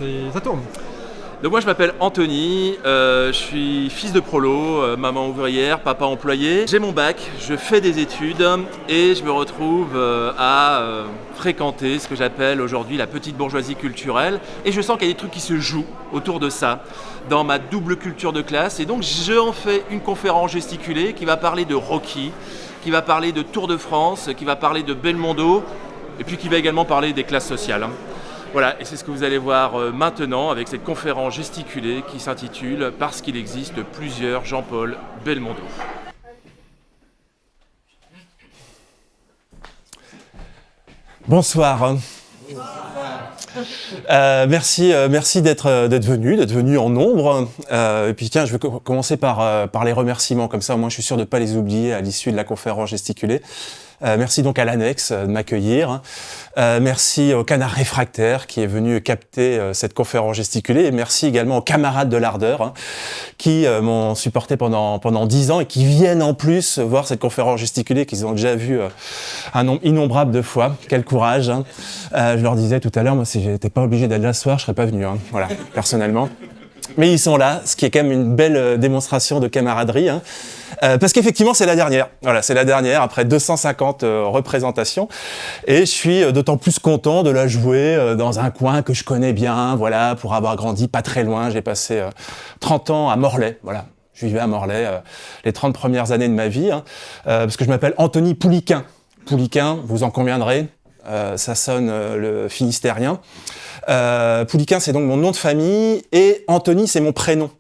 Et ça tourne. Donc moi je m'appelle Anthony, je suis fils de prolo, maman ouvrière, papa employé. J'ai mon bac, je fais des études et je me retrouve à fréquenter ce que j'appelle aujourd'hui la petite bourgeoisie culturelle. Et je sens qu'il y a des trucs qui se jouent autour de ça, dans ma double culture de classe. Et donc j'en fais une conférence gesticulée qui va parler de Rocky, qui va parler de Tour de France, qui va parler de Belmondo, et puis qui va également parler des classes sociales. Voilà, et c'est ce que vous allez voir maintenant avec cette conférence gesticulée qui s'intitule « Parce qu'il existe plusieurs Jean-Paul Belmondo ». Bonsoir. Merci d'être venu en nombre. Et puis tiens, je vais commencer par les remerciements, comme ça au moins je suis sûr de ne pas les oublier à l'issue de la conférence gesticulée. Merci donc à l'annexe de m'accueillir. Merci au Canard Réfractaire qui est venu capter cette conférence gesticulée. Et merci également aux camarades de l'Ardeur qui m'ont supporté pendant 10 ans et qui viennent en plus voir cette conférence gesticulée qu'ils ont déjà vue un nombre innombrable de fois. Quel courage. Je leur disais tout à l'heure, moi si j'étais pas obligé d'être là ce soir, je serais pas venu. Voilà, personnellement. Mais ils sont là, ce qui est quand même une belle démonstration de camaraderie. Parce qu'effectivement, c'est la dernière. Voilà, c'est la dernière, après 250 représentations. Et je suis d'autant plus content de la jouer dans un coin que je connais bien, voilà, pour avoir grandi pas très loin. J'ai passé 30 ans à Morlaix, voilà. Je vivais à Morlaix les 30 premières années de ma vie, parce que je m'appelle Anthony Pouliquin. Pouliquin, vous en conviendrez, ça sonne le finistérien. Pouliquin, c'est donc mon nom de famille, et Anthony, c'est mon prénom.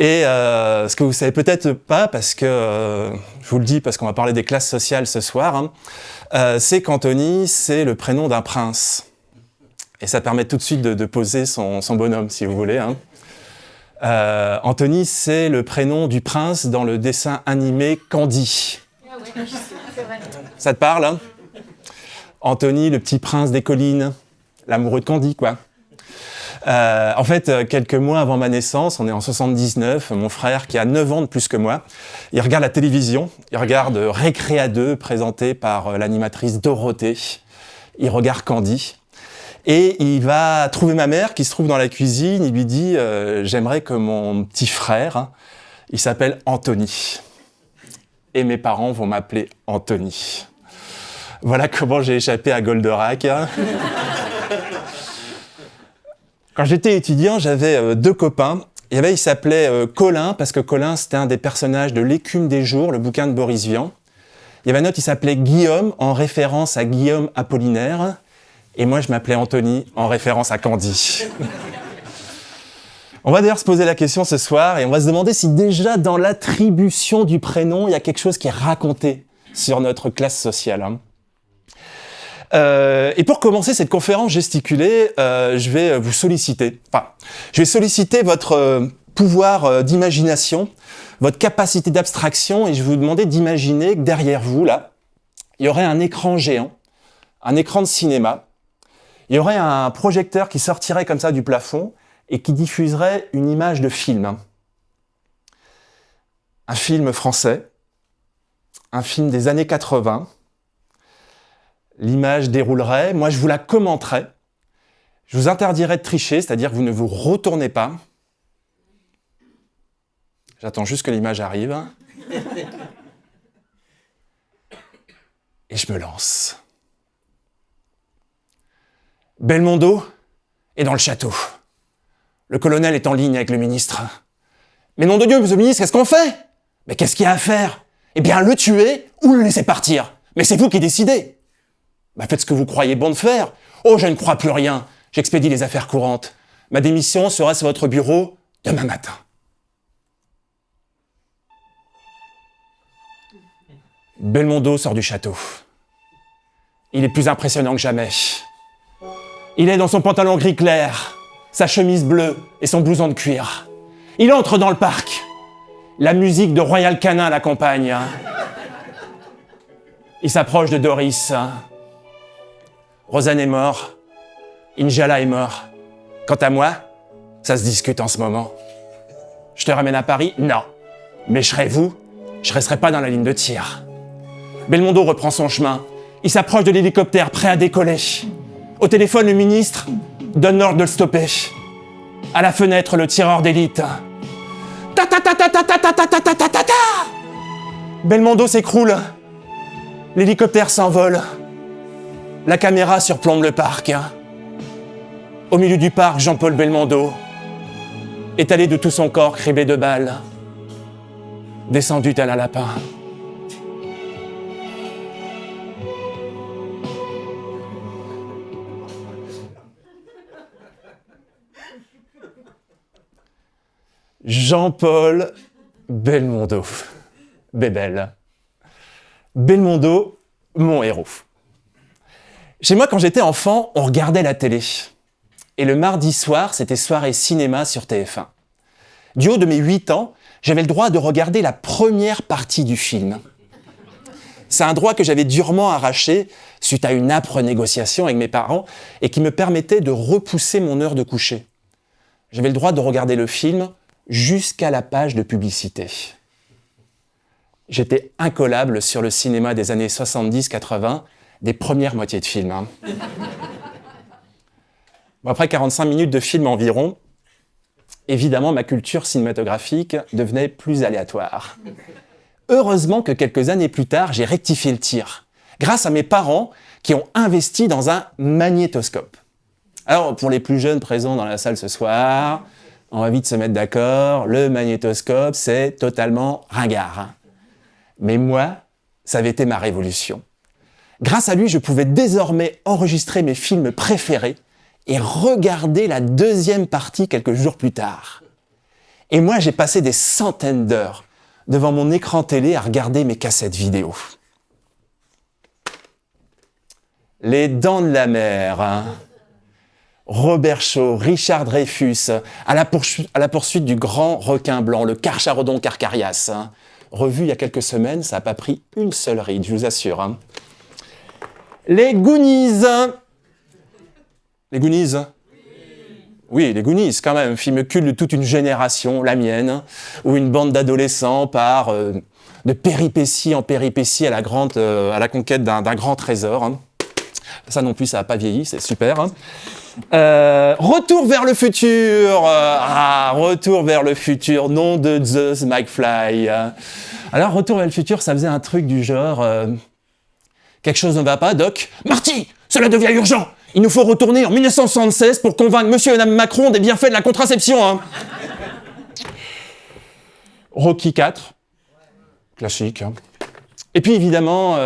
Et ce que vous savez peut-être pas, parce que je vous le dis parce qu'on va parler des classes sociales ce soir, c'est qu'Anthony, c'est le prénom d'un prince. Et ça permet tout de suite de poser son bonhomme, si vous voulez. Anthony, c'est le prénom du prince dans le dessin animé Candy. Ah ouais, c'est vrai. Ça te parle, Anthony, le petit prince des collines, l'amoureux de Candy, quoi. En fait, quelques mois avant ma naissance, on est en 79, mon frère, qui a 9 ans de plus que moi, il regarde la télévision, il regarde Récréa 2, présenté par l'animatrice Dorothée, il regarde Candy, et il va trouver ma mère qui se trouve dans la cuisine, il lui dit « J'aimerais que mon petit frère, il s'appelle Anthony, et mes parents vont m'appeler Anthony. » Voilà comment j'ai échappé à Goldorak. Quand j'étais étudiant, j'avais 2 copains. Il s'appelait Colin, parce que Colin, c'était un des personnages de L'Écume des jours, le bouquin de Boris Vian. Il y avait un autre qui s'appelait Guillaume, en référence à Guillaume Apollinaire. Et moi, je m'appelais Anthony, en référence à Candy. On va d'ailleurs se poser la question ce soir, et on va se demander si déjà dans l'attribution du prénom, il y a quelque chose qui est raconté sur notre classe sociale. Et pour commencer cette conférence gesticulée, je vais vous solliciter. Enfin, je vais solliciter votre pouvoir d'imagination, votre capacité d'abstraction, et je vais vous demander d'imaginer que derrière vous, là, il y aurait un écran géant, un écran de cinéma. Il y aurait un projecteur qui sortirait comme ça du plafond et qui diffuserait une image de film. Un film français, un film des années 80. L'image déroulerait, moi je vous la commenterais, je vous interdirais de tricher, c'est-à-dire que vous ne vous retournez pas. J'attends juste que l'image arrive. Et je me lance. Belmondo est dans le château. Le colonel est en ligne avec le ministre. Mais nom de Dieu, monsieur le ministre, qu'est-ce qu'on fait? Mais qu'est-ce qu'il y a à faire? Eh bien, le tuer ou le laisser partir. Mais c'est vous qui décidez. Bah faites ce que vous croyez bon de faire. Oh, je ne crois plus rien. J'expédie les affaires courantes. Ma démission sera sur votre bureau demain matin. Belmondo sort du château. Il est plus impressionnant que jamais. Il est dans son pantalon gris clair, sa chemise bleue et son blouson de cuir. Il entre dans le parc. La musique de Royal Canin l'accompagne. Il s'approche de Doris. Rosanne est mort, Injala est mort. Quant à moi, ça se discute en ce moment. Je te ramène à Paris? Non. Mais je serais vous, je resterai pas dans la ligne de tir. Belmondo reprend son chemin. Il s'approche de l'hélicoptère, prêt à décoller. Au téléphone, le ministre donne l'ordre de le stopper. À la fenêtre, le tireur d'élite. Ta ta ta ta ta ta ta ta ta ta ta ta ta. Belmondo s'écroule. L'hélicoptère s'envole. La caméra surplombe le parc. Au milieu du parc, Jean-Paul Belmondo, étalé de tout son corps criblé de balles, descendu tel un lapin. Jean-Paul Belmondo. Bébel. Belmondo, mon héros. Chez moi, quand j'étais enfant, on regardait la télé. Et le mardi soir, c'était soirée cinéma sur TF1. Du haut de mes 8 ans, j'avais le droit de regarder la première partie du film. C'est un droit que j'avais durement arraché suite à une âpre négociation avec mes parents et qui me permettait de repousser mon heure de coucher. J'avais le droit de regarder le film jusqu'à la page de publicité. J'étais incollable sur le cinéma des années 70-80, des premières moitiés de film. Bon, après 45 minutes de film environ, évidemment, ma culture cinématographique devenait plus aléatoire. Heureusement que quelques années plus tard, j'ai rectifié le tir, grâce à mes parents qui ont investi dans un magnétoscope. Alors, pour les plus jeunes présents dans la salle ce soir, on va vite se mettre d'accord, le magnétoscope, c'est totalement ringard. Mais moi, ça avait été ma révolution. Grâce à lui, je pouvais désormais enregistrer mes films préférés et regarder la deuxième partie quelques jours plus tard. Et moi, j'ai passé des centaines d'heures devant mon écran télé à regarder mes cassettes vidéo. Les Dents de la Mer, hein. Robert Shaw, Richard Dreyfuss, à la poursuite du grand requin blanc, le Carcharodon carcarias. Hein. Revu il y a quelques semaines, ça n'a pas pris une seule ride, je vous assure. Hein. Les Goonies. Les Goonies. Oui, les Goonies, quand même, film culte de toute une génération, la mienne, où une bande d'adolescents part de péripétie en péripétie à la conquête d'un grand trésor. Hein. Ça non plus, ça n'a pas vieilli, c'est super. Hein. Retour vers le futur. Retour vers le futur. Nom de Zeus, McFly. Alors, Retour vers le futur, ça faisait un truc du genre... quelque chose ne va pas, Doc? Marty, cela devient urgent. Il nous faut retourner en 1976 pour convaincre monsieur et madame Macron des bienfaits de la contraception. Hein. Rocky IV. Classique. Hein. Et puis, évidemment...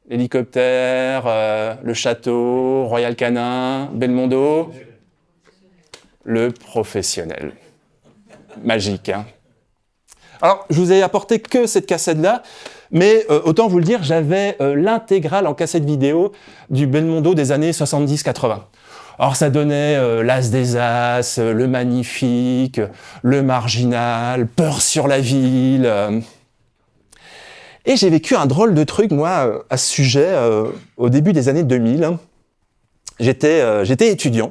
l'hélicoptère, le château, Royal Canin, Belmondo, le professionnel. Magique, hein. Alors, je vous ai apporté que cette cassette-là, mais autant vous le dire, j'avais l'intégrale en cassette vidéo du Belmondo des années 70-80. Alors, ça donnait l'As des As, le Magnifique, le Marginal, Peur sur la ville... Et j'ai vécu un drôle de truc, moi, à ce sujet, au début des années 2000. J'étais étudiant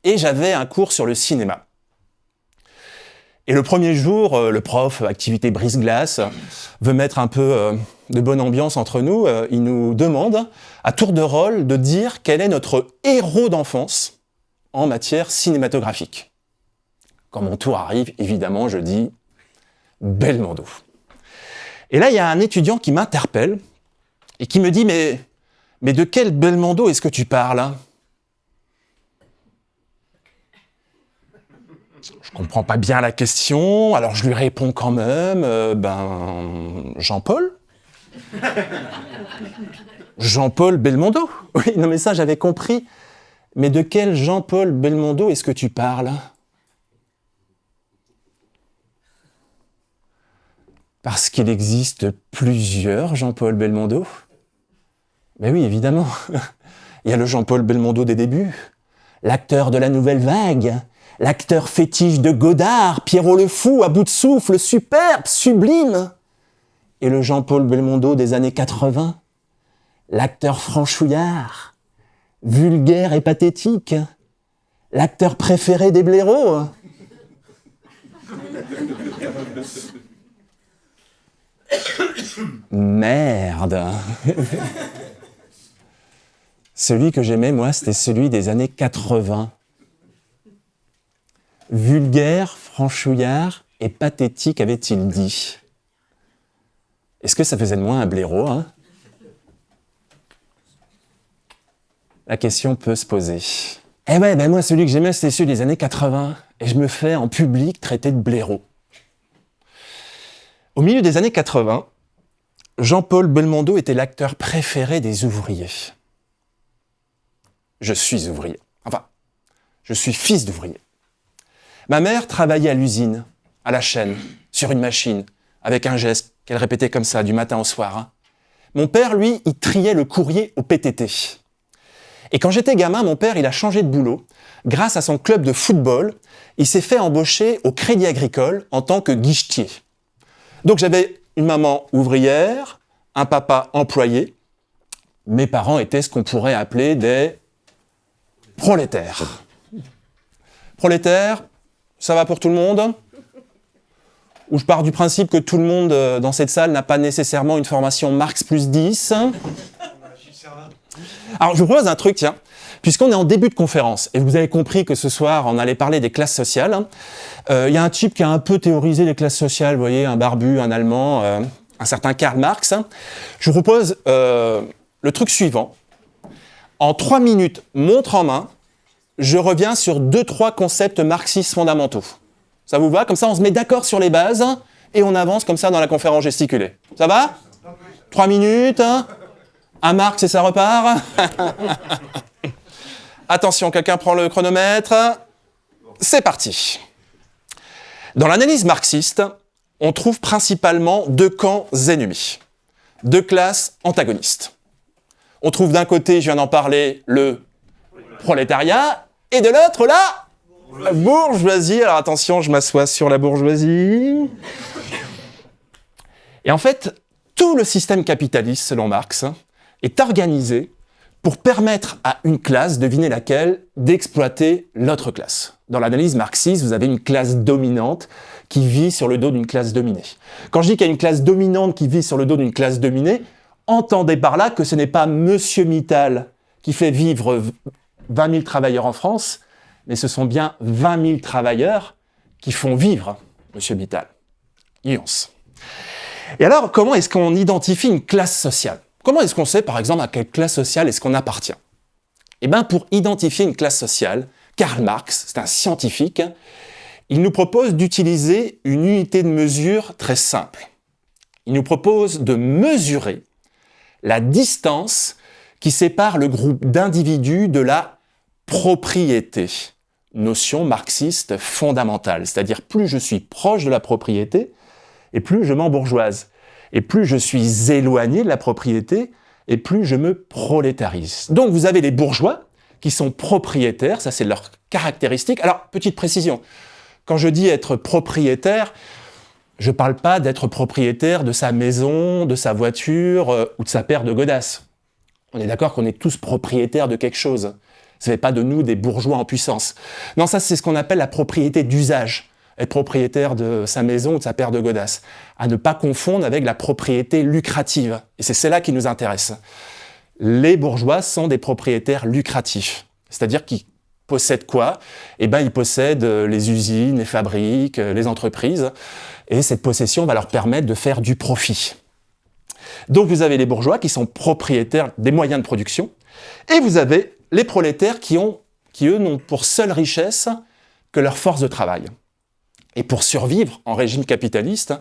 et j'avais un cours sur le cinéma. Et le premier jour, le prof, activité brise-glace, veut mettre un peu de bonne ambiance entre nous. Il nous demande, à tour de rôle, de dire quel est notre héros d'enfance en matière cinématographique. Quand mon tour arrive, évidemment, je dis Belmondo. Et là, il y a un étudiant qui m'interpelle et qui me dit « Mais de quel Belmondo est-ce que tu parles hein ?» Je comprends pas bien la question, alors je lui réponds quand même Jean-Paul. Jean-Paul Belmondo. Oui, non mais ça, j'avais compris. Mais de quel Jean-Paul Belmondo est-ce que tu parles ? Parce qu'il existe plusieurs Jean-Paul Belmondo. Ben oui, évidemment. Il y a le Jean-Paul Belmondo des débuts, l'acteur de la nouvelle vague, l'acteur fétiche de Godard, Pierrot le Fou, à bout de souffle, superbe, sublime. Et le Jean-Paul Belmondo des années 80, l'acteur franchouillard, vulgaire et pathétique, l'acteur préféré des blaireaux. Merde. Celui que j'aimais, moi, c'était celui des années 80. Vulgaire, franchouillard et pathétique, avait-il dit. Est-ce que ça faisait de moi un blaireau, hein? La question peut se poser. Eh ouais, ben moi, celui que j'aimais, c'était celui des années 80. Et je me fais en public traiter de blaireau. Au milieu des années 80, Jean-Paul Belmondo était l'acteur préféré des ouvriers. Je suis ouvrier. Enfin, je suis fils d'ouvrier. Ma mère travaillait à l'usine, à la chaîne, sur une machine, avec un geste qu'elle répétait comme ça, du matin au soir. Hein. Mon père, lui, il triait le courrier au PTT. Et quand j'étais gamin, mon père, il a changé de boulot. Grâce à son club de football, il s'est fait embaucher au Crédit Agricole en tant que guichetier. Donc j'avais une maman ouvrière, un papa employé. Mes parents étaient ce qu'on pourrait appeler des prolétaires. Prolétaires, ça va pour tout le monde? Ou je pars du principe que tout le monde dans cette salle n'a pas nécessairement une formation Marx plus 10. Alors je vous propose un truc, tiens, puisqu'on est en début de conférence, et vous avez compris que ce soir on allait parler des classes sociales, y a un type qui a un peu théorisé les classes sociales, vous voyez, un barbu, un Allemand, un certain Karl Marx. Je vous propose le truc suivant. En 3 minutes, montre en main, je reviens sur 2-3 concepts marxistes fondamentaux. Ça vous va? Comme ça, on se met d'accord sur les bases et on avance comme ça dans la conférence gesticulée. Ça va? 3 minutes, un Marx et ça repart. Attention, quelqu'un prend le chronomètre. C'est parti. Dans l'analyse marxiste, on trouve principalement 2 camps ennemis, 2 classes antagonistes. On trouve d'un côté, je viens d'en parler, le prolétariat, et de l'autre, la bourgeoisie. Alors attention, je m'assois sur la bourgeoisie. Et en fait, tout le système capitaliste, selon Marx, est organisé pour permettre à une classe, devinez laquelle, d'exploiter l'autre classe. Dans l'analyse marxiste, vous avez une classe dominante qui vit sur le dos d'une classe dominée. Quand je dis qu'il y a une classe dominante qui vit sur le dos d'une classe dominée, entendez par là que ce n'est pas Monsieur Mittal qui fait vivre 20 000 travailleurs en France, mais ce sont bien 20 000 travailleurs qui font vivre Monsieur Mittal. Nuance. Et alors, comment est-ce qu'on identifie une classe sociale? Comment est-ce qu'on sait, par exemple, à quelle classe sociale est-ce qu'on appartient? Eh bien, pour identifier une classe sociale, Karl Marx, c'est un scientifique, il nous propose d'utiliser une unité de mesure très simple. Il nous propose de mesurer la distance qui sépare le groupe d'individus de la propriété. Notion marxiste fondamentale. C'est-à-dire, plus je suis proche de la propriété, et plus je m'embourgeoise. Et plus je suis éloigné de la propriété, et plus je me prolétarise. Donc vous avez les bourgeois qui sont propriétaires, ça c'est leur caractéristique. Alors, petite précision, quand je dis être propriétaire, je ne parle pas d'être propriétaire de sa maison, de sa voiture ou de sa paire de godasses. On est d'accord qu'on est tous propriétaires de quelque chose. Ça ne fait pas de nous des bourgeois en puissance. Non, ça c'est ce qu'on appelle la propriété d'usage. Être propriétaire de sa maison ou de sa paire de godasses. À ne pas confondre avec la propriété lucrative. Et c'est celle-là qui nous intéresse. Les bourgeois sont des propriétaires lucratifs. C'est-à-dire qu'ils possèdent quoi? Eh bien, ils possèdent les usines, les fabriques, les entreprises. Et cette possession va leur permettre de faire du profit. Donc vous avez les bourgeois qui sont propriétaires des moyens de production. Et vous avez les prolétaires qui, eux, n'ont pour seule richesse que leur force de travail. Et pour survivre en régime capitaliste,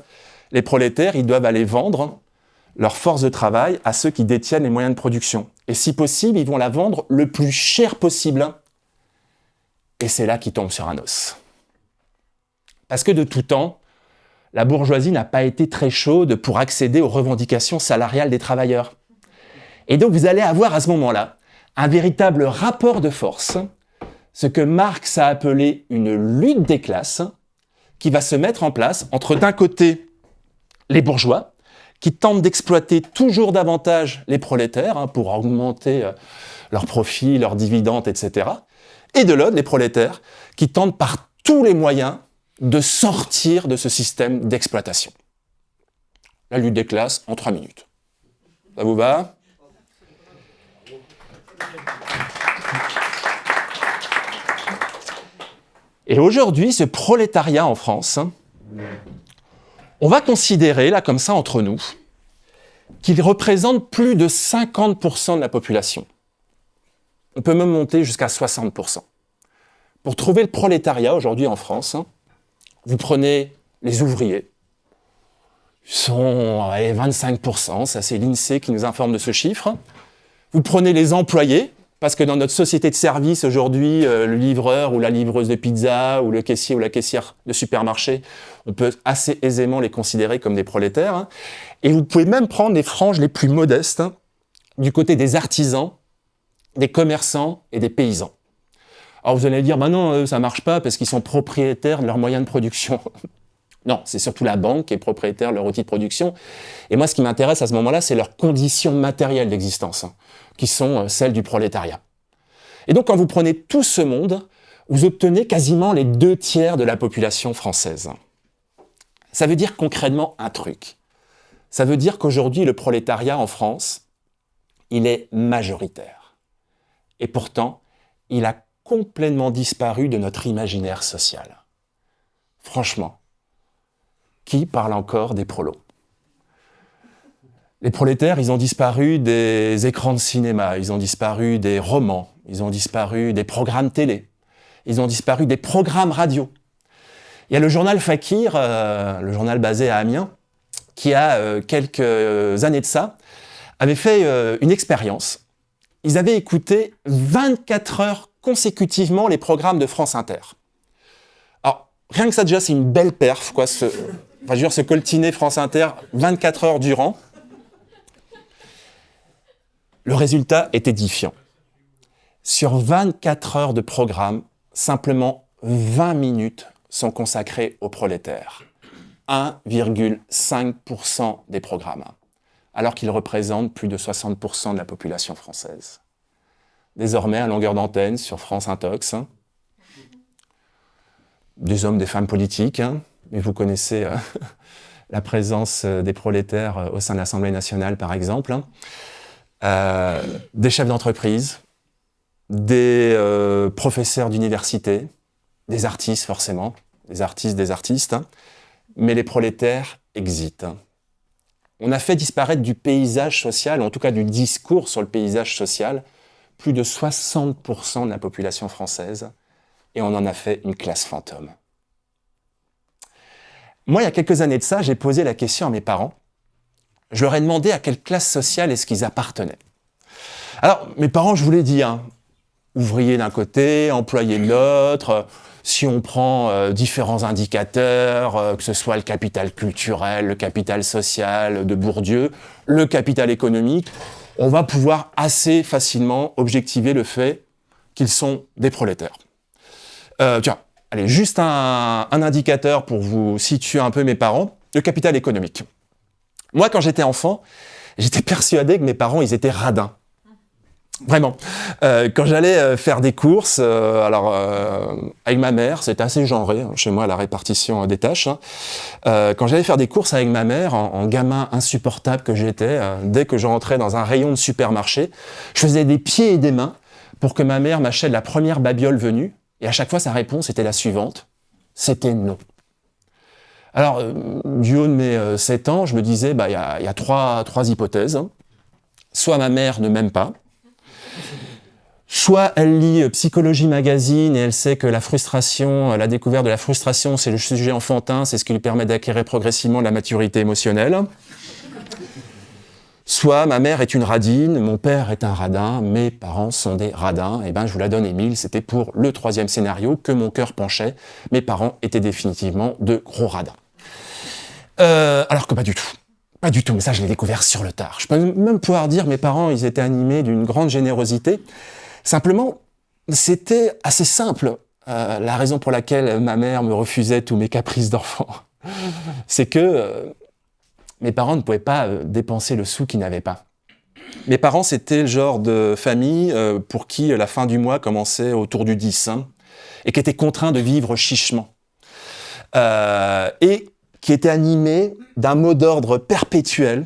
les prolétaires, ils doivent aller vendre leur force de travail à ceux qui détiennent les moyens de production. Et si possible, ils vont la vendre le plus cher possible. Et c'est là qu'ils tombent sur un os. Parce que de tout temps, la bourgeoisie n'a pas été très chaude pour accéder aux revendications salariales des travailleurs. Et donc vous allez avoir à ce moment-là un véritable rapport de force, ce que Marx a appelé une lutte des classes, qui va se mettre en place entre d'un côté les bourgeois, qui tentent d'exploiter toujours davantage les prolétaires pour augmenter leurs profits, leurs dividendes, etc. Et de l'autre, les prolétaires, qui tentent par tous les moyens de sortir de ce système d'exploitation. La lutte des classes en 3 minutes. Ça vous va? Et aujourd'hui, ce prolétariat en France, on va considérer, là comme ça entre nous, qu'il représente plus de 50% de la population. On peut même monter jusqu'à 60%. Pour trouver le prolétariat aujourd'hui en France, vous prenez les ouvriers. Ils sont 25%, ça c'est l'INSEE qui nous informe de ce chiffre. Vous prenez les employés, parce que dans notre société de service aujourd'hui, le livreur ou la livreuse de pizza ou le caissier ou la caissière de supermarché, on peut assez aisément les considérer comme des prolétaires. Et vous pouvez même prendre les franges les plus modestes du côté des artisans, des commerçants et des paysans. Alors vous allez dire, bah non, ça marche pas parce qu'ils sont propriétaires de leurs moyens de production. Non, c'est surtout la banque qui est propriétaire de leur outil de production. Et moi, ce qui m'intéresse à ce moment-là, c'est leurs conditions matérielles d'existence, qui sont celles du prolétariat. Et donc, quand vous prenez tout ce monde, vous obtenez quasiment les 2/3 de la population française. Ça veut dire concrètement un truc. Ça veut dire qu'aujourd'hui, le prolétariat en France, il est majoritaire. Et pourtant, il a complètement disparu de notre imaginaire social. Franchement, qui parle encore des prolos? Les prolétaires, ils ont disparu des écrans de cinéma, ils ont disparu des romans, ils ont disparu des programmes télé, ils ont disparu des programmes radio. Il y a le journal Fakir, le journal basé à Amiens, qui a quelques années de ça, avait fait une expérience. Ils avaient écouté 24 heures consécutivement les programmes de France Inter. Alors, rien que ça déjà, c'est une belle perf, quoi, se coltiner France Inter 24 heures durant. Le résultat est édifiant. Sur 24 heures de programme, simplement 20 minutes sont consacrées aux prolétaires. 1,5% des programmes, alors qu'ils représentent plus de 60% de la population française. Désormais, à longueur d'antenne, sur France Intox, des hommes, des femmes politiques, mais vous connaissez la présence des prolétaires au sein de l'Assemblée nationale, par exemple, des chefs d'entreprise, des professeurs d'université, des artistes forcément, des artistes, mais les prolétaires existent. On a fait disparaître du paysage social, ou en tout cas du discours sur le paysage social, plus de 60% de la population française, et on en a fait une classe fantôme. Moi, il y a quelques années de ça, j'ai posé la question à mes parents. Je leur ai demandé à quelle classe sociale est-ce qu'ils appartenaient. Alors, mes parents, je vous l'ai dit, ouvriers d'un côté, employés de l'autre. Si on prend différents indicateurs, que ce soit le capital culturel, le capital social de Bourdieu, le capital économique, on va pouvoir assez facilement objectiver le fait qu'ils sont des prolétaires. Tiens, allez, juste un indicateur pour vous situer un peu mes parents, le capital économique. Moi, quand j'étais enfant, j'étais persuadé que mes parents, ils étaient radins. Vraiment. Quand j'allais faire des courses, avec ma mère, c'était assez genré, chez moi, la répartition des tâches. Quand j'allais faire des courses avec ma mère, en gamin insupportable que j'étais, dès que je rentrais dans un rayon de supermarché, je faisais des pieds et des mains pour que ma mère m'achète la première babiole venue, et à chaque fois, sa réponse était la suivante, c'était non. Alors, du haut de mes 7 ans, je me disais, il y a trois hypothèses. Soit ma mère ne m'aime pas, soit elle lit Psychologie Magazine et elle sait que la frustration, la découverte de la frustration, c'est le sujet enfantin, c'est ce qui lui permet d'acquérir progressivement de la maturité émotionnelle. Soit ma mère est une radine, mon père est un radin, mes parents sont des radins. Et je vous la donne, Émile, c'était pour le 3e scénario que mon cœur penchait. Mes parents étaient définitivement de gros radins. Alors que pas du tout. Pas du tout, mais ça je l'ai découvert sur le tard. Je peux même pouvoir dire mes parents, ils étaient animés d'une grande générosité. Simplement, c'était assez simple. La raison pour laquelle ma mère me refusait tous mes caprices d'enfant, c'est que mes parents ne pouvaient pas dépenser le sou qu'ils n'avaient pas. Mes parents, c'était le genre de famille pour qui la fin du mois commençait autour du 10, et qui était contraint de vivre chichement. Et qui était animé d'un mot d'ordre perpétuel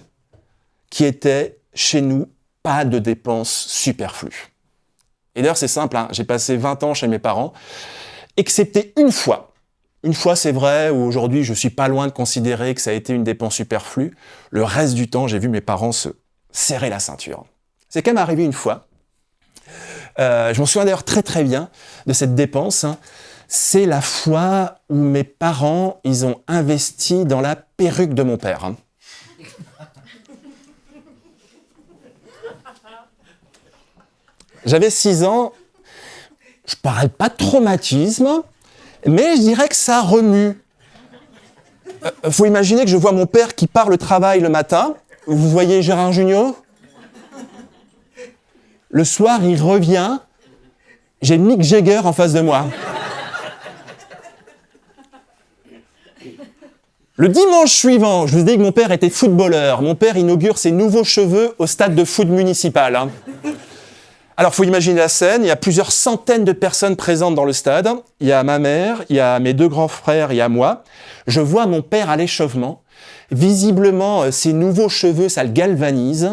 qui était, chez nous, pas de dépenses superflues. Et d'ailleurs, c'est simple, hein, j'ai passé 20 ans chez mes parents, excepté une fois. Une fois, c'est vrai, où aujourd'hui, je suis pas loin de considérer que ça a été une dépense superflue. Le reste du temps, j'ai vu mes parents se serrer la ceinture. C'est quand même arrivé une fois. Je m'en souviens d'ailleurs très très bien de cette dépense. Hein. C'est la fois où mes parents, ils ont investi dans la perruque de mon père. Hein. J'avais 6 ans, je parle pas de traumatisme, mais je dirais que ça remue. Faut imaginer que je vois mon père qui part le travail le matin. Vous voyez Gérard Jugnot ? Le soir, il revient. J'ai Mick Jagger en face de moi. Le dimanche suivant, je vous dis que mon père était footballeur. Mon père inaugure ses nouveaux cheveux au stade de foot municipal. Hein. Alors, il faut imaginer la scène. Il y a plusieurs centaines de personnes présentes dans le stade. Il y a ma mère, il y a mes 2 grands frères, il y a moi. Je vois mon père à l'échauffement. Visiblement, ses nouveaux cheveux, ça le galvanise.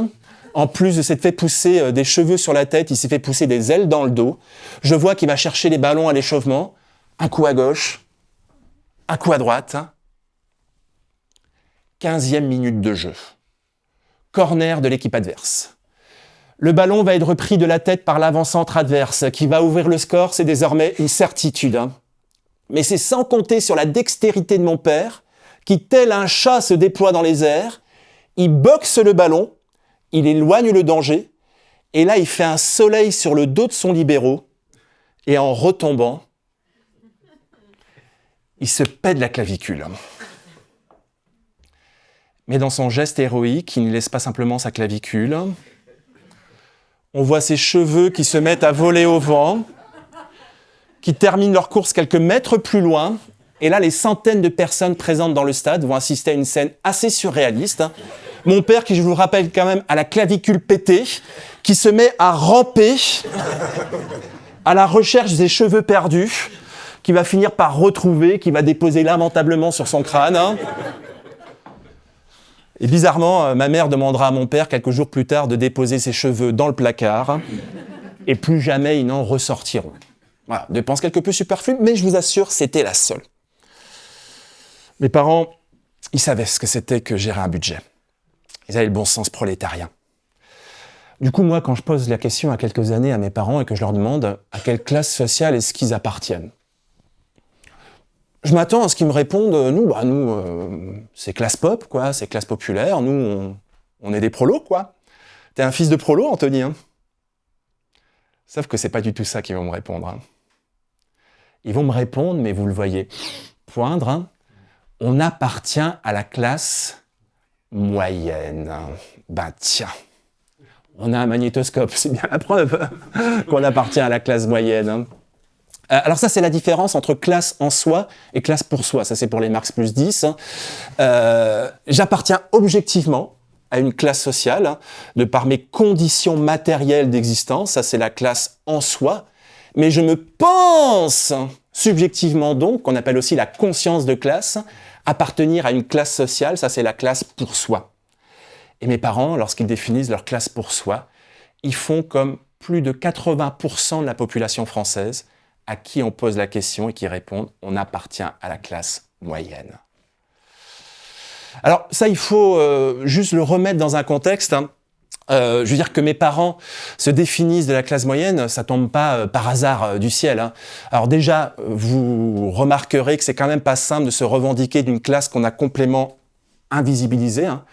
En plus de s'être fait pousser des cheveux sur la tête, il s'est fait pousser des ailes dans le dos. Je vois qu'il va chercher les ballons à l'échauffement. Un coup à gauche, un coup à droite. 15e minute de jeu. Corner de l'équipe adverse. Le ballon va être repris de la tête par l'avant-centre adverse, qui va ouvrir le score, c'est désormais une certitude. Hein. Mais c'est sans compter sur la dextérité de mon père, qui, tel un chat, se déploie dans les airs, il boxe le ballon, il éloigne le danger, et là, il fait un soleil sur le dos de son libéro, et en retombant, il se pète la clavicule. Mais dans son geste héroïque, il ne laisse pas simplement sa clavicule. On voit ses cheveux qui se mettent à voler au vent, qui terminent leur course quelques mètres plus loin. Et là, les centaines de personnes présentes dans le stade vont assister à une scène assez surréaliste. Hein. Mon père, qui je vous le rappelle quand même, a la clavicule pétée, qui se met à ramper à la recherche des cheveux perdus, qui va finir par retrouver, qui va déposer lamentablement sur son crâne. Hein. Et bizarrement, ma mère demandera à mon père, quelques jours plus tard, de déposer ses cheveux dans le placard, et plus jamais ils n'en ressortiront. Voilà, dépense quelque peu superflue, mais je vous assure, c'était la seule. Mes parents, ils savaient ce que c'était que gérer un budget. Ils avaient le bon sens prolétarien. Du coup, moi, quand je pose la question à quelques années à mes parents et que je leur demande à quelle classe sociale est-ce qu'ils appartiennent, je m'attends à ce qu'ils me répondent, nous, c'est classe pop, quoi, c'est classe populaire, nous, on est des prolos, quoi. T'es un fils de prolo, Anthony, hein. Sauf que c'est pas du tout ça qu'ils vont me répondre. Hein. Ils vont me répondre, mais vous le voyez poindre, hein, on appartient à la classe moyenne. Ben tiens, on a un magnétoscope, c'est bien la preuve qu'on appartient à la classe moyenne. Hein. Alors ça, c'est la différence entre classe en soi et classe pour soi. Ça, c'est pour les Marx plus 10. Hein. J'appartiens objectivement à une classe sociale, hein, de par mes conditions matérielles d'existence. Ça, c'est la classe en soi. Mais je me pense, subjectivement donc, qu'on appelle aussi la conscience de classe, appartenir à une classe sociale. Ça, c'est la classe pour soi. Et mes parents, lorsqu'ils définissent leur classe pour soi, ils font comme plus de 80% de la population française, à qui on pose la question et qui répondent « on appartient à la classe moyenne ». Alors ça, il faut juste le remettre dans un contexte. Hein. Je veux dire que mes parents se définissent de la classe moyenne, ça tombe pas par hasard du ciel. Hein. Alors déjà, vous remarquerez que c'est quand même pas simple de se revendiquer d'une classe qu'on a complètement invisibilisée. Hein.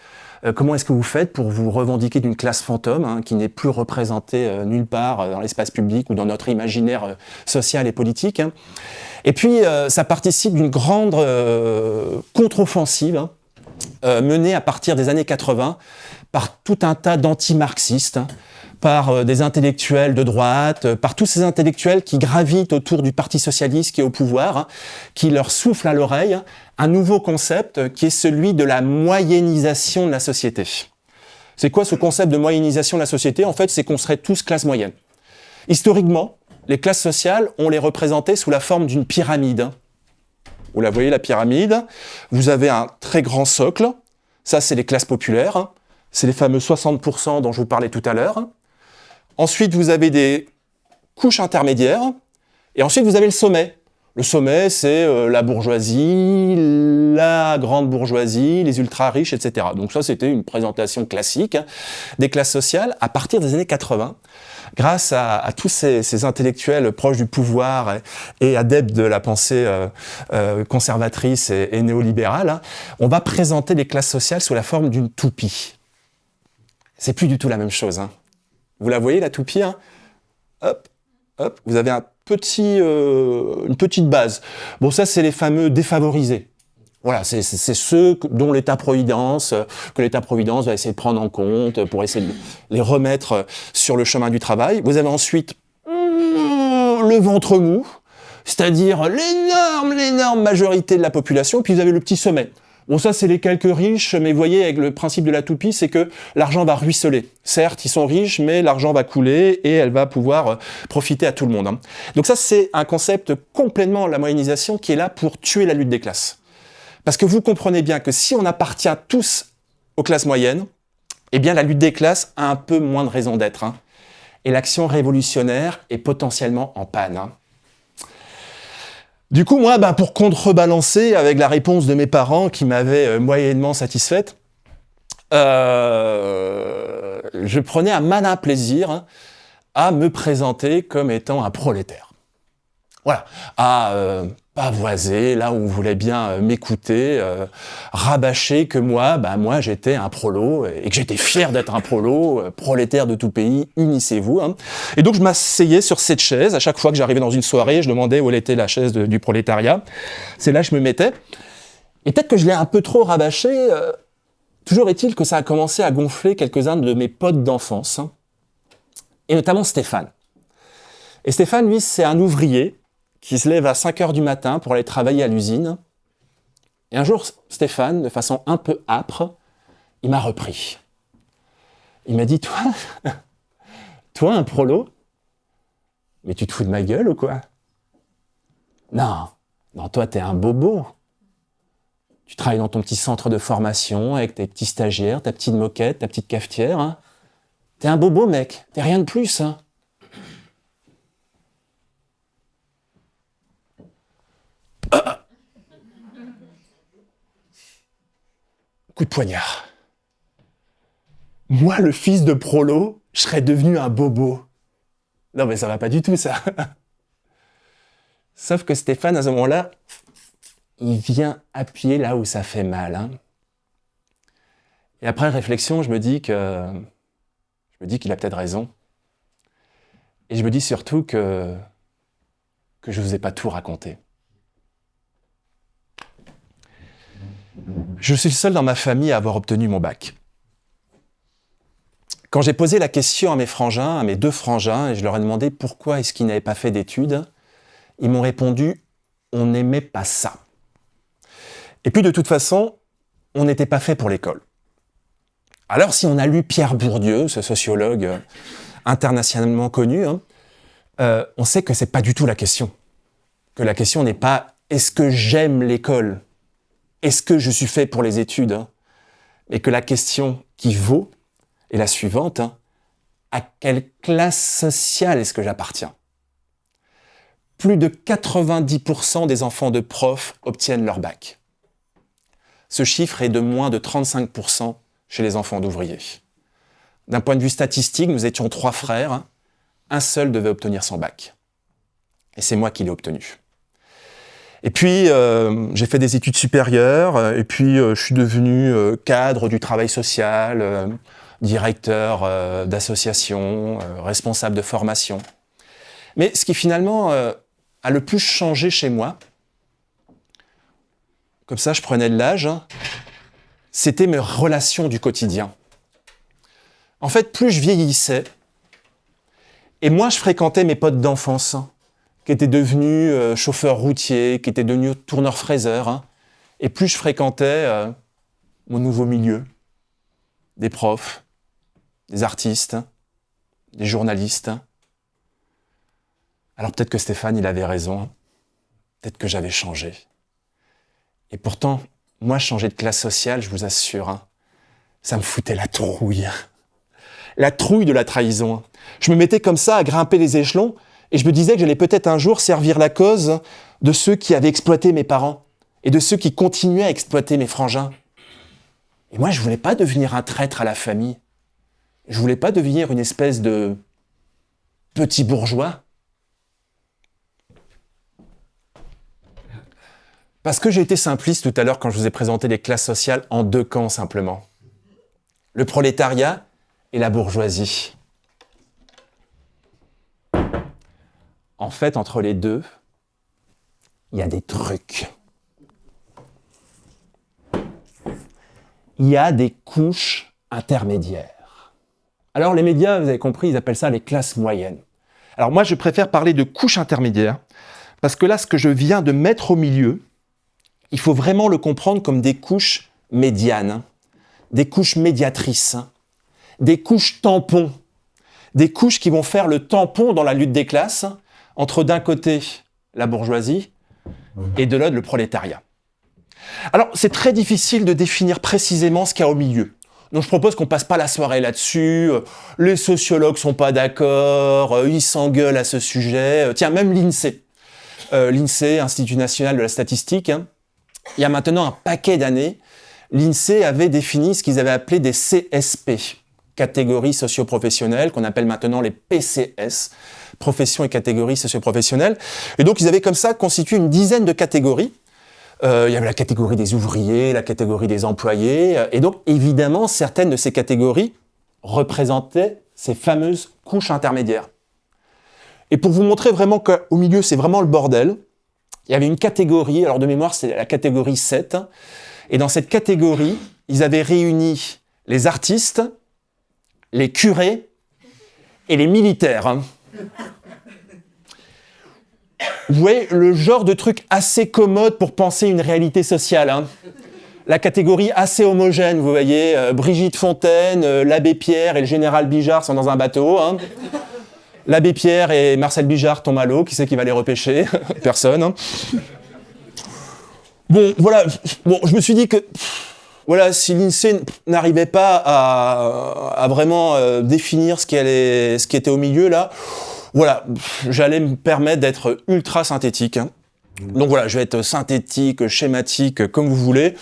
Comment est-ce que vous faites pour vous revendiquer d'une classe fantôme, hein, qui n'est plus représentée nulle part dans l'espace public ou dans notre imaginaire social et politique, hein. Et puis, ça participe d'une grande contre-offensive, hein, menée à partir des années 80 par tout un tas d'anti-marxistes, hein, par des intellectuels de droite, par tous ces intellectuels qui gravitent autour du Parti socialiste qui est au pouvoir, hein, qui leur soufflent à l'oreille hein, un nouveau concept qui est celui de la moyennisation de la société. C'est quoi ce concept de moyennisation de la société ? En fait, c'est qu'on serait tous classe moyenne. Historiquement, les classes sociales, on les représentait sous la forme d'une pyramide. Hein. Vous la voyez, la pyramide. Vous avez un très grand socle. Ça, c'est les classes populaires. Hein. C'est les fameux 60% dont je vous parlais tout à l'heure. Ensuite, vous avez des couche intermédiaire, et ensuite vous avez le sommet. Le sommet, c'est la bourgeoisie, la grande bourgeoisie, les ultra-riches, etc. Donc ça, c'était une présentation classique des classes sociales à partir des années 80. Grâce à tous ces intellectuels proches du pouvoir et adeptes de la pensée conservatrice et néolibérale, on va présenter les classes sociales sous la forme d'une toupie. C'est plus du tout la même chose. Vous la voyez, la toupie, hop, hop, vous avez une petite base. Bon, ça, c'est les fameux défavorisés. Voilà, c'est ceux dont l'État-providence, que l'État-providence va essayer de prendre en compte pour essayer de les remettre sur le chemin du travail. Vous avez ensuite le ventre mou, c'est-à-dire l'énorme majorité de la population, puis vous avez le petit sommet. Bon, ça, c'est les quelques riches, mais vous voyez, avec le principe de la toupie, c'est que l'argent va ruisseler. Certes, ils sont riches, mais l'argent va couler et elle va pouvoir profiter à tout le monde. Donc ça, c'est un concept complètement, la moyennisation, qui est là pour tuer la lutte des classes. Parce que vous comprenez bien que si on appartient tous aux classes moyennes, eh bien, la lutte des classes a un peu moins de raison d'être. Et l'action révolutionnaire est potentiellement en panne. Du coup, moi, pour contrebalancer avec la réponse de mes parents qui m'avaient moyennement satisfaite, je prenais un malin plaisir à me présenter comme étant un prolétaire. Voilà, à pavoiser là où on voulait bien m'écouter, rabâcher que moi j'étais un prolo et que j'étais fier d'être un prolo, prolétaire de tout pays, unissez-vous. Et donc je m'asseyais sur cette chaise, à chaque fois que j'arrivais dans une soirée, je demandais où était la chaise du prolétariat. C'est là que je me mettais. Et peut-être que je l'ai un peu trop rabâché, toujours est-il que ça a commencé à gonfler quelques-uns de mes potes d'enfance, et notamment Stéphane. Et Stéphane, lui, c'est un ouvrier qui se lève à 5h du matin pour aller travailler à l'usine. Et un jour, Stéphane, de façon un peu âpre, il m'a repris. Il m'a dit, toi, un prolo, mais tu te fous de ma gueule ou quoi? Non, toi, t'es un bobo. Tu travailles dans ton petit centre de formation avec tes petits stagiaires, ta petite moquette, ta petite cafetière. T'es un bobo, mec. T'es rien de plus. Coup de poignard. Moi, le fils de prolo, je serais devenu un bobo. Non, mais ça va pas du tout, ça. Sauf que Stéphane, à ce moment-là, il vient appuyer là où ça fait mal. Et après réflexion, je me dis qu'il a peut-être raison. Et je me dis surtout que je ne vous ai pas tout raconté. Je suis le seul dans ma famille à avoir obtenu mon bac. Quand j'ai posé la question à mes frangins, à mes 2 frangins, et je leur ai demandé pourquoi est-ce qu'ils n'avaient pas fait d'études, ils m'ont répondu « on n'aimait pas ça ». Et puis de toute façon, on n'était pas fait pour l'école. Alors si on a lu Pierre Bourdieu, ce sociologue internationalement connu, on sait que c'est pas du tout la question. Que la question n'est pas « est-ce que j'aime l'école ? Est-ce que je suis fait pour les études ?» Mais que la question qui vaut est la suivante, à quelle classe sociale est-ce que j'appartiens ? Plus de 90% des enfants de profs obtiennent leur bac. Ce chiffre est de moins de 35% chez les enfants d'ouvriers. D'un point de vue statistique, nous étions 3 frères, un seul devait obtenir son bac. Et c'est moi qui l'ai obtenu. Et puis, j'ai fait des études supérieures, et puis je suis devenu cadre du travail social, directeur d'association, responsable de formation. Mais ce qui finalement a le plus changé chez moi, comme ça je prenais de l'âge, c'était mes relations du quotidien. En fait, plus je vieillissais, et moins je fréquentais mes potes d'enfance, qui étaient devenus chauffeurs routiers, qui étaient devenus tourneurs-fraiseurs, et plus je fréquentais mon nouveau milieu, des profs, des artistes, des journalistes. Alors peut-être que Stéphane, il avait raison, peut-être que j'avais changé. Et pourtant, moi, changer de classe sociale, je vous assure, ça me foutait la trouille. La trouille de la trahison. Je me mettais comme ça à grimper les échelons, Et je me disais que j'allais peut-être un jour servir la cause de ceux qui avaient exploité mes parents et de ceux qui continuaient à exploiter mes frangins. Et moi, je voulais pas devenir un traître à la famille. Je voulais pas devenir une espèce de petit bourgeois. Parce que j'ai été simpliste tout à l'heure quand je vous ai présenté les classes sociales en deux camps simplement. Le prolétariat et la bourgeoisie. En fait, entre les deux, il y a des trucs. Il y a des couches intermédiaires. Alors les médias, vous avez compris, ils appellent ça les classes moyennes. Alors moi, je préfère parler de couches intermédiaires, parce que là, ce que je viens de mettre au milieu, il faut vraiment le comprendre comme des couches médianes, des couches médiatrices, des couches tampons, des couches qui vont faire le tampon dans la lutte des classes entre d'un côté la bourgeoisie et de l'autre le prolétariat. Alors, c'est très difficile de définir précisément ce qu'il y a au milieu. Donc je propose qu'on passe pas la soirée là-dessus, les sociologues sont pas d'accord, ils s'engueulent à ce sujet. Tiens, même l'INSEE, l'INSEE, Institut National de la Statistique, il y a maintenant un paquet d'années, l'INSEE avait défini ce qu'ils avaient appelé des CSP, catégories socio-professionnelles, qu'on appelle maintenant les PCS, professions et catégories socio-professionnelles. Et donc ils avaient comme ça constitué une dizaine de catégories. Il y avait la catégorie des ouvriers, la catégorie des employés, et donc évidemment certaines de ces catégories représentaient ces fameuses couches intermédiaires. Et pour vous montrer vraiment qu'au milieu c'est vraiment le bordel, il y avait une catégorie, alors de mémoire c'est la catégorie 7, et dans cette catégorie, ils avaient réuni les artistes, les curés et les militaires. Vous voyez, le genre de truc assez commode pour penser une réalité sociale. La catégorie assez homogène, vous voyez, Brigitte Fontaine, l'abbé Pierre et le général Bijard sont dans un bateau. L'abbé Pierre et Marcel Bijard tombent à l'eau, qui c'est qui va les repêcher? Personne. Bon, voilà, je me suis dit que, voilà, si l'INSEE n'arrivait pas à vraiment définir ce qui était au milieu, là, voilà, j'allais me permettre d'être ultra synthétique. Donc voilà, je vais être synthétique, schématique, comme vous voulez.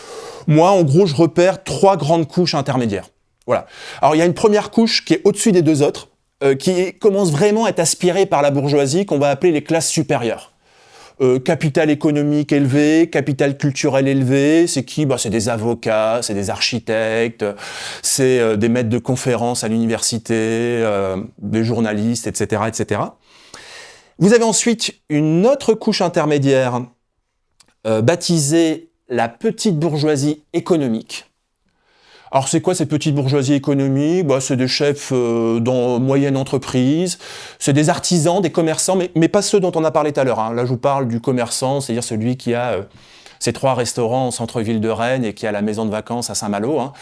Moi, en gros, je repère 3 grandes couches intermédiaires. Voilà. Alors, il y a une première couche qui est au-dessus des deux autres, qui commence vraiment à être aspirée par la bourgeoisie, qu'on va appeler les classes supérieures. Capital économique élevé, capital culturel élevé, c'est qui? C'est des avocats, c'est des architectes, c'est des maîtres de conférences à l'université, des journalistes, etc., etc. Vous avez ensuite une autre couche intermédiaire baptisée la petite bourgeoisie économique. Alors c'est quoi cette petite bourgeoisie économique? C'est des chefs dans moyenne entreprise, c'est des artisans, des commerçants, mais pas ceux dont on a parlé tout à l'heure. Là je vous parle du commerçant, c'est-à-dire celui qui a ses 3 restaurants au centre-ville de Rennes et qui a la maison de vacances à Saint-Malo.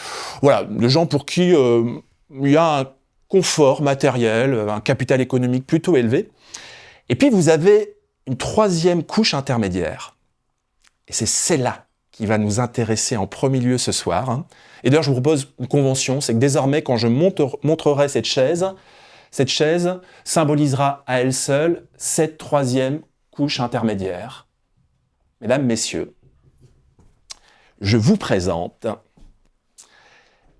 Voilà, des gens pour qui il y a un confort matériel, un capital économique plutôt élevé. Et puis vous avez une troisième couche intermédiaire. Et c'est celle-là qui va nous intéresser en premier lieu ce soir. Et d'ailleurs, je vous propose une convention, c'est que désormais, quand je montrerai cette chaise symbolisera à elle seule cette troisième couche intermédiaire. Mesdames, Messieurs, je vous présente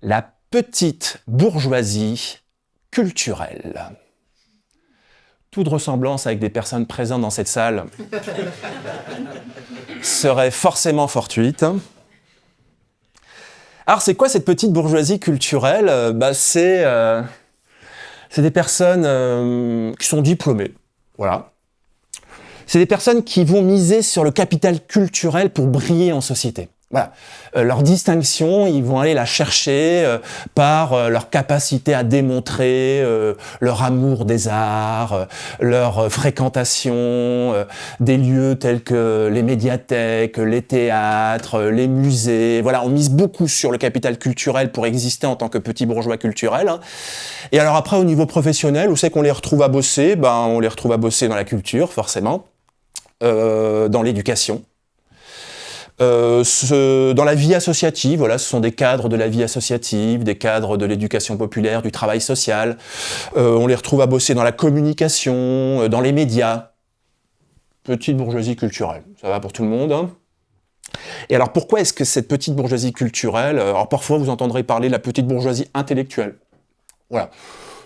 la petite bourgeoisie culturelle. Toute ressemblance avec des personnes présentes dans cette salle serait forcément fortuite. Alors, c'est quoi cette petite bourgeoisie culturelle? C'est des personnes qui sont diplômées. Voilà. C'est des personnes qui vont miser sur le capital culturel pour briller en société. Voilà. Leur distinction, ils vont aller la chercher par leur capacité à démontrer leur amour des arts, leur fréquentation des lieux tels que les médiathèques, les théâtres, les musées. Voilà, on mise beaucoup sur le capital culturel pour exister en tant que petit bourgeois culturel. Et alors après, au niveau professionnel, où c'est qu'on les retrouve à bosser? On les retrouve à bosser dans la culture, forcément, dans l'éducation. Dans la vie associative, voilà, ce sont des cadres de la vie associative, des cadres de l'éducation populaire, du travail social. On les retrouve à bosser dans la communication, dans les médias. Petite bourgeoisie culturelle, ça va pour tout le monde, hein. Et alors pourquoi est-ce que cette petite bourgeoisie culturelle, alors parfois vous entendrez parler de la petite bourgeoisie intellectuelle. Voilà,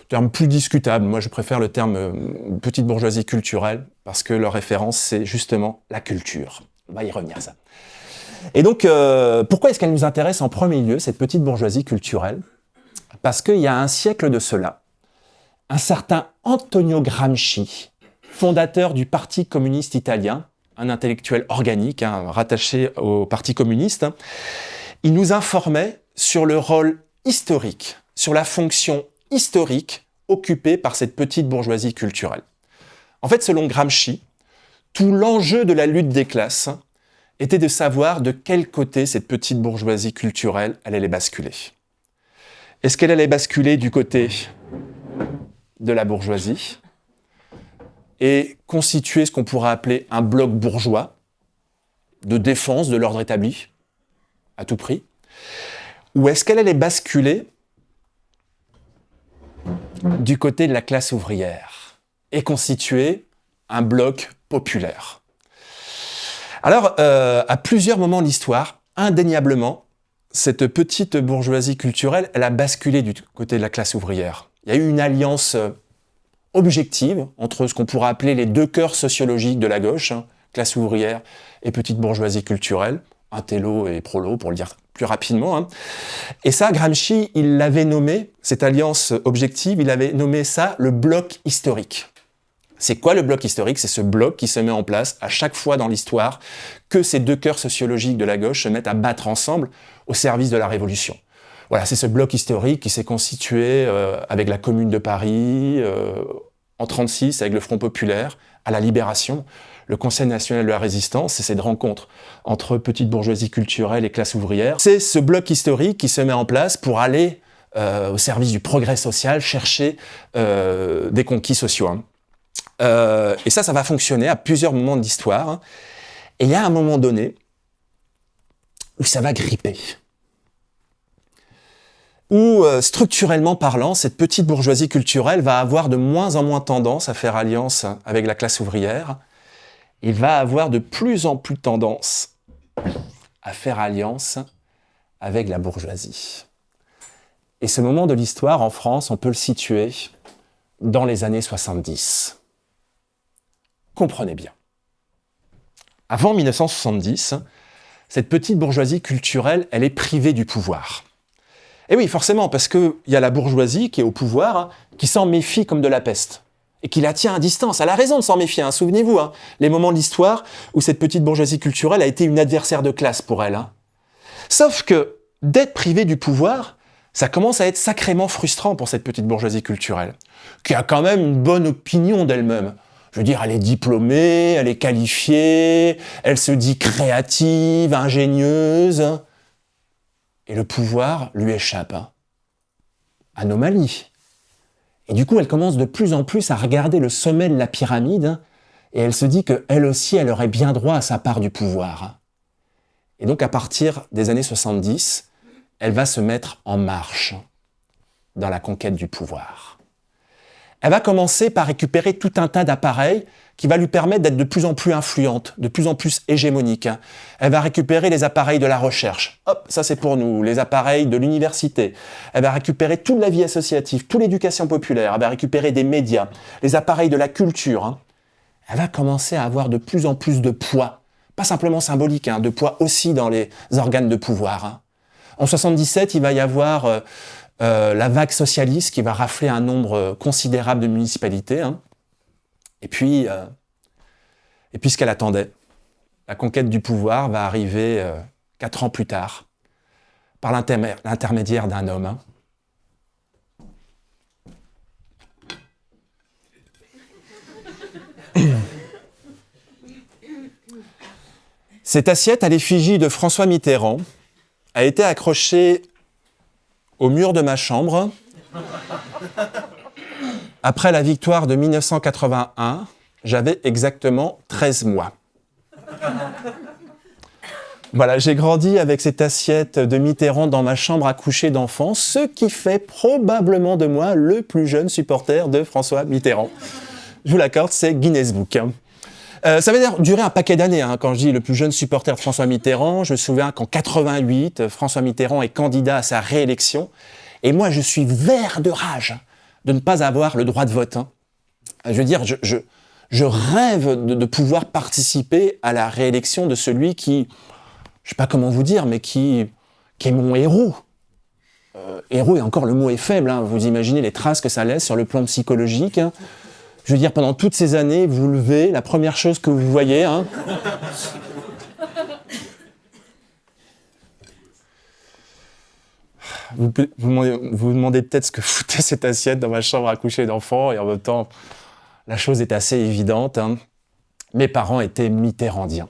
terme plus discutable, moi je préfère le terme petite bourgeoisie culturelle, parce que leur référence c'est justement la culture. On va y revenir ça. Et donc, pourquoi est-ce qu'elle nous intéresse en premier lieu, cette petite bourgeoisie culturelle? Parce qu'il y a un siècle de cela, un certain Antonio Gramsci, fondateur du Parti communiste italien, un intellectuel organique, hein, rattaché au Parti communiste, il nous informait sur le rôle historique, sur la fonction historique occupée par cette petite bourgeoisie culturelle. En fait, selon Gramsci, tout l'enjeu de la lutte des classes était de savoir de quel côté cette petite bourgeoisie culturelle elle allait basculer. Est-ce qu'elle allait basculer du côté de la bourgeoisie et constituer ce qu'on pourrait appeler un bloc bourgeois de défense de l'ordre établi à tout prix, ou est-ce qu'elle allait basculer du côté de la classe ouvrière et constituer un bloc populaire? Alors, à plusieurs moments de l'histoire, indéniablement, cette petite bourgeoisie culturelle, elle a basculé du côté de la classe ouvrière. Il y a eu une alliance objective entre ce qu'on pourrait appeler les deux cœurs sociologiques de la gauche, hein, classe ouvrière et petite bourgeoisie culturelle, intello et prolo pour le dire plus rapidement. Hein. Et ça, Gramsci, il l'avait nommé, cette alliance objective, il avait nommé ça le bloc historique. C'est quoi le bloc historique? C'est ce bloc qui se met en place à chaque fois dans l'histoire que ces deux cœurs sociologiques de la gauche se mettent à battre ensemble au service de la Révolution. Voilà, c'est ce bloc historique qui s'est constitué avec la Commune de Paris, en 1936 avec le Front populaire, à la Libération, le Conseil national de la résistance, c'est cette rencontre entre petite bourgeoisie culturelle et classe ouvrière. C'est ce bloc historique qui se met en place pour aller au service du progrès social, chercher des conquis sociaux. Hein. Et ça va fonctionner à plusieurs moments de l'histoire. Hein. Et il y a un moment donné où ça va gripper. Où, structurellement parlant, cette petite bourgeoisie culturelle va avoir de moins en moins tendance à faire alliance avec la classe ouvrière. Il va avoir de plus en plus tendance à faire alliance avec la bourgeoisie. Et ce moment de l'histoire, en France, on peut le situer dans les années 70. Comprenez bien. Avant 1970, cette petite bourgeoisie culturelle, elle est privée du pouvoir. Et oui, forcément, parce qu'il y a la bourgeoisie qui est au pouvoir, qui s'en méfie comme de la peste, et qui la tient à distance. Elle a raison de s'en méfier, hein. Souvenez-vous, hein, les moments de l'histoire où cette petite bourgeoisie culturelle a été une adversaire de classe pour elle. Hein. Sauf que d'être privée du pouvoir, ça commence à être sacrément frustrant pour cette petite bourgeoisie culturelle, qui a quand même une bonne opinion d'elle-même. Je veux dire, elle est diplômée, elle est qualifiée, elle se dit créative, ingénieuse. Et le pouvoir lui échappe. Hein. Anomalie. Et du coup, elle commence de plus en plus à regarder le sommet de la pyramide, hein, et elle se dit qu'elle aussi, elle aurait bien droit à sa part du pouvoir. Hein. Et donc, à partir des années 70, elle va se mettre en marche dans la conquête du pouvoir. Elle va commencer par récupérer tout un tas d'appareils qui va lui permettre d'être de plus en plus influente, de plus en plus hégémonique. Elle va récupérer les appareils de la recherche. Hop, ça c'est pour nous. Les appareils de l'université. Elle va récupérer toute la vie associative, toute l'éducation populaire. Elle va récupérer des médias, les appareils de la culture. Hein. Elle va commencer à avoir de plus en plus de poids. Pas simplement symbolique, hein, de poids aussi dans les organes de pouvoir. Hein. En 77, il va y avoir la vague socialiste qui va rafler un nombre considérable de municipalités. Hein. Et puis ce qu'elle attendait, la conquête du pouvoir va arriver 4 ans plus tard, par l'intermédiaire d'un homme. Hein. Cette assiette à l'effigie de François Mitterrand a été accrochée au mur de ma chambre après la victoire de 1981, j'avais exactement 13 mois. Voilà, j'ai grandi avec cette assiette de Mitterrand dans ma chambre à coucher d'enfant, ce qui fait probablement de moi le plus jeune supporter de François Mitterrand. Je vous l'accorde, c'est Guinness Book. Ça va durer un paquet d'années, quand je dis le plus jeune supporter de François Mitterrand. Je me souviens qu'en 88, François Mitterrand est candidat à sa réélection. Et moi, je suis vert de rage de ne pas avoir le droit de vote. Je veux dire, je rêve de pouvoir participer à la réélection de celui qui, je sais pas comment vous dire, mais qui est mon héros. Héros, et encore le mot est faible, vous imaginez les traces que ça laisse sur le plan psychologique. Je veux dire, pendant toutes ces années, vous levez, la première chose que vous voyez, vous vous demandez peut-être ce que foutait cette assiette dans ma chambre à coucher d'enfant, et en même temps, la chose est assez évidente. Mes parents étaient mitterrandiens.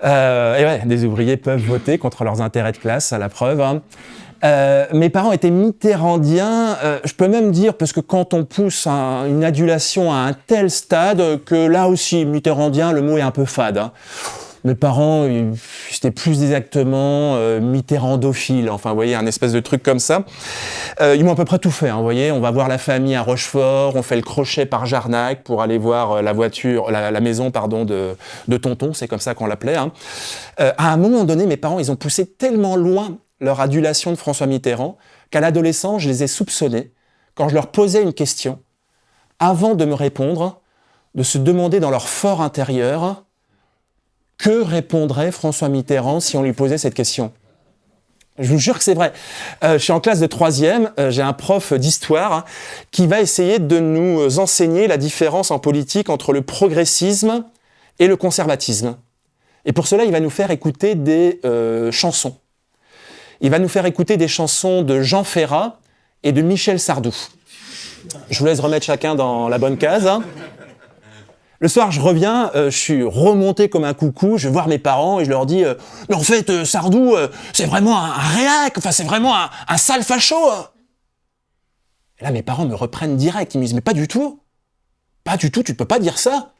Et ouais, des ouvriers peuvent voter contre leurs intérêts de classe, à la preuve. Mes parents étaient mitterrandiens, je peux même dire, parce que quand on pousse une adulation à un tel stade, que là aussi, mitterrandien, le mot est un peu fade. Mes parents, c'était plus exactement mitterrandophiles, enfin, vous voyez, un espèce de truc comme ça. Ils m'ont à peu près tout fait, vous voyez, on va voir la famille à Rochefort, on fait le crochet par Jarnac pour aller voir la maison de tonton, c'est comme ça qu'on l'appelait. À un moment donné, mes parents, ils ont poussé tellement loin leur adulation de François Mitterrand, qu'à l'adolescence, je les ai soupçonnés, quand je leur posais une question, avant de me répondre, de se demander dans leur fort intérieur que répondrait François Mitterrand si on lui posait cette question. Je vous jure que c'est vrai. Je suis en classe de 3e, j'ai un prof d'histoire qui va essayer de nous enseigner la différence en politique entre le progressisme et le conservatisme. Et pour cela, il va nous faire écouter des chansons. Il va nous faire écouter des chansons de Jean Ferrat et de Michel Sardou. Je vous laisse remettre chacun dans la bonne case. Le soir, je reviens, je suis remonté comme un coucou, je vais voir mes parents et je leur dis « Mais en fait, Sardou, c'est vraiment un réac, enfin c'est vraiment un sale facho !» Et là, mes parents me reprennent direct, ils me disent « Mais pas du tout, tu ne peux pas dire ça.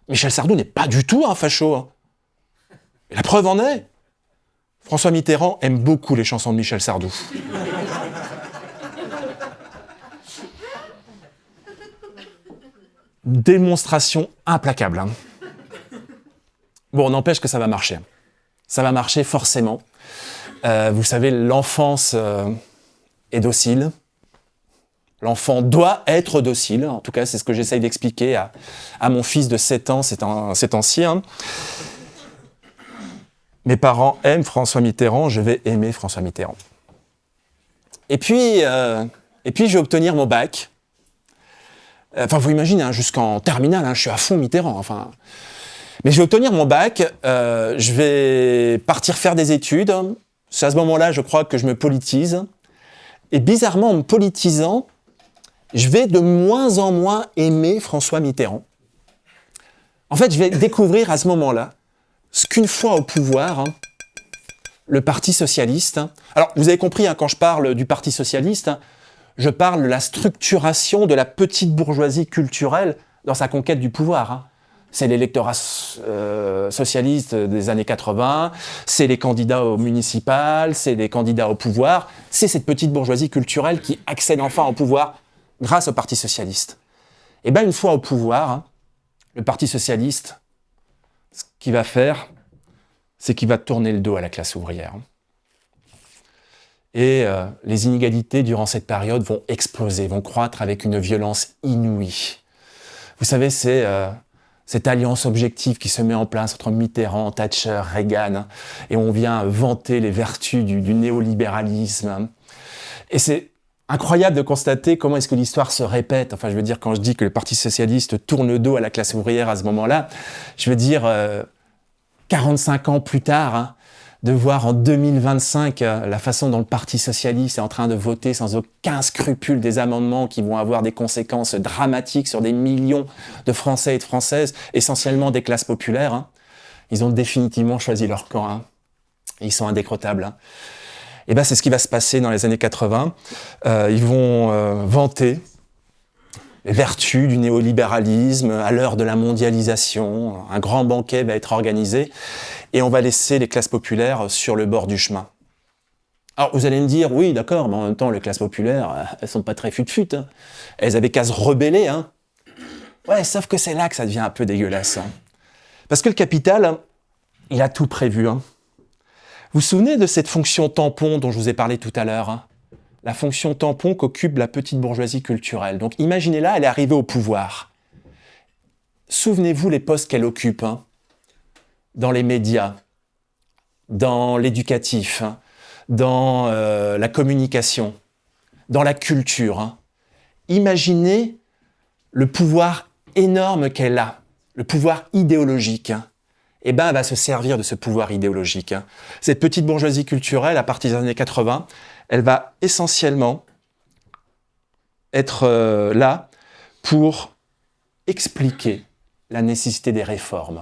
Michel Sardou n'est pas du tout un facho. » Et la preuve en est, François Mitterrand aime beaucoup les chansons de Michel Sardou. Démonstration implacable. Bon, n'empêche que ça va marcher. Ça va marcher forcément. Vous savez, l'enfance est docile. L'enfant doit être docile. En tout cas, c'est ce que j'essaye d'expliquer à mon fils de 7 ans ces temps-ci. Mes parents aiment François Mitterrand, je vais aimer François Mitterrand. Et puis je vais obtenir mon bac. Enfin, vous imaginez, jusqu'en terminale, je suis à fond Mitterrand. Mais je vais obtenir mon bac, je vais partir faire des études. C'est à ce moment-là, je crois que je me politise. Et bizarrement, en me politisant, je vais de moins en moins aimer François Mitterrand. En fait, je vais découvrir à ce moment-là ce qu'une fois au pouvoir, le Parti socialiste... Alors, vous avez compris, quand je parle du Parti socialiste, je parle de la structuration de la petite bourgeoisie culturelle dans sa conquête du pouvoir. C'est l'électorat socialiste des années 80, c'est les candidats au municipal, c'est les candidats au pouvoir, c'est cette petite bourgeoisie culturelle qui accède enfin au pouvoir grâce au Parti socialiste. Et bien, une fois au pouvoir, le Parti socialiste, ce qu'il va faire, c'est qu'il va tourner le dos à la classe ouvrière. Et les inégalités durant cette période vont exploser, vont croître avec une violence inouïe. Vous savez, c'est cette alliance objective qui se met en place entre Mitterrand, Thatcher, Reagan, et on vient vanter les vertus du néolibéralisme. Et c'est incroyable de constater comment est-ce que l'histoire se répète. Enfin, je veux dire, quand je dis que le Parti socialiste tourne le dos à la classe ouvrière à ce moment-là, je veux dire, 45 ans plus tard, de voir en 2025 la façon dont le Parti socialiste est en train de voter sans aucun scrupule des amendements qui vont avoir des conséquences dramatiques sur des millions de Français et de Françaises, essentiellement des classes populaires. Ils ont définitivement choisi leur camp. Ils sont indécrottables. Et bien, c'est ce qui va se passer dans les années 80. Ils vont vanter les vertus du néolibéralisme à l'heure de la mondialisation. Un grand banquet va être organisé et on va laisser les classes populaires sur le bord du chemin. Alors vous allez me dire, oui d'accord, mais en même temps les classes populaires, elles sont pas très fut-fut. Hein. Elles avaient qu'à se rebeller. Hein. Ouais, sauf que c'est là que ça devient un peu dégueulasse. Hein. Parce que le capital, il a tout prévu. Hein. Vous vous souvenez de cette fonction tampon dont je vous ai parlé tout à l'heure, hein? La fonction tampon qu'occupe la petite bourgeoisie culturelle. Donc imaginez-la, elle est arrivée au pouvoir. Souvenez-vous les postes qu'elle occupe, hein, dans les médias, dans l'éducatif, hein, dans la communication, dans la culture. Hein. Imaginez le pouvoir énorme qu'elle a, le pouvoir idéologique. Hein. Eh ben, elle va se servir de ce pouvoir idéologique. Hein. Cette petite bourgeoisie culturelle, à partir des années 80, elle va essentiellement être là pour expliquer la nécessité des réformes,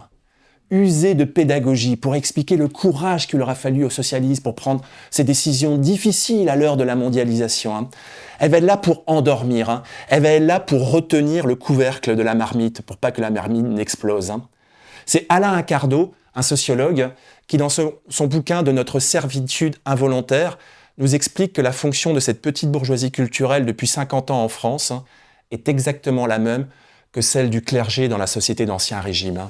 user de pédagogie pour expliquer le courage qu'il aura fallu aux socialistes pour prendre ces décisions difficiles à l'heure de la mondialisation. Hein. Elle va être là pour endormir, hein. Elle va être là pour retenir le couvercle de la marmite, pour pas que la marmite n'explose. Hein. C'est Alain Accardo, un sociologue, qui dans son bouquin de notre servitude involontaire, nous explique que la fonction de cette petite bourgeoisie culturelle depuis 50 ans en France hein, est exactement la même que celle du clergé dans la société d'Ancien Régime. Hein.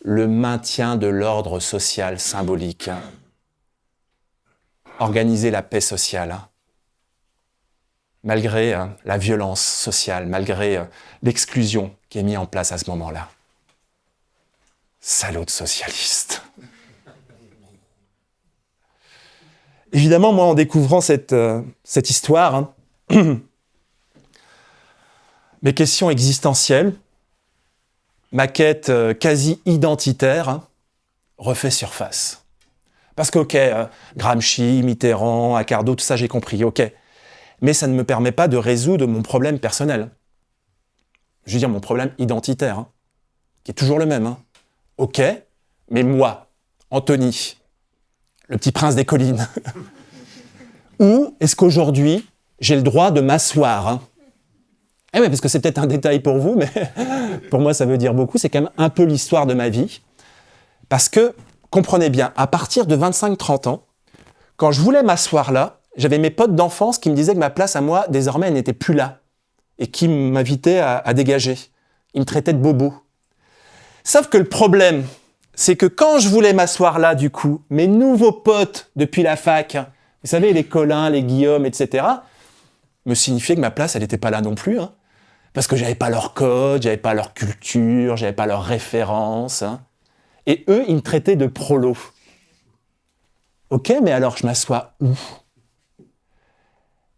Le maintien de l'ordre social symbolique. Hein. Organiser la paix sociale. Hein. Malgré la violence sociale, malgré l'exclusion qui est mise en place à ce moment-là. Salaud de socialiste. Évidemment, moi, en découvrant cette histoire, hein, mes questions existentielles, ma quête quasi identitaire, hein, refait surface. Parce que, ok, Gramsci, Mitterrand, Accardo, tout ça, j'ai compris, ok. Mais ça ne me permet pas de résoudre mon problème personnel. Je veux dire, mon problème identitaire, hein, qui est toujours le même. Hein. Ok, mais moi, Anthony, le petit prince des collines, où est-ce qu'aujourd'hui, j'ai le droit de m'asseoir hein? Eh oui, parce que c'est peut-être un détail pour vous, mais pour moi, ça veut dire beaucoup. C'est quand même un peu l'histoire de ma vie. Parce que, comprenez bien, à partir de 25-30 ans, quand je voulais m'asseoir là, j'avais mes potes d'enfance qui me disaient que ma place à moi, désormais, elle n'était plus là. Et qui m'invitaient à dégager. Ils me traitaient de bobo. Sauf que le problème, c'est que quand je voulais m'asseoir là, du coup, mes nouveaux potes depuis la fac, vous savez, les Colin, les Guillaume, etc., me signifiaient que ma place, elle n'était pas là non plus. Hein, parce que j'avais pas leur code, j'avais pas leur culture, j'avais pas leurs références. Hein, et eux, ils me traitaient de prolo. Ok, mais alors je m'assois où?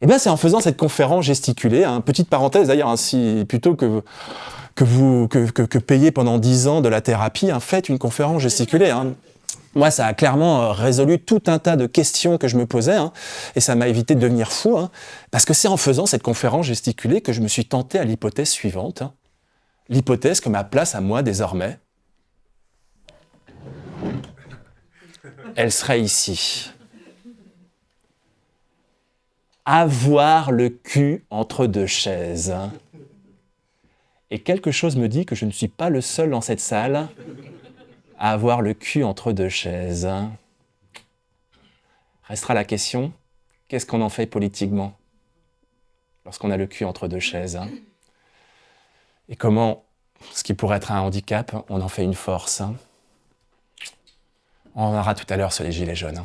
Eh bien, c'est en faisant cette conférence gesticulée, hein, petite parenthèse d'ailleurs, hein, si plutôt que payer pendant 10 ans de la thérapie, hein, faites une conférence gesticulée. Hein. Moi, ça a clairement résolu tout un tas de questions que je me posais, hein, et ça m'a évité de devenir fou, hein, parce que c'est en faisant cette conférence gesticulée que je me suis tenté à l'hypothèse suivante. Hein. L'hypothèse que ma place à moi, désormais, elle serait ici. Avoir le cul entre deux chaises. Et quelque chose me dit que je ne suis pas le seul dans cette salle à avoir le cul entre deux chaises. Restera la question, qu'est-ce qu'on en fait politiquement lorsqu'on a le cul entre deux chaises? Et comment, ce qui pourrait être un handicap, on en fait une force? On en aura tout à l'heure sur les gilets jaunes.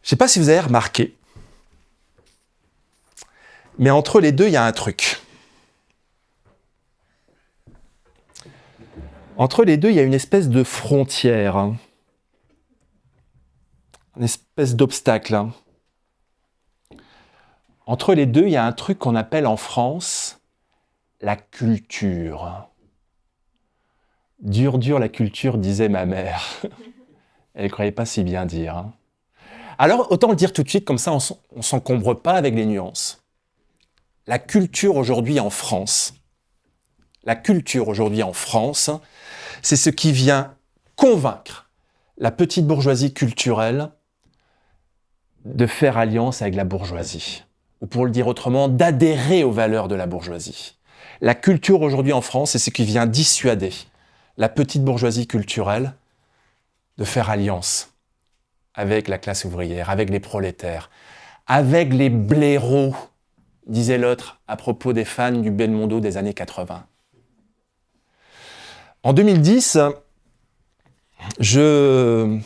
Je ne sais pas si vous avez remarqué, mais entre les deux, il y a un truc. Entre les deux, il y a une espèce de frontière, hein. Une espèce d'obstacle. Hein. Entre les deux, il y a un truc qu'on appelle en France la culture. Dur, dur la culture, disait ma mère. Elle ne croyait pas si bien dire. Hein. Alors, autant le dire tout de suite, comme ça on ne s'encombre pas avec les nuances. La culture aujourd'hui en France, c'est ce qui vient convaincre la petite bourgeoisie culturelle de faire alliance avec la bourgeoisie. ou pour le dire autrement, d'adhérer aux valeurs de la bourgeoisie. La culture aujourd'hui en France, c'est ce qui vient dissuader la petite bourgeoisie culturelle de faire alliance avec la classe ouvrière, avec les prolétaires, avec les blaireaux, disait l'autre à propos des fans du Belmondo des années 80. En 2010, je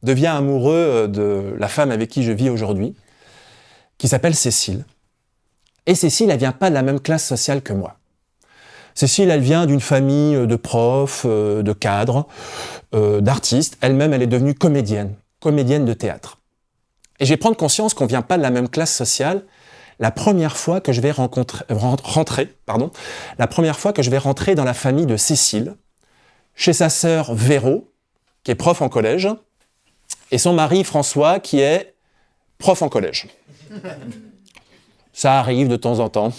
deviens amoureux de la femme avec qui je vis aujourd'hui, qui s'appelle Cécile. Et Cécile, elle vient pas de la même classe sociale que moi. Cécile, elle vient d'une famille de profs, de cadres, d'artistes. Elle-même, elle est devenue comédienne de théâtre. Et je vais prendre conscience qu'on vient pas de la même classe sociale la première fois que je vais rentrer dans la famille de Cécile, chez sa sœur Véro, qui est prof en collège, et son mari François, qui est prof en collège. Ça arrive de temps en temps.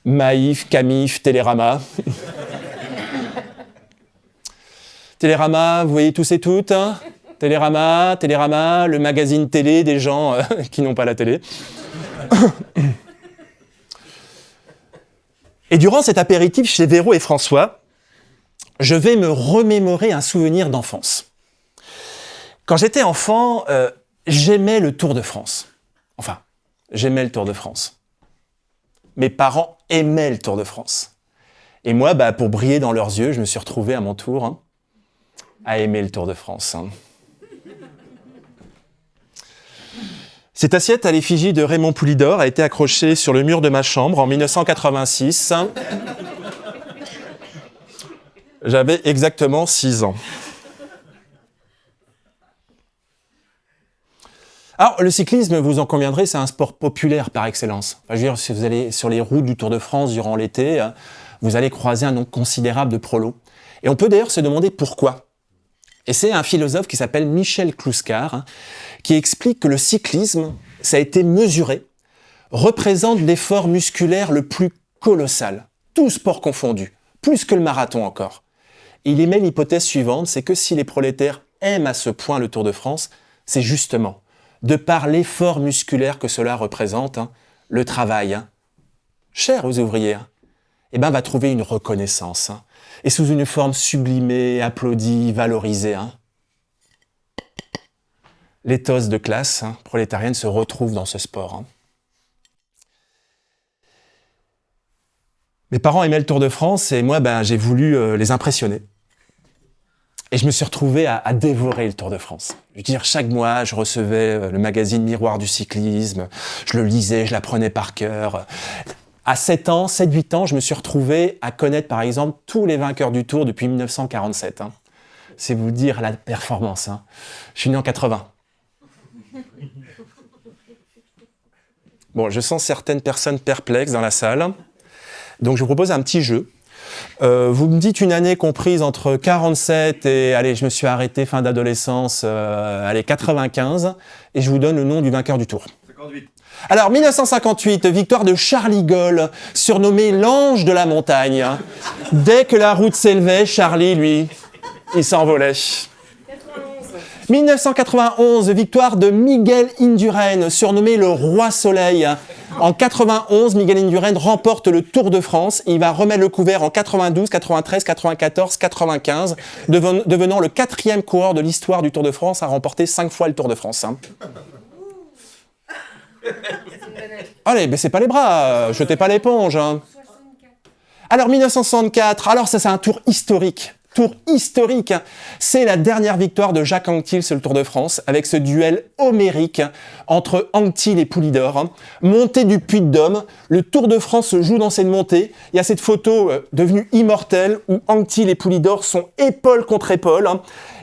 Maïf, Camif, Télérama. Télérama, vous voyez tous et toutes, hein ? Télérama, le magazine télé des gens qui n'ont pas la télé. Et durant cet apéritif chez Véro et François, je vais me remémorer un souvenir d'enfance. Quand j'étais enfant, j'aimais le Tour de France. Enfin, j'aimais le Tour de France. Mes parents aimaient le Tour de France. Et moi, pour briller dans leurs yeux, je me suis retrouvé à mon tour à aimer le Tour de France. Cette assiette à l'effigie de Raymond Poulidor a été accrochée sur le mur de ma chambre en 1986. J'avais exactement 6 ans. Alors, le cyclisme, vous en conviendrez, c'est un sport populaire par excellence. Enfin, je veux dire, si vous allez sur les routes du Tour de France durant l'été, vous allez croiser un nombre considérable de prolos. Et on peut d'ailleurs se demander pourquoi. Et c'est un philosophe qui s'appelle Michel Clouscar, qui explique que le cyclisme, ça a été mesuré, représente l'effort musculaire le plus colossal, tout sport confondu, plus que le marathon encore. Il émet l'hypothèse suivante, c'est que si les prolétaires aiment à ce point le Tour de France, c'est justement de par l'effort musculaire que cela représente, le travail, cher aux ouvriers, va trouver une reconnaissance, et sous une forme sublimée, applaudie, valorisée. L'éthos de classe prolétarienne se retrouve dans ce sport. Mes parents aimaient le Tour de France, et moi, j'ai voulu les impressionner. Et je me suis retrouvé à dévorer le Tour de France. Je veux dire, chaque mois, je recevais le magazine Miroir du cyclisme, je le lisais, je l'apprenais par cœur. À 7-8 ans, je me suis retrouvé à connaître, par exemple, tous les vainqueurs du Tour depuis 1947. C'est vous dire la performance. Je suis né en 80. Bon, je sens certaines personnes perplexes dans la salle. Donc, je vous propose un petit jeu. Vous me dites une année comprise entre 47 et, allez, je me suis arrêté fin d'adolescence, 95, et je vous donne le nom du vainqueur du Tour. 58. Alors, 1958, victoire de Charlie Gaulle, surnommé l'ange de la montagne. Dès que la route s'élevait, Charlie, lui, il s'envolait. 1991, victoire de Miguel Indurain, surnommé le roi soleil. En 91, Miguel Indurain remporte le Tour de France. Il va remettre le couvert en 92, 93, 94, 95, devenant le 4e coureur de l'histoire du Tour de France à remporter 5 fois le Tour de France. Allez, baissez pas les bras, jetez pas l'éponge. Alors 1964, alors ça c'est un tour historique. C'est la dernière victoire de Jacques Anquetil sur le Tour de France, avec ce duel homérique entre Anquetil et Poulidor. Montée du Puy-de-Dôme, le Tour de France se joue dans cette montée. Il y a cette photo devenue immortelle où Anquetil et Poulidor sont épaule contre épaule.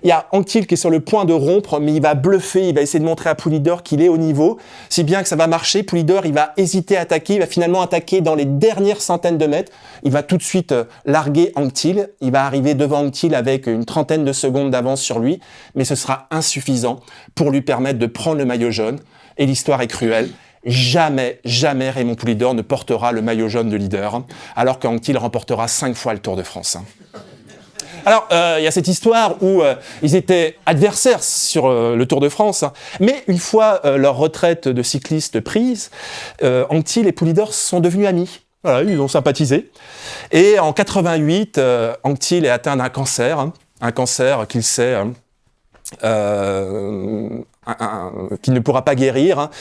Il y a Anquetil qui est sur le point de rompre, mais il va bluffer, il va essayer de montrer à Poulidor qu'il est au niveau, si bien que ça va marcher. Poulidor, il va hésiter à attaquer, il va finalement attaquer dans les dernières centaines de mètres. Il va tout de suite larguer Anquetil, il va arriver devant Anquetil avec une trentaine de secondes d'avance sur lui, mais ce sera insuffisant pour lui permettre de prendre le maillot jaune. Et l'histoire est cruelle. Jamais Raymond Poulidor ne portera le maillot jaune de leader, alors qu'Anquetil remportera 5 fois le Tour de France. Alors, il y a cette histoire où ils étaient adversaires sur le Tour de France, hein. Mais une fois leur retraite de cycliste prise, Anquetil et Poulidor sont devenus amis. Voilà, ils ont sympathisé. Et en 88, Anquetil est atteint d'un cancer, hein, un cancer qu'il sait... qui ne pourra pas guérir, hein,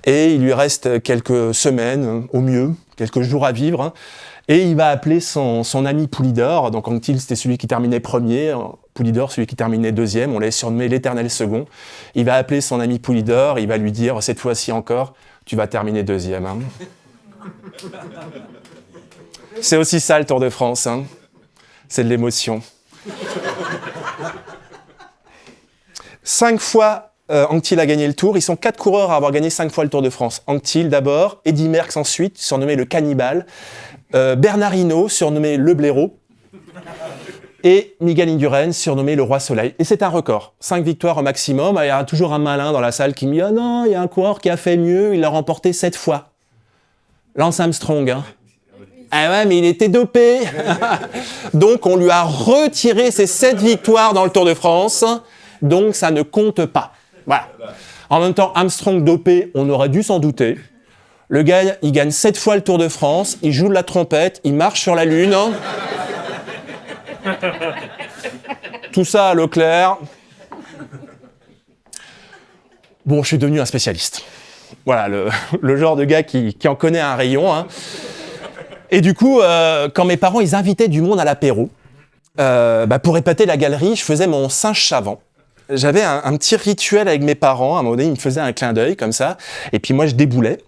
et il lui reste quelques semaines au mieux, quelques jours à vivre, hein, et il va appeler son ami Poulidor. Donc Anquetil, c'était celui qui terminait premier, Poulidor celui qui terminait deuxième, on l'avait surnommé l'éternel second. Il va appeler son ami Poulidor, il va lui dire cette fois-ci encore, tu vas terminer deuxième. Hein. C'est aussi ça le Tour de France, hein. C'est de l'émotion. 5 fois, Anquetil a gagné le Tour. Ils sont 4 coureurs à avoir gagné 5 fois le Tour de France. Anquetil d'abord, Eddy Merckx ensuite, surnommé le cannibale, Bernard Hinault, surnommé le blaireau, et Miguel Indurain, surnommé le roi soleil. Et c'est un record, 5 victoires au maximum. Il y a toujours un malin dans la salle qui me dit « Ah non, il y a un coureur qui a fait mieux, il l'a remporté 7 fois. » Lance Armstrong, hein. Ah ouais, mais il était dopé. Donc on lui a retiré ses 7 victoires dans le Tour de France. Donc ça ne compte pas. Voilà. En même temps, Armstrong dopé, on aurait dû s'en douter. Le gars, il gagne 7 fois le Tour de France, il joue de la trompette, il marche sur la Lune. Tout ça à Leclerc. Bon, je suis devenu un spécialiste. Voilà, le genre de gars qui en connaît un rayon. Hein. Et du coup, quand mes parents, ils invitaient du monde à l'apéro, pour épater la galerie, je faisais mon singe savant. J'avais un petit rituel avec mes parents. À un moment donné, ils me faisaient un clin d'œil comme ça. Et puis moi, je déboulais.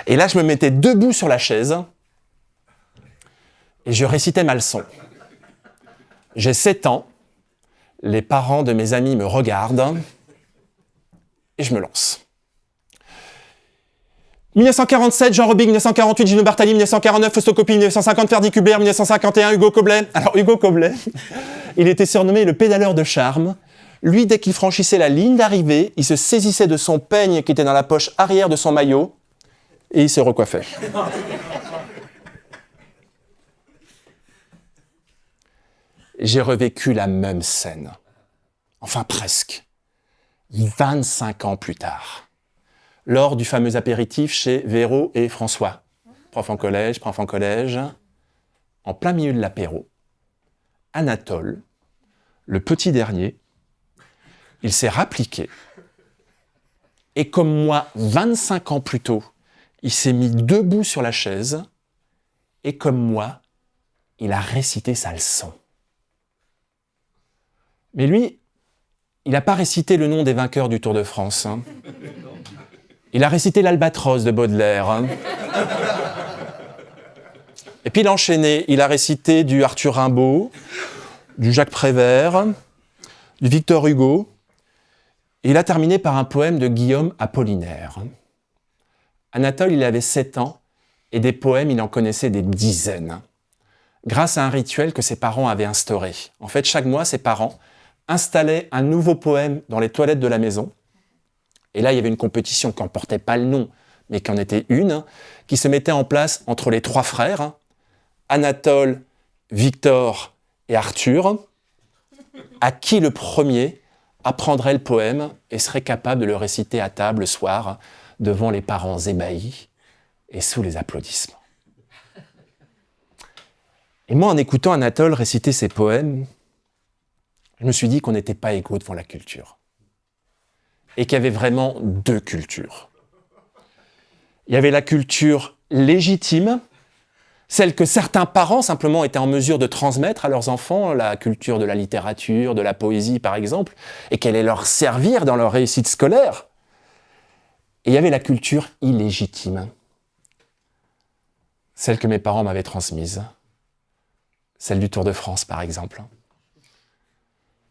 Et là, je me mettais debout sur la chaise. Et je récitais ma leçon. J'ai 7 ans. Les parents de mes amis me regardent. Et je me lance. 1947, Jean Robic, 1948, Gino Bartali, 1949, Fausto Coppi, 1950, Ferdi Kubert, 1951, Hugo Coblet. Alors, Hugo Coblet, il était surnommé le pédaleur de charme. Lui, dès qu'il franchissait la ligne d'arrivée, il se saisissait de son peigne qui était dans la poche arrière de son maillot et il se recoiffait. J'ai revécu la même scène. Enfin, presque. 25 ans plus tard. Lors du fameux apéritif chez Véro et François. Prof en collège. En plein milieu de l'apéro, Anatole, le petit dernier, il s'est rappliqué. Et comme moi, 25 ans plus tôt, il s'est mis debout sur la chaise. Et comme moi, il a récité sa leçon. Mais lui, il n'a pas récité le nom des vainqueurs du Tour de France. Hein. Il a récité l'Albatros de Baudelaire. Hein. Et puis il a enchaîné. Il a récité du Arthur Rimbaud, du Jacques Prévert, du Victor Hugo. Et il a terminé par un poème de Guillaume Apollinaire. Anatole, il avait 7 ans et des poèmes, il en connaissait des dizaines. Grâce à un rituel que ses parents avaient instauré. En fait, chaque mois, ses parents installaient un nouveau poème dans les toilettes de la maison. Et là, il y avait une compétition qui n'en portait pas le nom, mais qui en était une, qui se mettait en place entre les 3 frères, Anatole, Victor et Arthur, à qui le premier apprendrait le poème et serait capable de le réciter à table le soir, devant les parents ébahis et sous les applaudissements. Et moi, en écoutant Anatole réciter ses poèmes, je me suis dit qu'on n'était pas égaux devant la culture. Et qu'il y avait vraiment 2 cultures. Il y avait la culture légitime, celle que certains parents simplement étaient en mesure de transmettre à leurs enfants, la culture de la littérature, de la poésie par exemple, et qu'elle allait leur servir dans leur réussite scolaire. Et il y avait la culture illégitime, celle que mes parents m'avaient transmise, celle du Tour de France par exemple.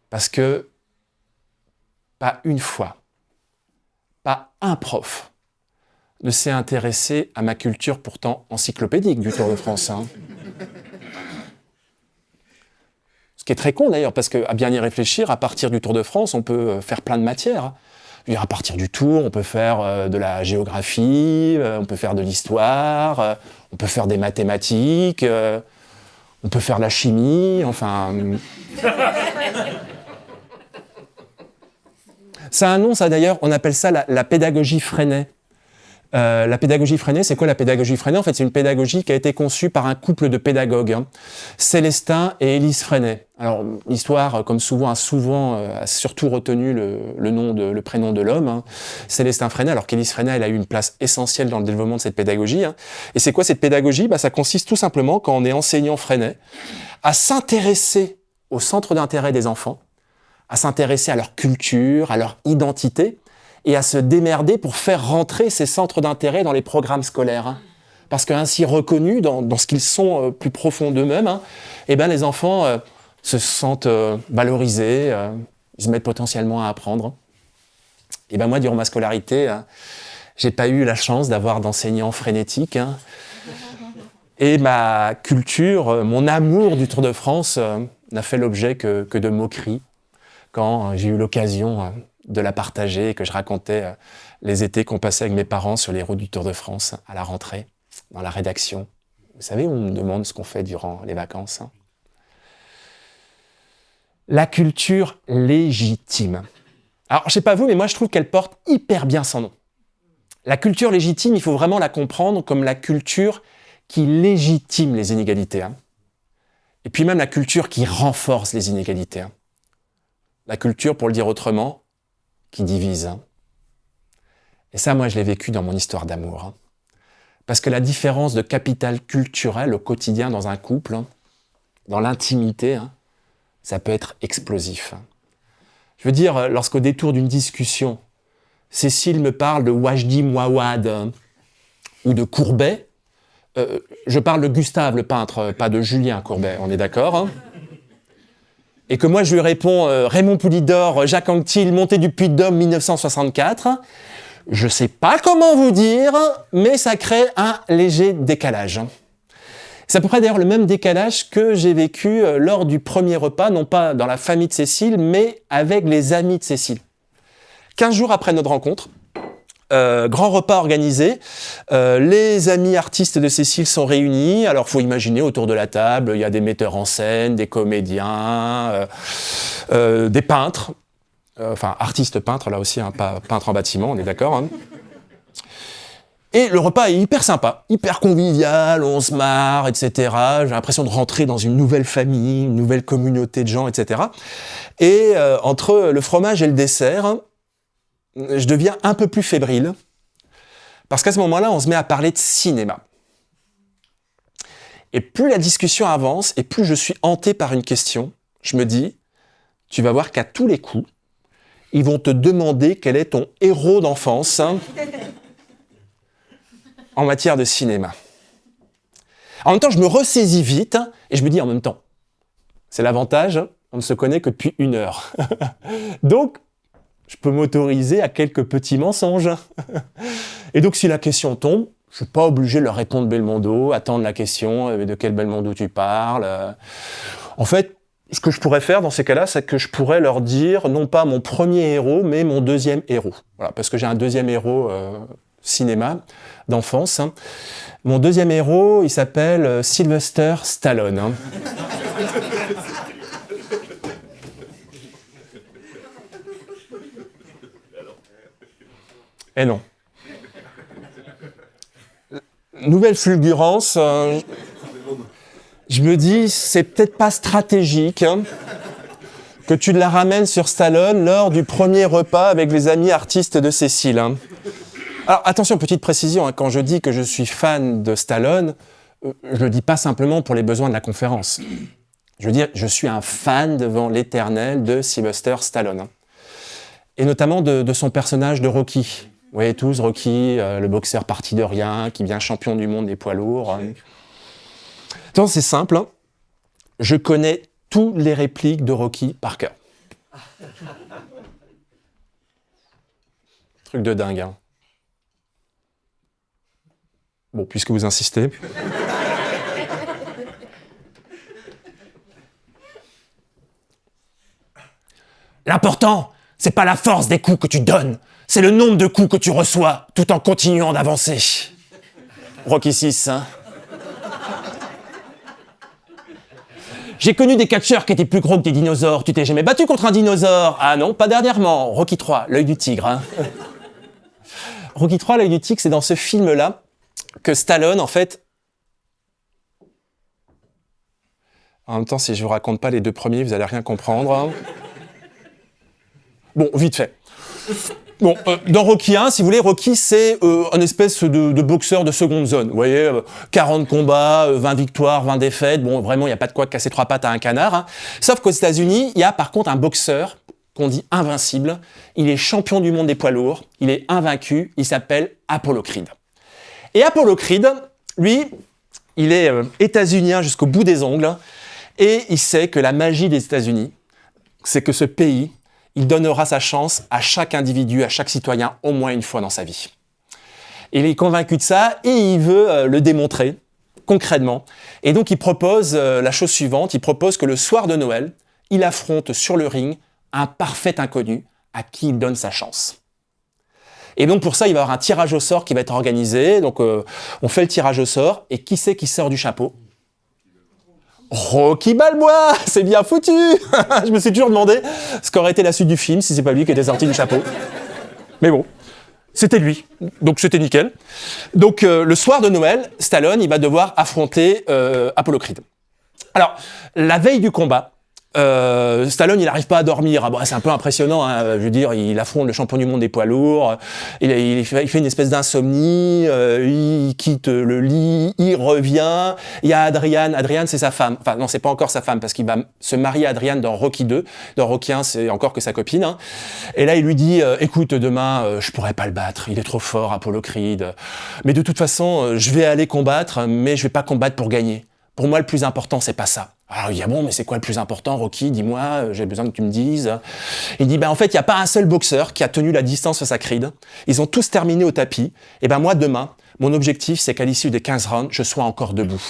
Parce que, pas une fois, pas un prof ne s'est intéressé à ma culture pourtant encyclopédique du Tour de France. Hein. Ce qui est très con d'ailleurs, parce qu'à bien y réfléchir, à partir du Tour de France, on peut faire plein de matières. Je veux dire, à partir du Tour, on peut faire de la géographie, on peut faire de l'histoire, on peut faire des mathématiques, On peut faire la chimie, enfin... Ça a un nom, ça d'ailleurs, on appelle ça la pédagogie Freinet. La pédagogie Freinet, c'est quoi la pédagogie Freinet? En fait, c'est une pédagogie qui a été conçue par un couple de pédagogues, Célestin et Élise Freinet. Alors, l'histoire, comme souvent, a surtout retenu le prénom de l'homme, Célestin Freinet, alors qu'Élise Freinet, elle a eu une place essentielle dans le développement de cette pédagogie. Et c'est quoi cette pédagogie? Ça consiste tout simplement, quand on est enseignant Freinet, à s'intéresser au centre d'intérêt des enfants, à s'intéresser à leur culture, à leur identité, et à se démerder pour faire rentrer ces centres d'intérêt dans les programmes scolaires. Parce qu'ainsi reconnus dans ce qu'ils sont plus profond d'eux-mêmes, les enfants se sentent valorisés, ils se mettent potentiellement à apprendre. Et moi, durant ma scolarité, j'ai pas eu la chance d'avoir d'enseignants frénétiques. Et ma culture, mon amour du Tour de France n'a fait l'objet que de moqueries quand j'ai eu l'occasion de la partager et que je racontais les étés qu'on passait avec mes parents sur les routes du Tour de France à la rentrée, dans la rédaction. Vous savez, on me demande ce qu'on fait durant les vacances. La culture légitime. Alors, je sais pas vous, mais moi je trouve qu'elle porte hyper bien son nom. La culture légitime, il faut vraiment la comprendre comme la culture qui légitime les inégalités. Et puis même la culture qui renforce les inégalités. La culture, pour le dire autrement, qui divise. Et ça, moi, je l'ai vécu dans mon histoire d'amour. Parce que la différence de capital culturel au quotidien dans un couple, dans l'intimité, ça peut être explosif. Je veux dire, lorsqu'au détour d'une discussion, Cécile me parle de Wajdi Mouawad ou de Courbet, je parle de Gustave le peintre, pas de Julien Courbet, on est d'accord, et que moi je lui réponds Raymond Poulidor, Jacques Anquetil, Montée du Puy-de-Dôme 1964, je sais pas comment vous dire, mais ça crée un léger décalage. C'est à peu près d'ailleurs le même décalage que j'ai vécu lors du premier repas, non pas dans la famille de Cécile, mais avec les amis de Cécile. 15 jours après notre rencontre, grand repas organisé, les amis artistes de Cécile sont réunis, alors faut imaginer autour de la table, il y a des metteurs en scène, des comédiens, des peintres, enfin artistes peintres là aussi, pas peintres en bâtiment, on est d'accord. Et le repas est hyper sympa, hyper convivial, on se marre, etc. J'ai l'impression de rentrer dans une nouvelle famille, une nouvelle communauté de gens, etc. Et entre le fromage et le dessert, je deviens un peu plus fébrile, parce qu'à ce moment-là, on se met à parler de cinéma. Et plus la discussion avance, et plus je suis hanté par une question, je me dis, tu vas voir qu'à tous les coups, ils vont te demander quel est ton héros d'enfance en matière de cinéma. En même temps, je me ressaisis vite, et je me dis en même temps, c'est l'avantage, on ne se connaît que depuis 1 heure. Donc, je peux m'autoriser à quelques petits mensonges. Et donc, si la question tombe, je suis pas obligé de leur répondre Belmondo, attendre la question, de quel Belmondo tu parles. En fait, ce que je pourrais faire dans ces cas-là, c'est que je pourrais leur dire, non pas mon premier héros, mais mon deuxième héros. Voilà, parce que j'ai un deuxième héros cinéma d'enfance. Mon deuxième héros, il s'appelle Sylvester Stallone. Et non. Nouvelle fulgurance, je me dis, c'est peut-être pas stratégique que tu la ramènes sur Stallone lors du premier repas avec les amis artistes de Cécile. Alors attention, petite précision, quand je dis que je suis fan de Stallone, je le dis pas simplement pour les besoins de la conférence. Je veux dire, je suis un fan devant l'éternel de Sylvester Stallone. Et notamment de son personnage de Rocky. Vous voyez tous, Rocky, le boxeur parti de rien, qui devient champion du monde des poids lourds. Donc c'est simple, je connais toutes les répliques de Rocky par cœur. Truc de dingue. Bon, puisque vous insistez. L'important, c'est pas la force des coups que tu donnes, c'est le nombre de coups que tu reçois, tout en continuant d'avancer. Rocky VI, J'ai connu des catcheurs qui étaient plus gros que des dinosaures. Tu t'es jamais battu contre un dinosaure? Ah non, pas dernièrement. Rocky III, l'œil du tigre. Hein. Rocky III, l'œil du tigre, c'est dans ce film-là que Stallone, en fait... En même temps, si je vous raconte pas les deux premiers, vous allez rien comprendre. Hein. Bon, vite fait. Bon, dans Rocky 1, si vous voulez, Rocky, c'est un espèce de boxeur de seconde zone. Vous voyez, 40 combats, 20 victoires, 20 défaites. Bon, vraiment, il n'y a pas de quoi casser trois pattes à un canard. Hein. Sauf qu'aux États-Unis, il y a par contre un boxeur qu'on dit invincible. Il est champion du monde des poids lourds. Il est invaincu. Il s'appelle Apollo Creed. Et Apollo Creed, lui, il est états-unien jusqu'au bout des ongles. Et il sait que la magie des États-Unis, c'est que ce pays... il donnera sa chance à chaque individu, à chaque citoyen, au moins une fois dans sa vie. Il est convaincu de ça et il veut le démontrer concrètement. Et donc il propose la chose suivante, il propose que le soir de Noël, il affronte sur le ring un parfait inconnu à qui il donne sa chance. Et donc pour ça, il va y avoir un tirage au sort qui va être organisé. Donc on fait le tirage au sort et qui c'est qui sort du chapeau ? Rocky Balboa, c'est bien foutu. Je me suis toujours demandé ce qu'aurait été la suite du film si c'est pas lui qui était sorti du chapeau. Mais bon, c'était lui, donc c'était nickel. Donc le soir de Noël, Stallone, il va devoir affronter Apollo Creed. Alors, la veille du combat, Stallone, il n'arrive pas à dormir. Ah bon, c'est un peu impressionnant, hein. Je veux dire, il affronte le champion du monde des poids lourds, il fait une espèce d'insomnie, il quitte le lit, il revient. Il y a Adriane, c'est sa femme. Enfin, non, c'est pas encore sa femme, parce qu'il va se marier à Adriane dans Rocky 2. Dans Rocky 1, c'est encore que sa copine. Hein. Et là, il lui dit, écoute, demain, je pourrais pas le battre, il est trop fort, Apollo Creed. Mais de toute façon, je vais aller combattre, mais je vais pas combattre pour gagner. Pour moi, le plus important, c'est pas ça. Alors il dit, ah bon, mais c'est quoi le plus important, Rocky? Dis-moi, j'ai besoin que tu me dises. Il dit, en fait, il n'y a pas un seul boxeur qui a tenu la distance face à Creed. Ils ont tous terminé au tapis. Et moi, demain, mon objectif, c'est qu'à l'issue des 15 rounds, je sois encore debout.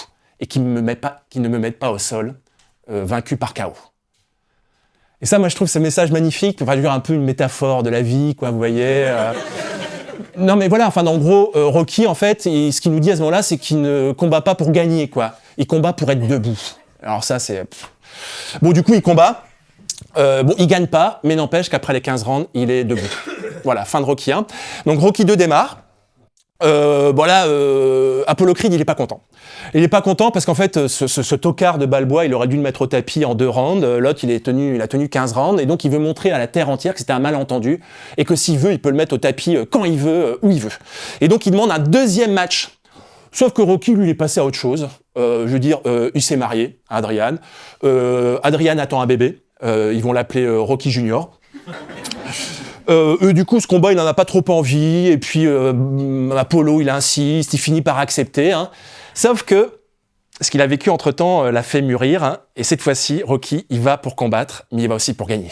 Et qu'ils ne me mettent pas au sol, vaincu par KO. Et ça, moi, je trouve ce message magnifique. Pour dire un peu une métaphore de la vie, quoi, vous voyez. Non, mais voilà, enfin, en gros, Rocky, en fait, ce qu'il nous dit à ce moment-là, c'est qu'il ne combat pas pour gagner, quoi. Il combat pour être debout. Alors ça, c'est... Bon, du coup, il combat. Il gagne pas, mais n'empêche qu'après les 15 rounds, il est debout. Voilà, fin de Rocky 1. Donc Rocky 2 démarre. Apollo Creed, il est pas content. Il est pas content parce qu'en fait, ce tocard de Balboa, il aurait dû le mettre au tapis en 2 rounds. L'autre, il a tenu 15 rounds. Et donc, il veut montrer à la terre entière que c'était un malentendu. Et que s'il veut, il peut le mettre au tapis quand il veut, où il veut. Et donc, il demande un deuxième match. Sauf que Rocky, lui, il est passé à autre chose. Il s'est marié à Adriane. Adriane attend un bébé. Ils vont l'appeler Rocky Junior. Du coup, ce combat, il n'en a pas trop envie. Et puis, Apollo, il insiste. Il finit par accepter. Hein. Sauf que ce qu'il a vécu entre-temps l'a fait mûrir. Hein. Et cette fois-ci, Rocky, il va pour combattre, mais il va aussi pour gagner.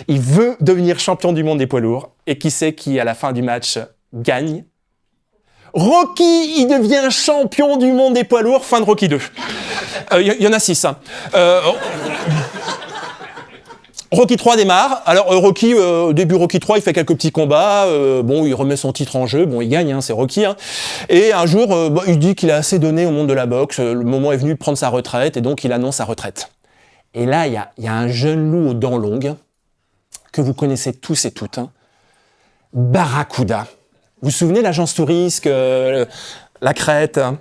Il veut devenir champion du monde des poids lourds. Et qui c'est qui, à la fin du match, gagne ? Rocky, il devient champion du monde des poids lourds, fin de Rocky 2. Y en a 6. Hein. Rocky 3 démarre. Alors Rocky, au début Rocky 3, il fait quelques petits combats. Il remet son titre en jeu. Bon, il gagne, hein, c'est Rocky. Hein. Et un jour, il dit qu'il a assez donné au monde de la boxe. Le moment est venu de prendre sa retraite et donc il annonce sa retraite. Et là, il y a un jeune loup aux dents longues que vous connaissez tous et toutes. Hein. Barracuda. Vous vous souvenez l'agence touriste, la crête hein.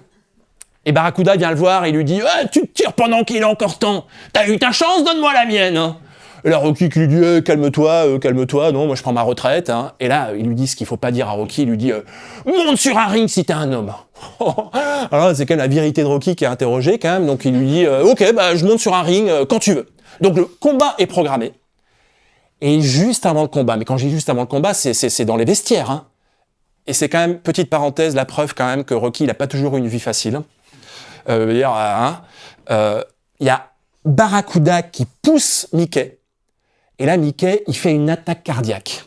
Et Barracuda vient le voir et lui dit « Tu te tires pendant qu'il est encore temps. T'as eu ta chance, donne-moi la mienne. Hein. » Et là, Rocky qui lui dit calme-toi, non, moi je prends ma retraite. Hein. » Et là, il lui dit ce qu'il faut pas dire à Rocky, il lui dit « Monte sur un ring si t'es un homme. » Alors c'est quand même la vérité de Rocky qui est interrogée quand même. Donc il lui dit « Ok, je monte sur un ring quand tu veux. » Donc le combat est programmé. Et juste avant le combat, mais quand je dis juste avant le combat, c'est dans les vestiaires, hein. Et c'est quand même, petite parenthèse, la preuve quand même que Rocky, il n'a pas toujours eu une vie facile. Il y a Barracuda qui pousse Mickey. Et là, Mickey, il fait une attaque cardiaque.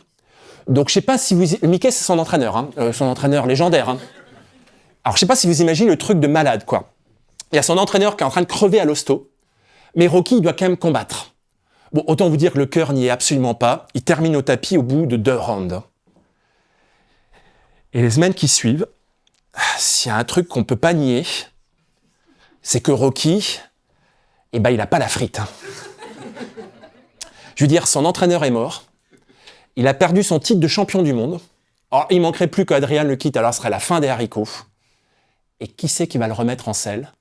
Donc, je sais pas si vous... Mickey, c'est son entraîneur, hein, son entraîneur légendaire. Hein. Alors, je sais pas si vous imaginez le truc de malade, quoi. Il y a son entraîneur qui est en train de crever à l'hosto. Mais Rocky, il doit quand même combattre. Bon, autant vous dire que le cœur n'y est absolument pas. Il termine au tapis au bout de 2 rounds. Et les semaines qui suivent, s'il y a un truc qu'on peut pas nier, c'est que Rocky, eh ben, il n'a pas la frite. Je veux dire, son entraîneur est mort. Il a perdu son titre de champion du monde. Alors, il manquerait plus qu'Adrien le quitte, alors ce serait la fin des haricots. Et qui c'est qui va le remettre en selle?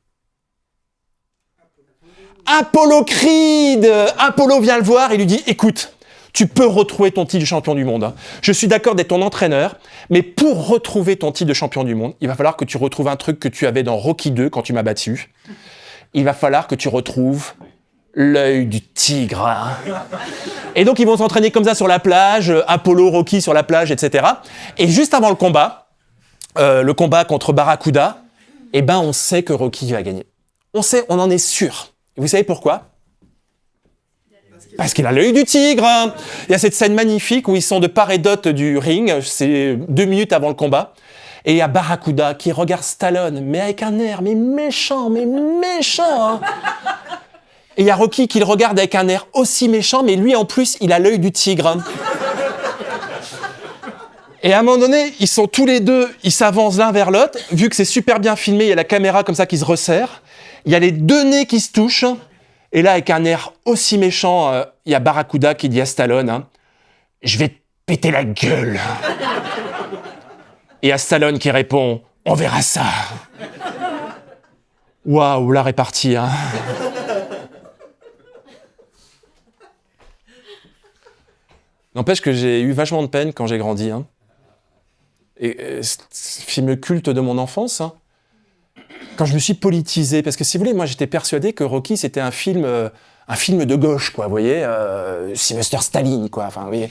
Apollo Creed! Apollo vient le voir et lui dit, écoute, tu peux retrouver ton titre de champion du monde. Je suis d'accord d'être ton entraîneur, mais pour retrouver ton titre de champion du monde, il va falloir que tu retrouves un truc que tu avais dans Rocky 2 quand tu m'as battu. Il va falloir que tu retrouves l'œil du tigre. Et donc ils vont s'entraîner comme ça sur la plage, Apollo, Rocky sur la plage, etc. Et juste avant le combat contre Barracuda, eh ben on sait que Rocky va gagner. On en est sûr. Et vous savez pourquoi? Parce qu'il a l'œil du tigre. Il y a cette scène magnifique où ils sont de part et d'autre du ring, c'est 2 minutes avant le combat. Et il y a Barracuda qui regarde Stallone, mais avec un air, mais méchant. Hein. Et il y a Rocky qui le regarde avec un air aussi méchant, mais lui en plus, il a l'œil du tigre. Et à un moment donné, ils sont tous les deux, ils s'avancent l'un vers l'autre. Vu que c'est super bien filmé, il y a la caméra comme ça qui se resserre. Il y a les 2 nez qui se touchent. Et là, avec un air aussi méchant, il y a Barracuda qui dit à Stallone, hein, « Je vais te péter la gueule !» Et à Stallone qui répond, « On verra ça !» Waouh, la répartie, hein. N'empêche que j'ai eu vachement de peine quand j'ai grandi. Hein. Et ce film culte de mon enfance, hein. Quand je me suis politisé, parce que si vous voulez, moi j'étais persuadé que Rocky c'était un film de gauche, quoi, vous voyez, Sylvester Staline, quoi, enfin, vous voyez.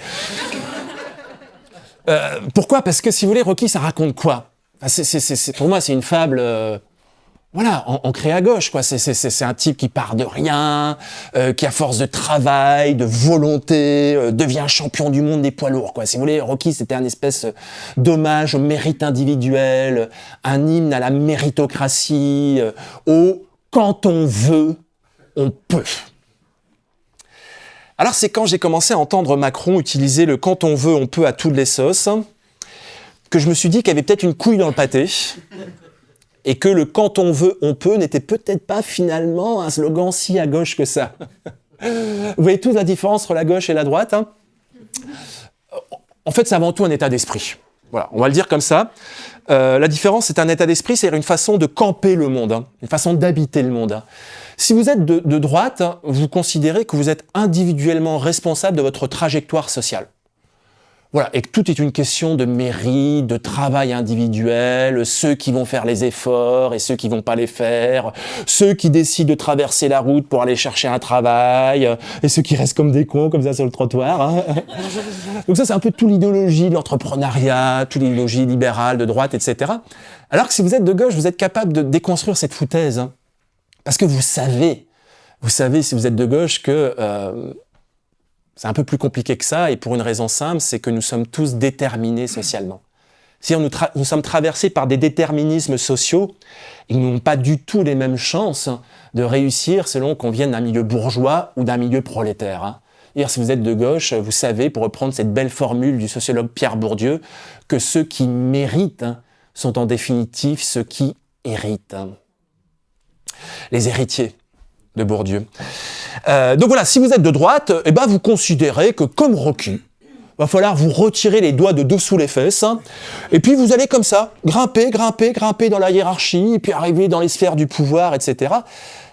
Pourquoi? Parce que si vous voulez, Rocky, ça raconte quoi? Enfin, pour moi, c'est une fable, voilà, ancrée à gauche, quoi. C'est un type qui part de rien, qui à force de travail, de volonté, devient champion du monde des poids lourds, quoi. Si vous voulez, Rocky, c'était un espèce d'hommage au mérite individuel, un hymne à la méritocratie, au quand on veut, on peut. Alors c'est quand j'ai commencé à entendre Macron utiliser le quand on veut, on peut à toutes les sauces, que je me suis dit qu'il y avait peut-être une couille dans le pâté. Et que le « quand on veut, on peut » n'était peut-être pas finalement un slogan si à gauche que ça. Vous voyez tous la différence entre la gauche et la droite, hein? En fait, c'est avant tout un état d'esprit. Voilà, on va le dire comme ça. La différence, c'est un état d'esprit, c'est-à-dire une façon de camper le monde, hein, une façon d'habiter le monde. Hein. Si vous êtes de droite, hein, vous considérez que vous êtes individuellement responsable de votre trajectoire sociale. Voilà, et que tout est une question de mérite, de travail individuel, ceux qui vont faire les efforts et ceux qui vont pas les faire, ceux qui décident de traverser la route pour aller chercher un travail, et ceux qui restent comme des cons, comme ça sur le trottoir. Hein. Donc ça, c'est un peu toute l'idéologie de l'entrepreneuriat, toute l'idéologie libérale de droite, etc. Alors que si vous êtes de gauche, vous êtes capable de déconstruire cette foutaise. Hein. Parce que vous savez, si vous êtes de gauche, que... c'est un peu plus compliqué que ça, et pour une raison simple, c'est que nous sommes tous déterminés socialement. C'est-à-dire nous sommes traversés par des déterminismes sociaux, et nous n'avons pas du tout les mêmes chances de réussir selon qu'on vienne d'un milieu bourgeois ou d'un milieu prolétaire. Hein. C'est-à-dire, si vous êtes de gauche, vous savez, pour reprendre cette belle formule du sociologue Pierre Bourdieu, que ceux qui méritent sont en définitive ceux qui héritent. Les héritiers de Bourdieu. Donc voilà, si vous êtes de droite, eh ben vous considérez que comme Rocky, va falloir vous retirer les doigts de dessous les fesses, hein, et puis vous allez comme ça, grimper dans la hiérarchie, et puis arriver dans les sphères du pouvoir, etc.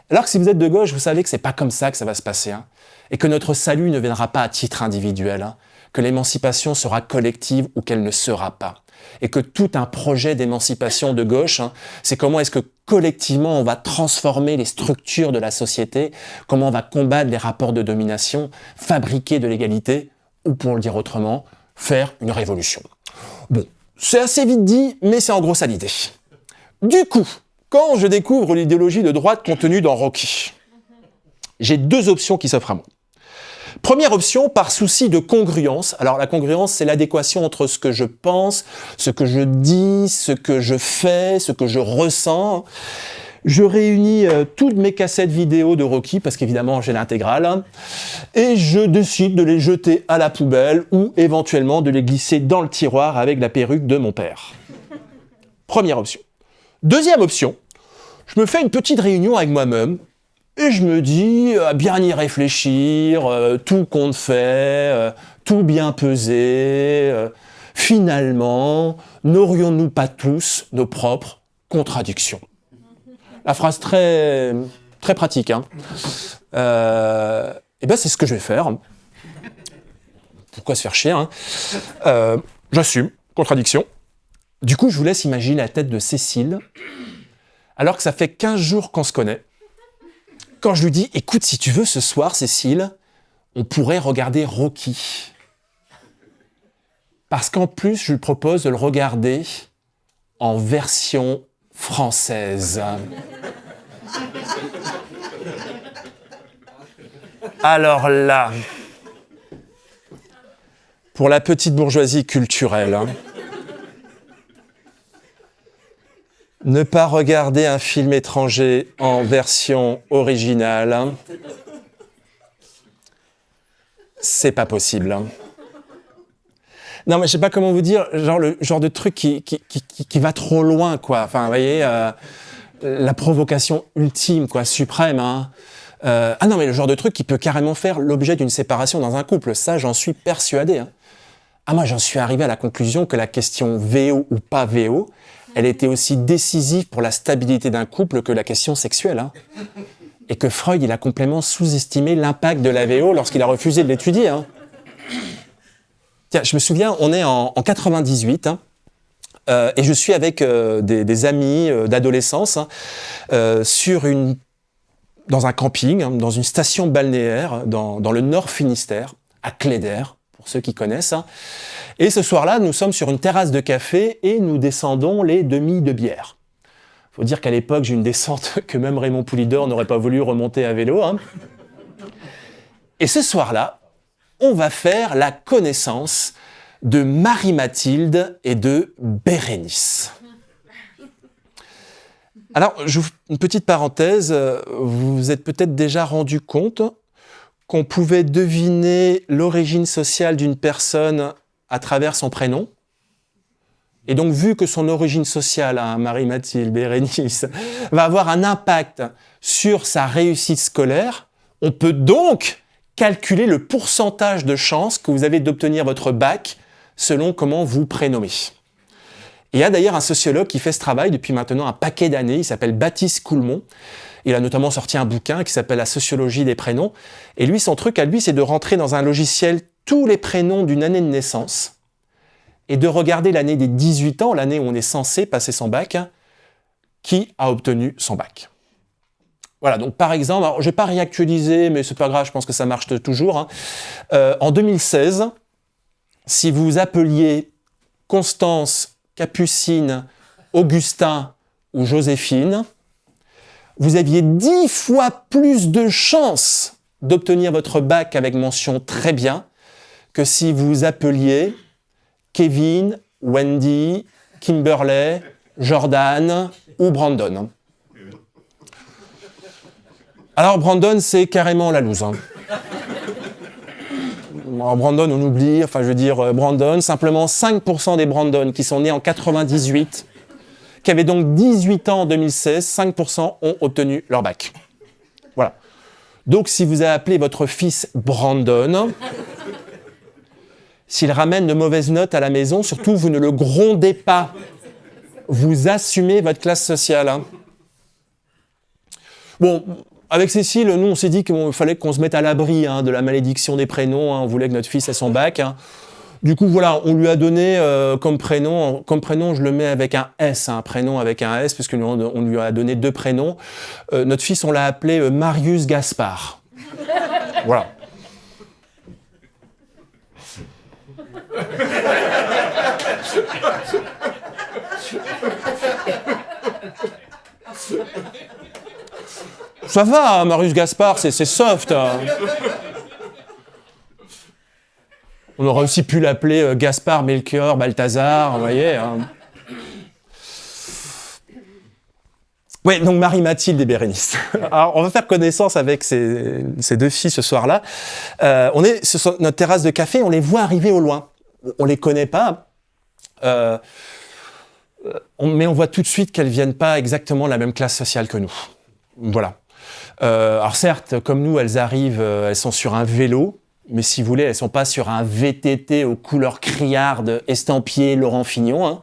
Alors que si vous êtes de gauche, vous savez que c'est pas comme ça que ça va se passer, hein, et que notre salut ne viendra pas à titre individuel, hein, que l'émancipation sera collective ou qu'elle ne sera pas. Et que tout un projet d'émancipation de gauche, hein, c'est comment est-ce que collectivement on va transformer les structures de la société, comment on va combattre les rapports de domination, fabriquer de l'égalité, ou pour le dire autrement, faire une révolution. Bon, c'est assez vite dit, mais c'est en gros ça l'idée. Du coup, quand je découvre l'idéologie de droite contenue dans Rocky, j'ai 2 options qui s'offrent à moi. Première option, par souci de congruence. Alors la congruence, c'est l'adéquation entre ce que je pense, ce que je dis, ce que je fais, ce que je ressens. Je réunis toutes mes cassettes vidéo de Rocky, parce qu'évidemment j'ai l'intégrale, hein, et je décide de les jeter à la poubelle ou éventuellement de les glisser dans le tiroir avec la perruque de mon père. Première option. Deuxième option, je me fais une petite réunion avec moi-même, Et je me dis, à bien y réfléchir, tout compte fait, tout bien pesé, finalement, n'aurions-nous pas tous nos propres contradictions? La phrase très, très pratique, hein. Et ben c'est ce que je vais faire. Pourquoi se faire chier, hein? J'assume, contradiction. Du coup, je vous laisse imaginer la tête de Cécile, alors que ça fait 15 jours qu'on se connaît. Quand je lui dis, écoute, si tu veux, ce soir, Cécile, on pourrait regarder Rocky. Parce qu'en plus, je lui propose de le regarder en version française. Alors là, pour la petite bourgeoisie culturelle, hein, ne pas regarder un film étranger en version originale, hein, c'est pas possible. Hein. Non, mais je sais pas comment vous dire, genre le genre de truc qui va trop loin, quoi. Enfin, vous voyez, la provocation ultime, quoi, suprême. Hein. Ah non, mais le genre de truc qui peut carrément faire l'objet d'une séparation dans un couple, ça, j'en suis persuadé. Hein. Ah, moi, j'en suis arrivé à la conclusion que la question VO ou pas VO, elle était aussi décisive pour la stabilité d'un couple que la question sexuelle. Hein. Et que Freud, il a complètement sous-estimé l'impact de la VO lorsqu'il a refusé de l'étudier. Hein. Tiens, je me souviens, on est en 98, hein, et je suis avec des amis d'adolescence hein, dans un camping, hein, dans une station balnéaire, dans le Nord Finistère, à Cléder, pour ceux qui connaissent. Hein. Et ce soir-là, nous sommes sur une terrasse de café et nous descendons les demi de bière. Faut dire qu'à l'époque, j'ai une descente que même Raymond Poulidor n'aurait pas voulu remonter à vélo. Hein. Et ce soir-là, on va faire la connaissance de Marie-Mathilde et de Bérénice. Alors, une petite parenthèse, vous vous êtes peut-être déjà rendu compte qu'on pouvait deviner l'origine sociale d'une personne à travers son prénom. Et donc, vu que son origine sociale, hein, Marie-Mathilde, Bérénice, va avoir un impact sur sa réussite scolaire, on peut donc calculer le pourcentage de chances que vous avez d'obtenir votre bac selon comment vous prénommez. Il y a d'ailleurs un sociologue qui fait ce travail depuis maintenant un paquet d'années, il s'appelle Baptiste Coulmont. Il a notamment sorti un bouquin qui s'appelle La sociologie des prénoms. Et lui, son truc à lui, c'est de rentrer dans un logiciel tous les prénoms d'une année de naissance et de regarder l'année des 18 ans, l'année où on est censé passer son bac, qui a obtenu son bac. Voilà, donc par exemple, alors, je ne vais pas réactualiser, mais c'est pas grave, je pense que ça marche toujours. Hein. En 2016, si vous appeliez Constance, Capucine, Augustin ou Joséphine, vous aviez 10 fois plus de chances d'obtenir votre bac avec mention très bien que si vous appeliez Kevin, Wendy, Kimberley, Jordan ou Brandon. Alors Brandon, c'est carrément la loose. Hein. Alors Brandon, on oublie, enfin je veux dire Brandon, simplement 5% des Brandon qui sont nés en 98, qui avaient donc 18 ans en 2016, 5% ont obtenu leur bac. Voilà. Donc si vous avez appelé votre fils Brandon, s'il ramène de mauvaises notes à la maison, surtout vous ne le grondez pas. Vous assumez votre classe sociale. Hein. Bon, avec Cécile, nous on s'est dit qu'il fallait qu'on se mette à l'abri hein, de la malédiction des prénoms. Hein. On voulait que notre fils ait son bac. Hein. Du coup, voilà, on lui a donné comme prénom, je le mets avec un S, un prénom avec un S, puisque on lui a donné 2 prénoms. Notre fils, on l'a appelé Marius Gaspard. Voilà. Ça va, Marius Gaspard, c'est soft. Hein. On aurait aussi pu l'appeler Gaspard, Melchior, Balthazar, vous voyez. Hein. Oui, donc Marie-Mathilde et Bérénice. Alors, on va faire connaissance avec ces 2 filles ce soir-là. On est sur notre terrasse de café, on les voit arriver au loin. On les connaît pas, mais on voit tout de suite qu'elles viennent pas exactement de la même classe sociale que nous. Voilà. Alors certes, comme nous, elles arrivent, elles sont sur un vélo, mais si vous voulez, elles ne sont pas sur un VTT aux couleurs criardes, estampillé Laurent Fignon. Hein.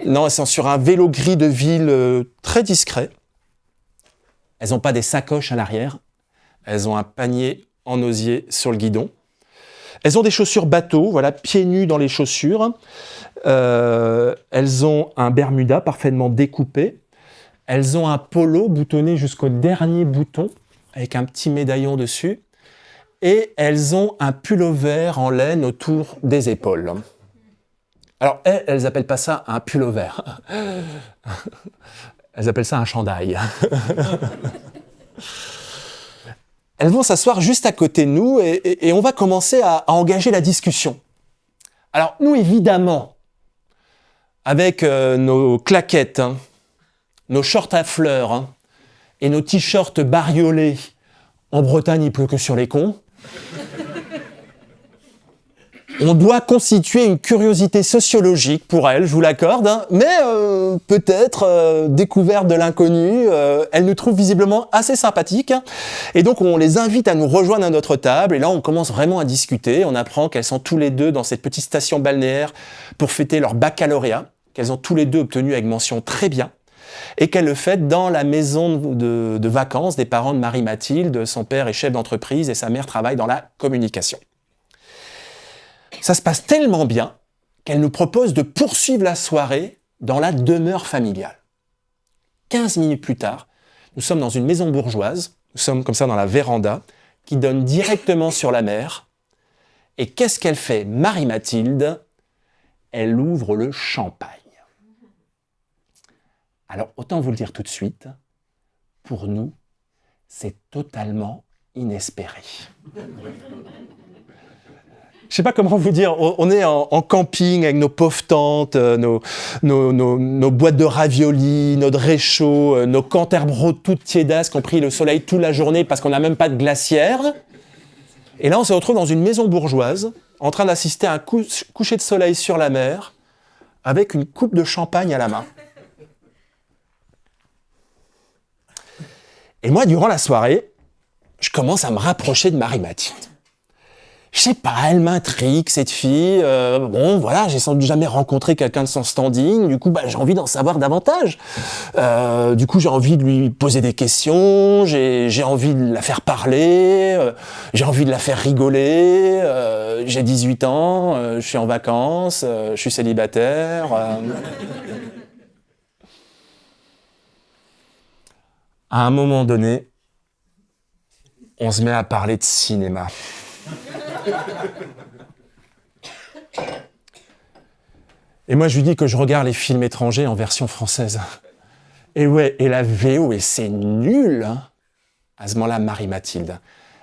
Non, elles sont sur un vélo gris de ville très discret. Elles n'ont pas des sacoches à l'arrière. Elles ont un panier en osier sur le guidon. Elles ont des chaussures bateau, voilà, pieds nus dans les chaussures. Elles ont un Bermuda parfaitement découpé. Elles ont un polo boutonné jusqu'au dernier bouton, avec un petit médaillon dessus. Et elles ont un pullover en laine autour des épaules. Alors, elles n'appellent pas ça un pullover. Elles appellent ça un chandail. Elles vont s'asseoir juste à côté de nous et on va commencer à engager la discussion. Alors, nous, évidemment, avec nos claquettes, hein, nos shorts à fleurs hein, et nos t-shirts bariolés, en Bretagne, il pleut que sur les cons, on doit constituer une curiosité sociologique pour elles, je vous l'accorde, hein, mais peut-être, découverte de l'inconnu, elles nous trouvent visiblement assez sympathiques, hein, et donc on les invite à nous rejoindre à notre table, et là on commence vraiment à discuter, on apprend qu'elles sont tous les deux dans cette petite station balnéaire pour fêter leur baccalauréat, qu'elles ont tous les deux obtenu avec mention très bien, et qu'elles le fêtent dans la maison de vacances des parents de Marie-Mathilde, son père est chef d'entreprise et sa mère travaille dans la communication. Ça se passe tellement bien qu'elle nous propose de poursuivre la soirée dans la demeure familiale. 15 minutes plus tard, nous sommes dans une maison bourgeoise, nous sommes comme ça dans la véranda, qui donne directement sur la mer. Et qu'est-ce qu'elle fait, Marie-Mathilde? Elle ouvre le champagne. Alors, autant vous le dire tout de suite, pour nous, c'est totalement inespéré. Je sais pas comment vous dire, on est en camping avec nos pauvres tantes, nos boîtes de raviolis, notre réchaud, nos canterbros toutes tiédasses qui ont pris le soleil toute la journée parce qu'on n'a même pas de glacière. Et là, on se retrouve dans une maison bourgeoise, en train d'assister à un coucher de soleil sur la mer, avec une coupe de champagne à la main. Et moi, durant la soirée, je commence à me rapprocher de Marie-Mathilde. Je sais pas, elle m'intrigue, cette fille. Bon, voilà, j'ai sans doute jamais rencontré quelqu'un de son standing. Du coup, j'ai envie d'en savoir davantage. Du coup, j'ai envie de lui poser des questions. J'ai envie de la faire parler. J'ai envie de la faire rigoler. J'ai 18 ans. Je suis en vacances. Je suis célibataire. À un moment donné, on se met à parler de cinéma. Et moi, je lui dis que je regarde les films étrangers en version française. Et ouais, et la VO, et c'est nul, hein. À ce moment-là, Marie-Mathilde,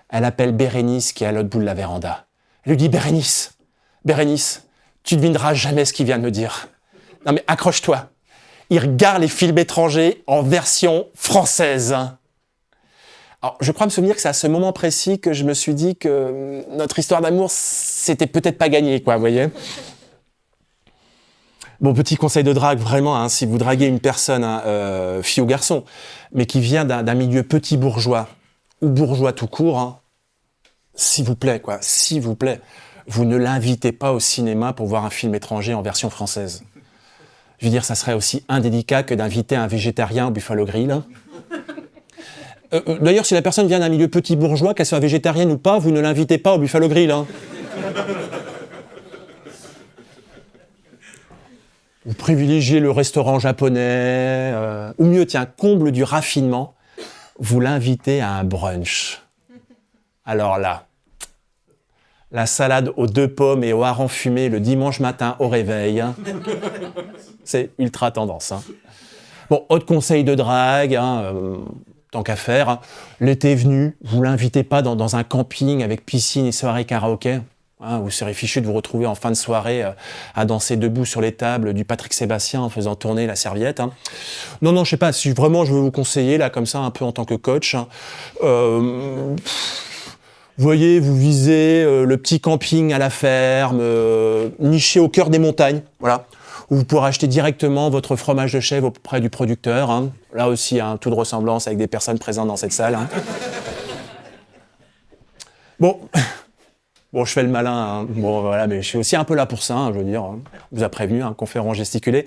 elle appelle Bérénice qui est à l'autre bout de la véranda. Elle lui dit, Bérénice, tu devineras jamais ce qu'il vient de me dire. Non mais accroche-toi. Il regarde les films étrangers en version française. Alors, je crois me souvenir que c'est à ce moment précis que je me suis dit que notre histoire d'amour, c'était peut-être pas gagné, quoi, vous voyez. Bon, petit conseil de drague, vraiment, hein, si vous draguez une personne, hein, fille ou garçon, mais qui vient d'un milieu petit bourgeois, ou bourgeois tout court, hein, s'il vous plaît, vous ne l'invitez pas au cinéma pour voir un film étranger en version française. Je veux dire, ça serait aussi indélicat que d'inviter un végétarien au Buffalo Grill, hein. D'ailleurs, si la personne vient d'un milieu petit bourgeois, qu'elle soit végétarienne ou pas, vous ne l'invitez pas au Buffalo Grill. Hein. Vous privilégiez le restaurant japonais, ou mieux, tiens, comble du raffinement, vous l'invitez à un brunch. Alors là, la salade aux 2 pommes et aux harengs fumés le dimanche matin au réveil, hein, c'est ultra tendance. Hein. Bon, autre conseil de drague, hein, tant qu'à faire, hein. L'été est venu, vous l'invitez pas dans un camping avec piscine et soirée karaoké. Hein, vous serez fichu de vous retrouver en fin de soirée à danser debout sur les tables du Patrick Sébastien en faisant tourner la serviette. Hein. Non, je sais pas, si vraiment je veux vous conseiller, là, comme ça, un peu en tant que coach, hein, vous voyez, vous visez le petit camping à la ferme, niché au cœur des montagnes, voilà. où vous pourrez acheter directement votre fromage de chèvre auprès du producteur. Hein. Là aussi, un tout de ressemblance avec des personnes présentes dans cette salle. Hein. Bon, je fais le malin, hein. Bon, voilà, mais je suis aussi un peu là pour ça, hein, je veux dire. On vous a prévenu, hein, conférence gesticulée.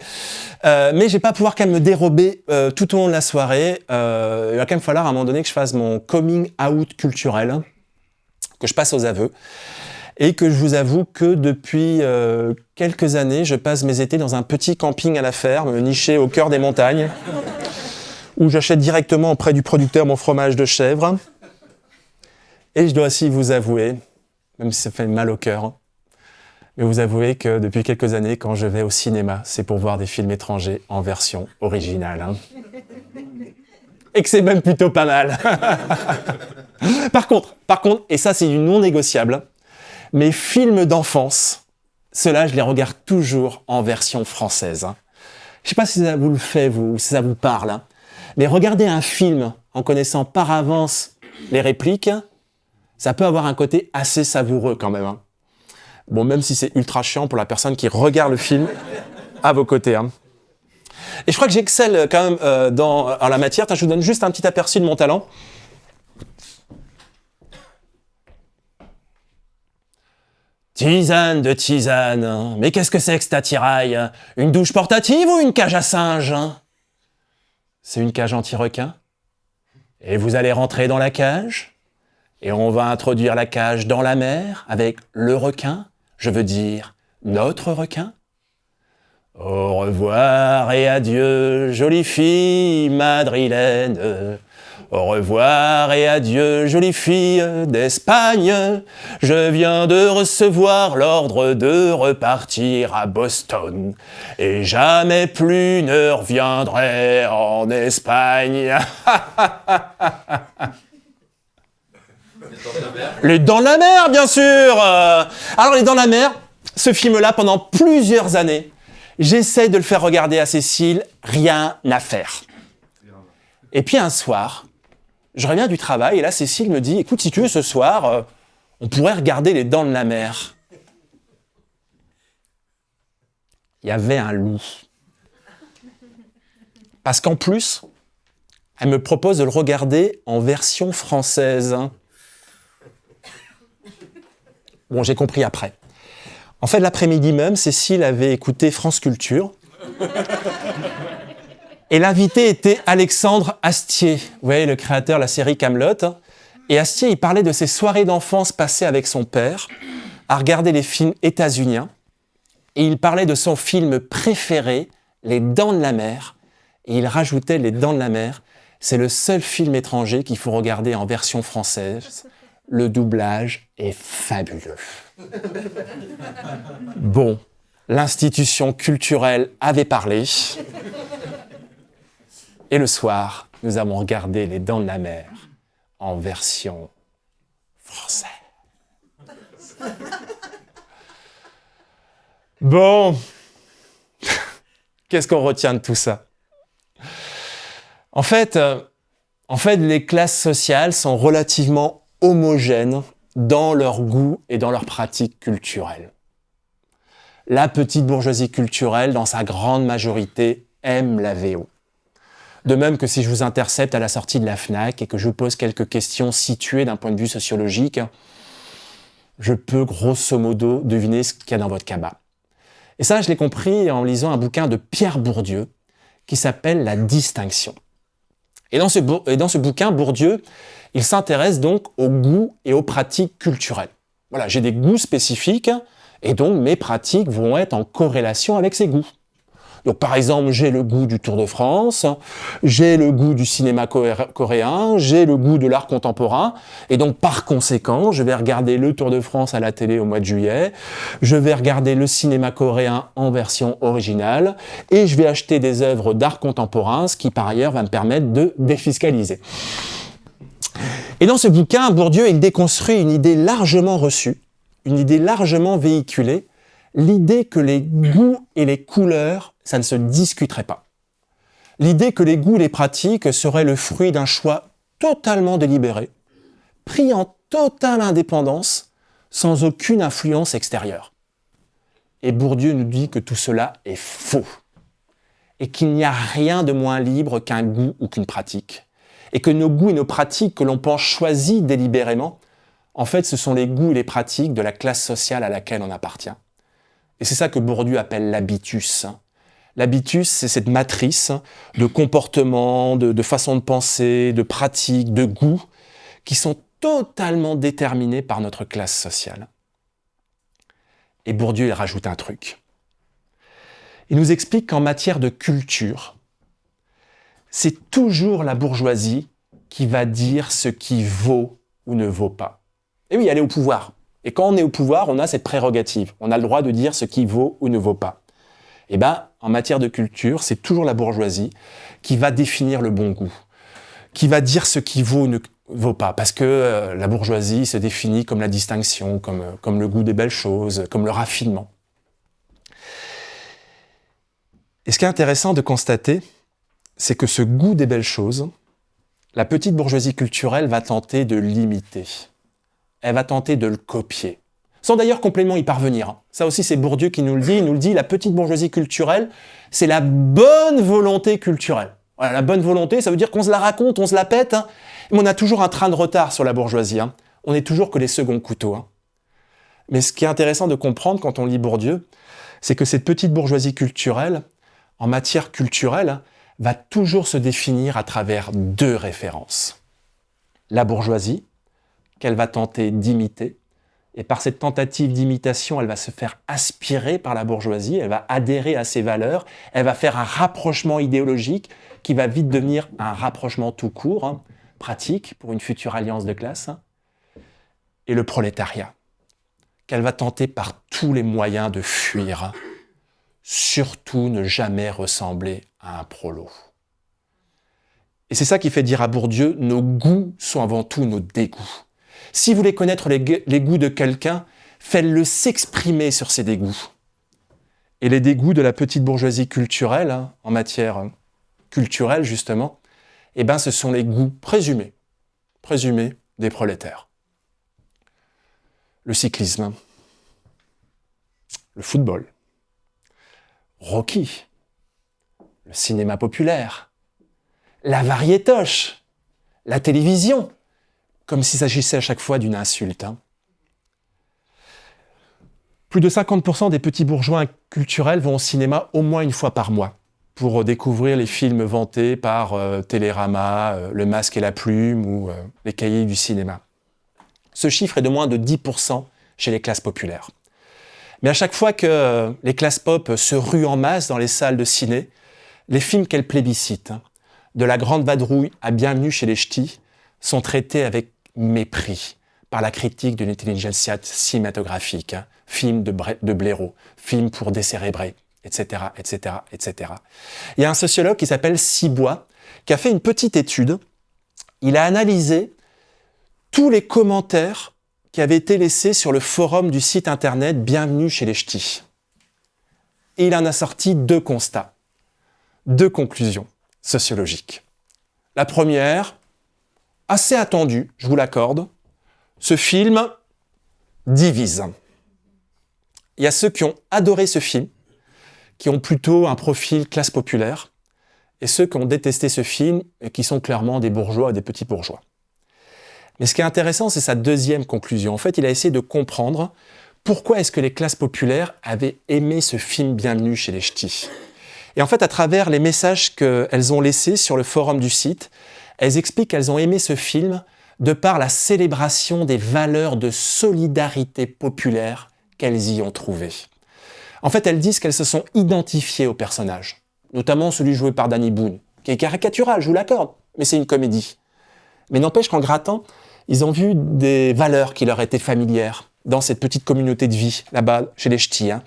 Mais je vais pas pouvoir quand même me dérober tout au long de la soirée. Il va quand même falloir à un moment donné que je fasse mon coming out culturel, que je passe aux aveux. Et que je vous avoue que depuis quelques années, je passe mes étés dans un petit camping à la ferme, niché au cœur des montagnes, où j'achète directement auprès du producteur mon fromage de chèvre. Et je dois aussi vous avouer, même si ça fait mal au cœur, mais vous avouez que depuis quelques années, quand je vais au cinéma, c'est pour voir des films étrangers en version originale. Hein. Et que c'est même plutôt pas mal. Par contre, et ça c'est du non négociable, mes films d'enfance, ceux-là, je les regarde toujours en version française. Hein. Je ne sais pas si ça vous le fait, vous, si ça vous parle. Hein. Mais regarder un film en connaissant par avance les répliques, ça peut avoir un côté assez savoureux quand même. Hein. Bon, même si c'est ultra chiant pour la personne qui regarde le film à vos côtés. Hein. Et je crois que j'excelle quand même en la matière. Je vous donne juste un petit aperçu de mon talent. Tisane de tisane, mais qu'est-ce que c'est que cet attirail? Une douche portative ou une cage à singe? C'est une cage anti-requin. Et vous allez rentrer dans la cage, et on va introduire la cage dans la mer avec le requin, je veux dire notre requin. Au revoir et adieu, jolie fille madrilène. Au revoir et adieu, jolie fille d'Espagne. Je viens de recevoir l'ordre de repartir à Boston. Et jamais plus ne reviendrai en Espagne. Les Dents de la Mer, bien sûr. Alors, Les Dents de la Mer, ce film-là, pendant plusieurs années, j'essaie de le faire regarder à Cécile, rien à faire. Et puis un soir, je reviens du travail et là, Cécile me dit « Écoute, si tu veux, ce soir, on pourrait regarder Les Dents de la Mer. » Il y avait un loup. Parce qu'en plus, elle me propose de le regarder en version française. Bon, j'ai compris après. En fait, l'après-midi même, Cécile avait écouté France Culture. Et l'invité était Alexandre Astier, vous voyez, le créateur de la série Kaamelott. Et Astier, il parlait de ses soirées d'enfance passées avec son père, à regarder les films états-uniens. Et il parlait de son film préféré, Les Dents de la Mer. Et il rajoutait Les Dents de la Mer. C'est le seul film étranger qu'il faut regarder en version française. Le doublage est fabuleux. Bon, l'institution culturelle avait parlé. Et le soir, nous avons regardé Les Dents de la Mer en version française. Bon, qu'est-ce qu'on retient de tout ça? En fait, les classes sociales sont relativement homogènes dans leur goût et dans leurs pratiques culturelles. La petite bourgeoisie culturelle, dans sa grande majorité, aime la VO. De même que si je vous intercepte à la sortie de la Fnac et que je vous pose quelques questions situées d'un point de vue sociologique, je peux grosso modo deviner ce qu'il y a dans votre cabas. Et ça, je l'ai compris en lisant un bouquin de Pierre Bourdieu qui s'appelle « La distinction ». Et dans ce bouquin, Bourdieu, il s'intéresse donc aux goûts et aux pratiques culturelles. Voilà, j'ai des goûts spécifiques et donc mes pratiques vont être en corrélation avec ces goûts. Donc par exemple, j'ai le goût du Tour de France, j'ai le goût du cinéma coréen, j'ai le goût de l'art contemporain, et donc par conséquent, je vais regarder le Tour de France à la télé au mois de juillet, je vais regarder le cinéma coréen en version originale, et je vais acheter des œuvres d'art contemporain, ce qui par ailleurs va me permettre de défiscaliser. Et dans ce bouquin, Bourdieu, il déconstruit une idée largement reçue, une idée largement véhiculée, l'idée que les goûts et les couleurs, ça ne se discuterait pas. L'idée que les goûts et les pratiques seraient le fruit d'un choix totalement délibéré, pris en totale indépendance, sans aucune influence extérieure. Et Bourdieu nous dit que tout cela est faux. Et qu'il n'y a rien de moins libre qu'un goût ou qu'une pratique. Et que nos goûts et nos pratiques que l'on pense choisis délibérément, en fait, ce sont les goûts et les pratiques de la classe sociale à laquelle on appartient. Et c'est ça que Bourdieu appelle l'habitus. L'habitus, c'est cette matrice de comportements, de façons de penser, de pratiques, de goûts, qui sont totalement déterminés par notre classe sociale. Et Bourdieu, il rajoute un truc. Il nous explique qu'en matière de culture, c'est toujours la bourgeoisie qui va dire ce qui vaut ou ne vaut pas. Et oui, elle est au pouvoir. Et quand on est au pouvoir, on a cette prérogative. On a le droit de dire ce qui vaut ou ne vaut pas. Eh bien, en matière de culture, c'est toujours la bourgeoisie qui va définir le bon goût, qui va dire ce qui vaut ou ne vaut pas. Parce que la bourgeoisie se définit comme la distinction, comme le goût des belles choses, comme le raffinement. Et ce qui est intéressant de constater, c'est que ce goût des belles choses, la petite bourgeoisie culturelle va tenter de l'imiter. Elle va tenter de le copier. Sans d'ailleurs complètement y parvenir. Ça aussi, c'est Bourdieu qui nous le dit. Il nous le dit, la petite bourgeoisie culturelle, c'est la bonne volonté culturelle. Voilà, la bonne volonté, ça veut dire qu'on se la raconte, on se la pète, hein, mais on a toujours un train de retard sur la bourgeoisie. Hein. On n'est toujours que les seconds couteaux. Hein. Mais ce qui est intéressant de comprendre quand on lit Bourdieu, c'est que cette petite bourgeoisie culturelle, en matière culturelle, va toujours se définir à travers deux références. La bourgeoisie, qu'elle va tenter d'imiter, et par cette tentative d'imitation, elle va se faire aspirer par la bourgeoisie, elle va adhérer à ses valeurs, elle va faire un rapprochement idéologique qui va vite devenir un rapprochement tout court, hein, pratique pour une future alliance de classe, hein, et le prolétariat, qu'elle va tenter par tous les moyens de fuir, hein, surtout ne jamais ressembler à un prolo. Et c'est ça qui fait dire à Bourdieu, nos goûts sont avant tout nos dégoûts. Si vous voulez connaître les goûts de quelqu'un, faites-le s'exprimer sur ses dégoûts. Et les dégoûts de la petite bourgeoisie culturelle, hein, en matière culturelle justement, eh ben, ce sont les goûts présumés des prolétaires. Le cyclisme, le football, Rocky, le cinéma populaire, la variétoche, la télévision, comme s'il s'agissait à chaque fois d'une insulte. Hein. Plus de 50% des petits bourgeois culturels vont au cinéma au moins une fois par mois pour découvrir les films vantés par Télérama, Le Masque et la Plume ou les Cahiers du cinéma. Ce chiffre est de moins de 10% chez les classes populaires. Mais à chaque fois que les classes pop se ruent en masse dans les salles de ciné, les films qu'elles plébiscitent, hein, de La Grande Vadrouille à Bienvenue chez les Ch'tis, sont traités avec mépris par la critique de l'intelligentsia cinématographique, hein, film de blaireau, film pour décérébrés, etc., etc., etc. Il y a un sociologue qui s'appelle Cibois, qui a fait une petite étude. Il a analysé tous les commentaires qui avaient été laissés sur le forum du site internet Bienvenue chez les Ch'tis. Et il en a sorti deux constats, deux conclusions sociologiques. La première, assez attendue, je vous l'accorde, ce film divise. Il y a ceux qui ont adoré ce film, qui ont plutôt un profil classe populaire, et ceux qui ont détesté ce film et qui sont clairement des bourgeois et des petits bourgeois. Mais ce qui est intéressant, c'est sa deuxième conclusion. En fait, il a essayé de comprendre pourquoi est-ce que les classes populaires avaient aimé ce film Bienvenue chez les Ch'tis. Et en fait, à travers les messages qu'elles ont laissés sur le forum du site, elles expliquent qu'elles ont aimé ce film de par la célébration des valeurs de solidarité populaire qu'elles y ont trouvées. En fait, elles disent qu'elles se sont identifiées aux personnages, notamment celui joué par Danny Boone, qui est caricatural, je vous l'accorde, mais c'est une comédie. Mais n'empêche qu'en grattant, ils ont vu des valeurs qui leur étaient familières dans cette petite communauté de vie, là-bas, chez les Ch'tis. Hein.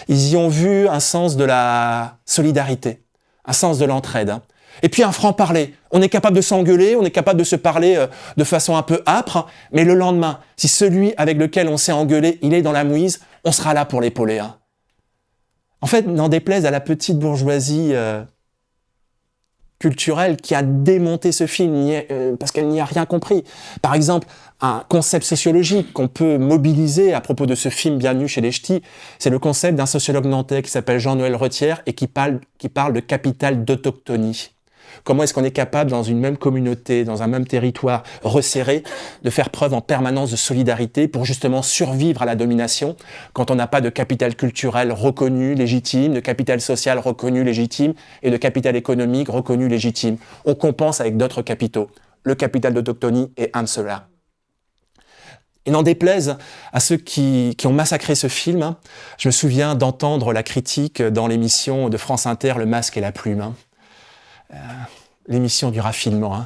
Ils y ont vu un sens de la solidarité, un sens de l'entraide. Hein. Et puis un franc-parler. On est capable de s'engueuler, on est capable de se parler de façon un peu âpre, mais le lendemain, si celui avec lequel on s'est engueulé, il est dans la mouise, on sera là pour l'épauler. Hein. En fait, n'en déplaise à la petite bourgeoisie culturelle qui a démonté ce film parce qu'elle n'y a rien compris. Par exemple, un concept sociologique qu'on peut mobiliser à propos de ce film Bienvenue chez les Ch'tis, c'est le concept d'un sociologue nantais qui s'appelle Jean-Noël Retière et qui parle de capital d'autochtonie. Comment est-ce qu'on est capable, dans une même communauté, dans un même territoire resserré, de faire preuve en permanence de solidarité pour justement survivre à la domination quand on n'a pas de capital culturel reconnu, légitime, de capital social reconnu, légitime, et de capital économique reconnu, légitime. On compense avec d'autres capitaux. Le capital d'autochtonie est un de ceux-là. Et n'en déplaise à ceux qui ont massacré ce film, je me souviens d'entendre la critique dans l'émission de France Inter, Le Masque et la Plume. L'émission du raffinement,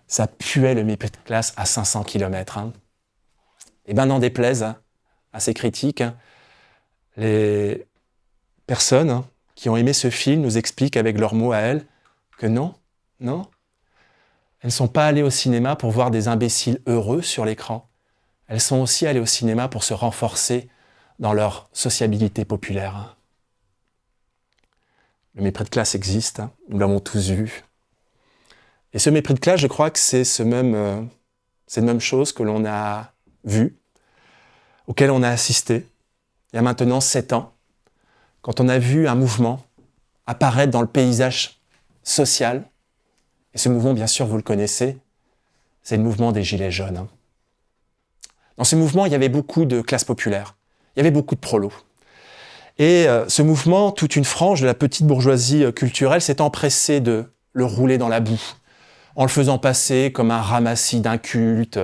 ça puait le mépris de classe à 500 km. Et ben n'en déplaise à ces critiques, les personnes qui ont aimé ce film nous expliquent avec leurs mots à elles que non, elles ne sont pas allées au cinéma pour voir des imbéciles heureux sur l'écran. Elles sont aussi allées au cinéma pour se renforcer dans leur sociabilité populaire. Le mépris de classe existe, nous l'avons tous vu. Et ce mépris de classe, je crois que c'est cette même chose que l'on a vue, auquel on a assisté, il y a maintenant 7 ans, quand on a vu un mouvement apparaître dans le paysage social. Et ce mouvement, bien sûr, vous le connaissez, c'est le mouvement des Gilets jaunes. Dans ce mouvement, il y avait beaucoup de classes populaires, il y avait beaucoup de prolos. Et ce mouvement, toute une frange de la petite bourgeoisie culturelle s'est empressée de le rouler dans la boue, en le faisant passer comme un ramassis d'incultes,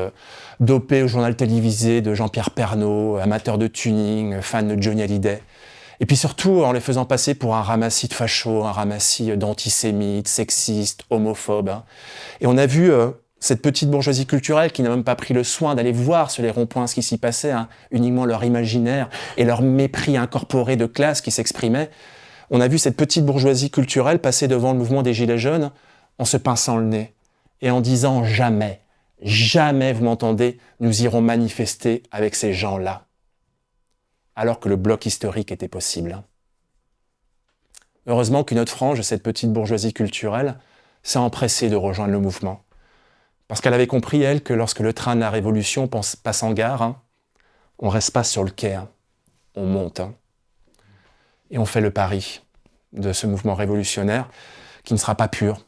dopé au journal télévisé de Jean-Pierre Pernaut, amateur de tuning, fan de Johnny Hallyday. Et puis surtout en les faisant passer pour un ramassis de fachos, un ramassis d'antisémites, sexistes, homophobes. Et on a vu cette petite bourgeoisie culturelle qui n'a même pas pris le soin d'aller voir sur les ronds-points ce qui s'y passait, uniquement leur imaginaire et leur mépris incorporé de classe qui s'exprimait. On a vu cette petite bourgeoisie culturelle passer devant le mouvement des Gilets jaunes en se pinçant le nez et en disant « Jamais, jamais, vous m'entendez, nous irons manifester avec ces gens-là », alors que le bloc historique était possible. Heureusement qu'une autre frange de cette petite bourgeoisie culturelle s'est empressée de rejoindre le mouvement. Parce qu'elle avait compris, elle, que lorsque le train de la Révolution passe en gare, on ne reste pas sur le quai, on monte. Et on fait le pari de ce mouvement révolutionnaire qui ne sera pas pur.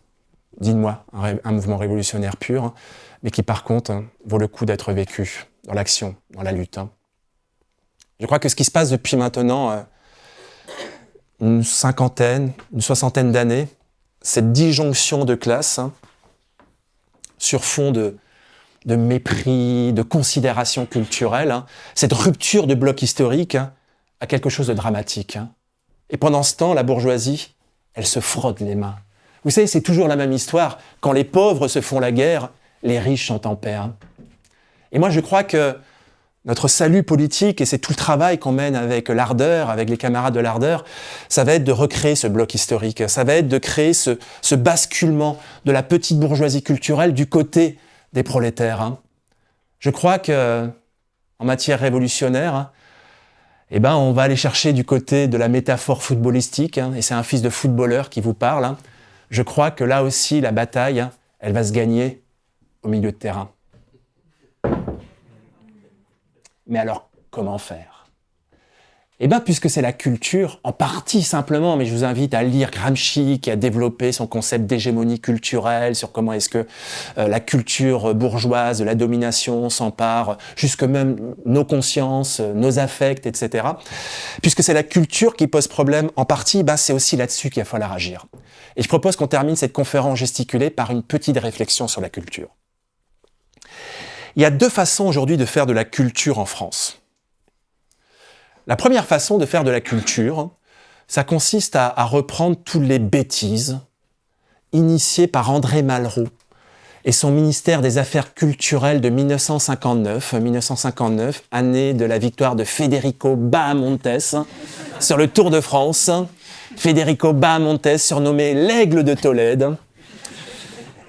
Dites-moi, un mouvement révolutionnaire pur, mais qui par contre vaut le coup d'être vécu dans l'action, dans la lutte. Je crois que ce qui se passe depuis maintenant une cinquantaine, une soixantaine d'années, cette disjonction de classes, sur fond de mépris, de considération culturelle, cette rupture de bloc historique a quelque chose de dramatique. Et pendant ce temps, la bourgeoisie, elle se frotte les mains. Vous savez, c'est toujours la même histoire. Quand les pauvres se font la guerre, les riches sont en paix. Et moi, je crois que notre salut politique, et c'est tout le travail qu'on mène avec l'Ardeur, avec les camarades de l'Ardeur, ça va être de recréer ce bloc historique, ça va être de créer ce basculement de la petite bourgeoisie culturelle du côté des prolétaires. Je crois que en matière révolutionnaire, on va aller chercher du côté de la métaphore footballistique, et c'est un fils de footballeur qui vous parle. Je crois que là aussi, la bataille, elle va se gagner au milieu de terrain. Mais alors, comment faire ? Puisque c'est la culture, en partie simplement, mais je vous invite à lire Gramsci, qui a développé son concept d'hégémonie culturelle, sur comment est-ce que la culture bourgeoise de la domination s'empare, jusque même nos consciences, nos affects, etc. Puisque c'est la culture qui pose problème en partie, c'est aussi là-dessus qu'il va falloir agir. Et je propose qu'on termine cette conférence gesticulée par une petite réflexion sur la culture. Il y a 2 façons aujourd'hui de faire de la culture en France. La première façon de faire de la culture, ça consiste à reprendre toutes les bêtises initiées par André Malraux et son ministère des Affaires culturelles de 1959, année de la victoire de Federico Bahamontes sur le Tour de France. Federico Bahamontes, surnommé l'Aigle de Tolède.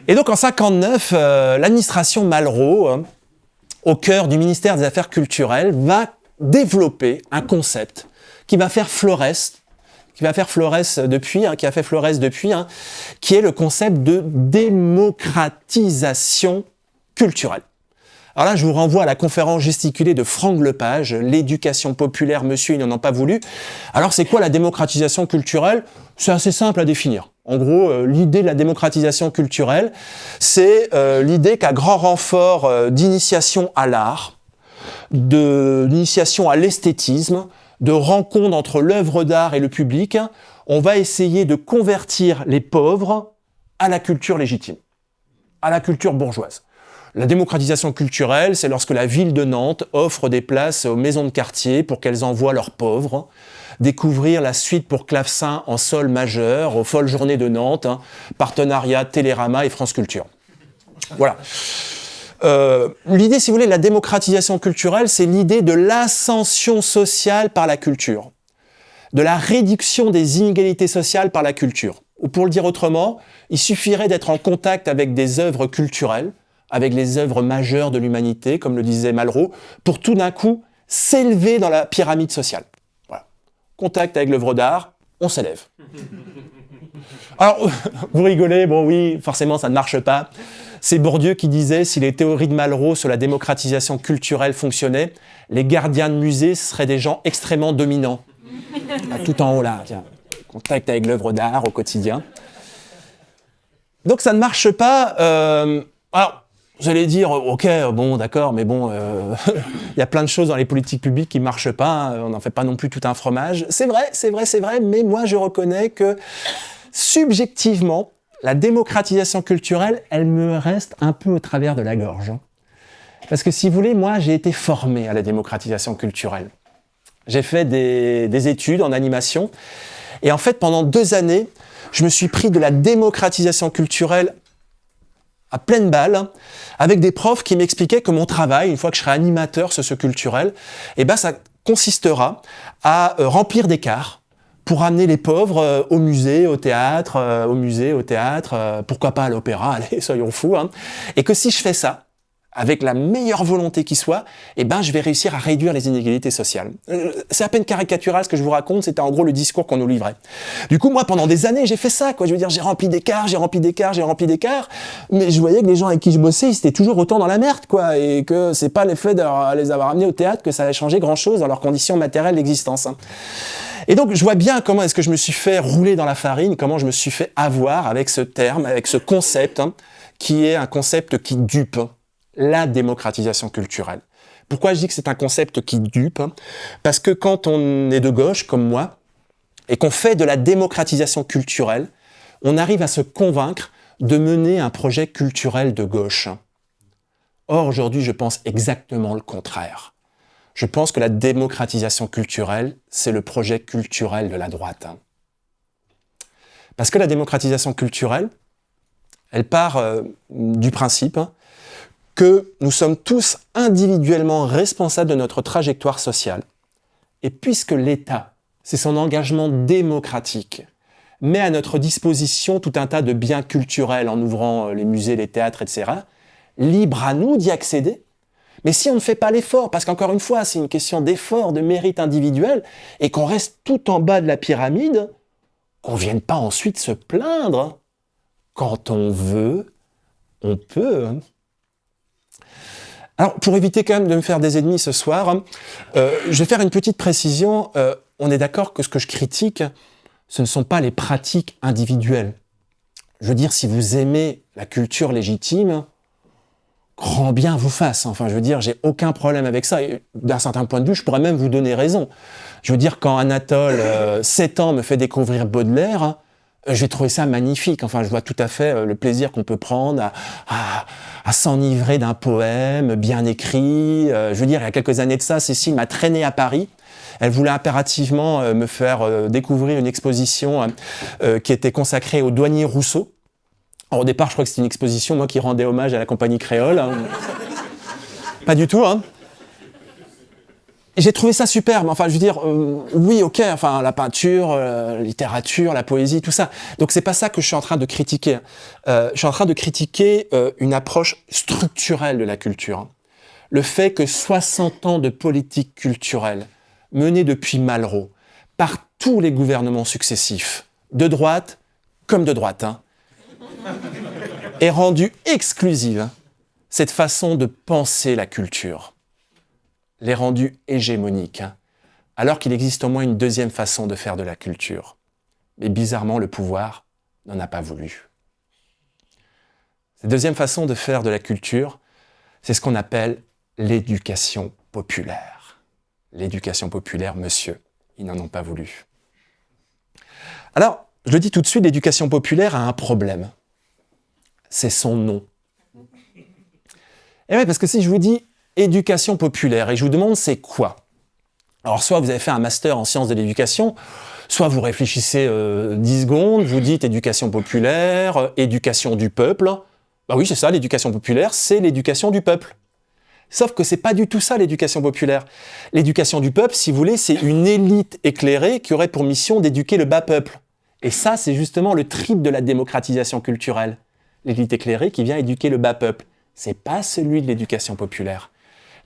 Et donc en 1959, l'administration Malraux, au cœur du ministère des Affaires culturelles, va développer un concept qui va faire florès, qui a fait Flores depuis, qui est le concept de démocratisation culturelle. Alors là, je vous renvoie à la conférence gesticulée de Franck Lepage, l'éducation populaire, monsieur, ils n'en ont pas voulu. Alors, c'est quoi la démocratisation culturelle? C'est assez simple à définir. En gros, l'idée de la démocratisation culturelle, c'est l'idée qu'à grand renfort d'initiation à l'art, d'initiation à l'esthétisme, de rencontre entre l'œuvre d'art et le public, on va essayer de convertir les pauvres à la culture légitime, à la culture bourgeoise. La démocratisation culturelle, c'est lorsque la ville de Nantes offre des places aux maisons de quartier pour qu'elles envoient leurs pauvres découvrir la suite pour clavecin en sol majeur aux folles journées de Nantes, partenariat Télérama et France Culture. Voilà. L'idée, si vous voulez, de la démocratisation culturelle, c'est l'idée de l'ascension sociale par la culture, de la réduction des inégalités sociales par la culture. Ou pour le dire autrement, il suffirait d'être en contact avec des œuvres culturelles, avec les œuvres majeures de l'humanité, comme le disait Malraux, pour tout d'un coup s'élever dans la pyramide sociale. Voilà. Contact avec l'œuvre d'art, on s'élève. Alors, vous rigolez, bon oui, forcément ça ne marche pas. C'est Bourdieu qui disait, si les théories de Malraux sur la démocratisation culturelle fonctionnaient, les gardiens de musée seraient des gens extrêmement dominants. Là, tout en haut là, tiens, contact avec l'œuvre d'art au quotidien. Donc ça ne marche pas. Alors, vous allez dire, ok, bon, d'accord, mais bon, y a plein de choses dans les politiques publiques qui marchent pas, on n'en fait pas non plus tout un fromage. C'est vrai, mais moi je reconnais que, subjectivement, la démocratisation culturelle, elle me reste un peu au travers de la gorge. Parce que si vous voulez, moi j'ai été formé à la démocratisation culturelle. J'ai fait des études en animation, et en fait, pendant 2 années, je me suis pris de la démocratisation culturelle à pleine balle, avec des profs qui m'expliquaient que mon travail, une fois que je serai animateur socio-culturel, eh ben ça consistera à remplir des cars pour amener les pauvres au musée, au théâtre, pourquoi pas à l'opéra, allez, soyons fous, hein. Et que si je fais ça, avec la meilleure volonté qui soit, eh ben je vais réussir à réduire les inégalités sociales. C'est à peine caricatural ce que je vous raconte, c'était en gros le discours qu'on nous livrait. Du coup, moi, pendant des années, j'ai fait ça, quoi. Je veux dire, j'ai rempli des cars, mais je voyais que les gens avec qui je bossais, ils étaient toujours autant dans la merde, quoi, et que c'est pas l'effet de les avoir amenés au théâtre que ça allait changer grand-chose dans leurs conditions matérielles d'existence, hein. Et donc, je vois bien comment est-ce que je me suis fait rouler dans la farine, comment je me suis fait avoir avec ce terme, avec ce concept, hein, qui est un concept qui dupe, la démocratisation culturelle. Pourquoi je dis que c'est un concept qui dupe? Parce que quand on est de gauche, comme moi, et qu'on fait de la démocratisation culturelle, on arrive à se convaincre de mener un projet culturel de gauche. Or, aujourd'hui, je pense exactement le contraire. Je pense que la démocratisation culturelle, c'est le projet culturel de la droite. Parce que la démocratisation culturelle, elle part du principe que nous sommes tous individuellement responsables de notre trajectoire sociale. Et puisque l'État, c'est son engagement démocratique, met à notre disposition tout un tas de biens culturels en ouvrant les musées, les théâtres, etc., libre à nous d'y accéder. Mais si on ne fait pas l'effort, parce qu'encore une fois, c'est une question d'effort, de mérite individuel, et qu'on reste tout en bas de la pyramide, qu'on ne vienne pas ensuite se plaindre. Quand on veut, on peut. Alors, pour éviter quand même de me faire des ennemis ce soir, je vais faire une petite précision. On est d'accord que ce que je critique, ce ne sont pas les pratiques individuelles. Je veux dire, si vous aimez la culture légitime, grand bien vous fasse. Enfin, je veux dire, j'ai aucun problème avec ça. Et d'un certain point de vue, je pourrais même vous donner raison. Je veux dire, quand Anatole, 7 ans, me fait découvrir Baudelaire, je vais trouver ça magnifique. Enfin, je vois tout à fait le plaisir qu'on peut prendre à s'enivrer d'un poème bien écrit. Je veux dire, il y a quelques années de ça, Cécile m'a traîné à Paris. Elle voulait impérativement me faire découvrir une exposition qui était consacrée au douanier Rousseau. Alors, au départ, je crois que c'était une exposition, moi, qui rendait hommage à la compagnie créole. Hein. Pas du tout, hein. Et j'ai trouvé ça superbe. Enfin, je veux dire, oui, ok, enfin, la peinture, la littérature, la poésie, tout ça. Donc, c'est pas ça que je suis en train de critiquer. Je suis en train de critiquer une approche structurelle de la culture. Le fait que 60 ans de politique culturelle, menée depuis Malraux, par tous les gouvernements successifs, de droite comme de droite, aient rendu exclusive cette façon de penser la culture, les rendus hégémoniques, alors qu'il existe au moins une deuxième façon de faire de la culture. Mais bizarrement, le pouvoir n'en a pas voulu. Cette deuxième façon de faire de la culture, c'est ce qu'on appelle l'éducation populaire. L'éducation populaire, monsieur, ils n'en ont pas voulu. Alors, je le dis tout de suite, l'éducation populaire a un problème. C'est son nom. Et oui, parce que si je vous dis éducation populaire et je vous demande c'est quoi? Alors, soit vous avez fait un master en sciences de l'éducation, soit vous réfléchissez 10 secondes, vous dites éducation populaire, éducation du peuple. Bah oui, c'est ça, l'éducation populaire, c'est l'éducation du peuple. Sauf que c'est pas du tout ça, l'éducation populaire. L'éducation du peuple, si vous voulez, c'est une élite éclairée qui aurait pour mission d'éduquer le bas peuple. Et ça, c'est justement le triple de la démocratisation culturelle. L'élite éclairée qui vient éduquer le bas peuple. C'est pas celui de l'éducation populaire.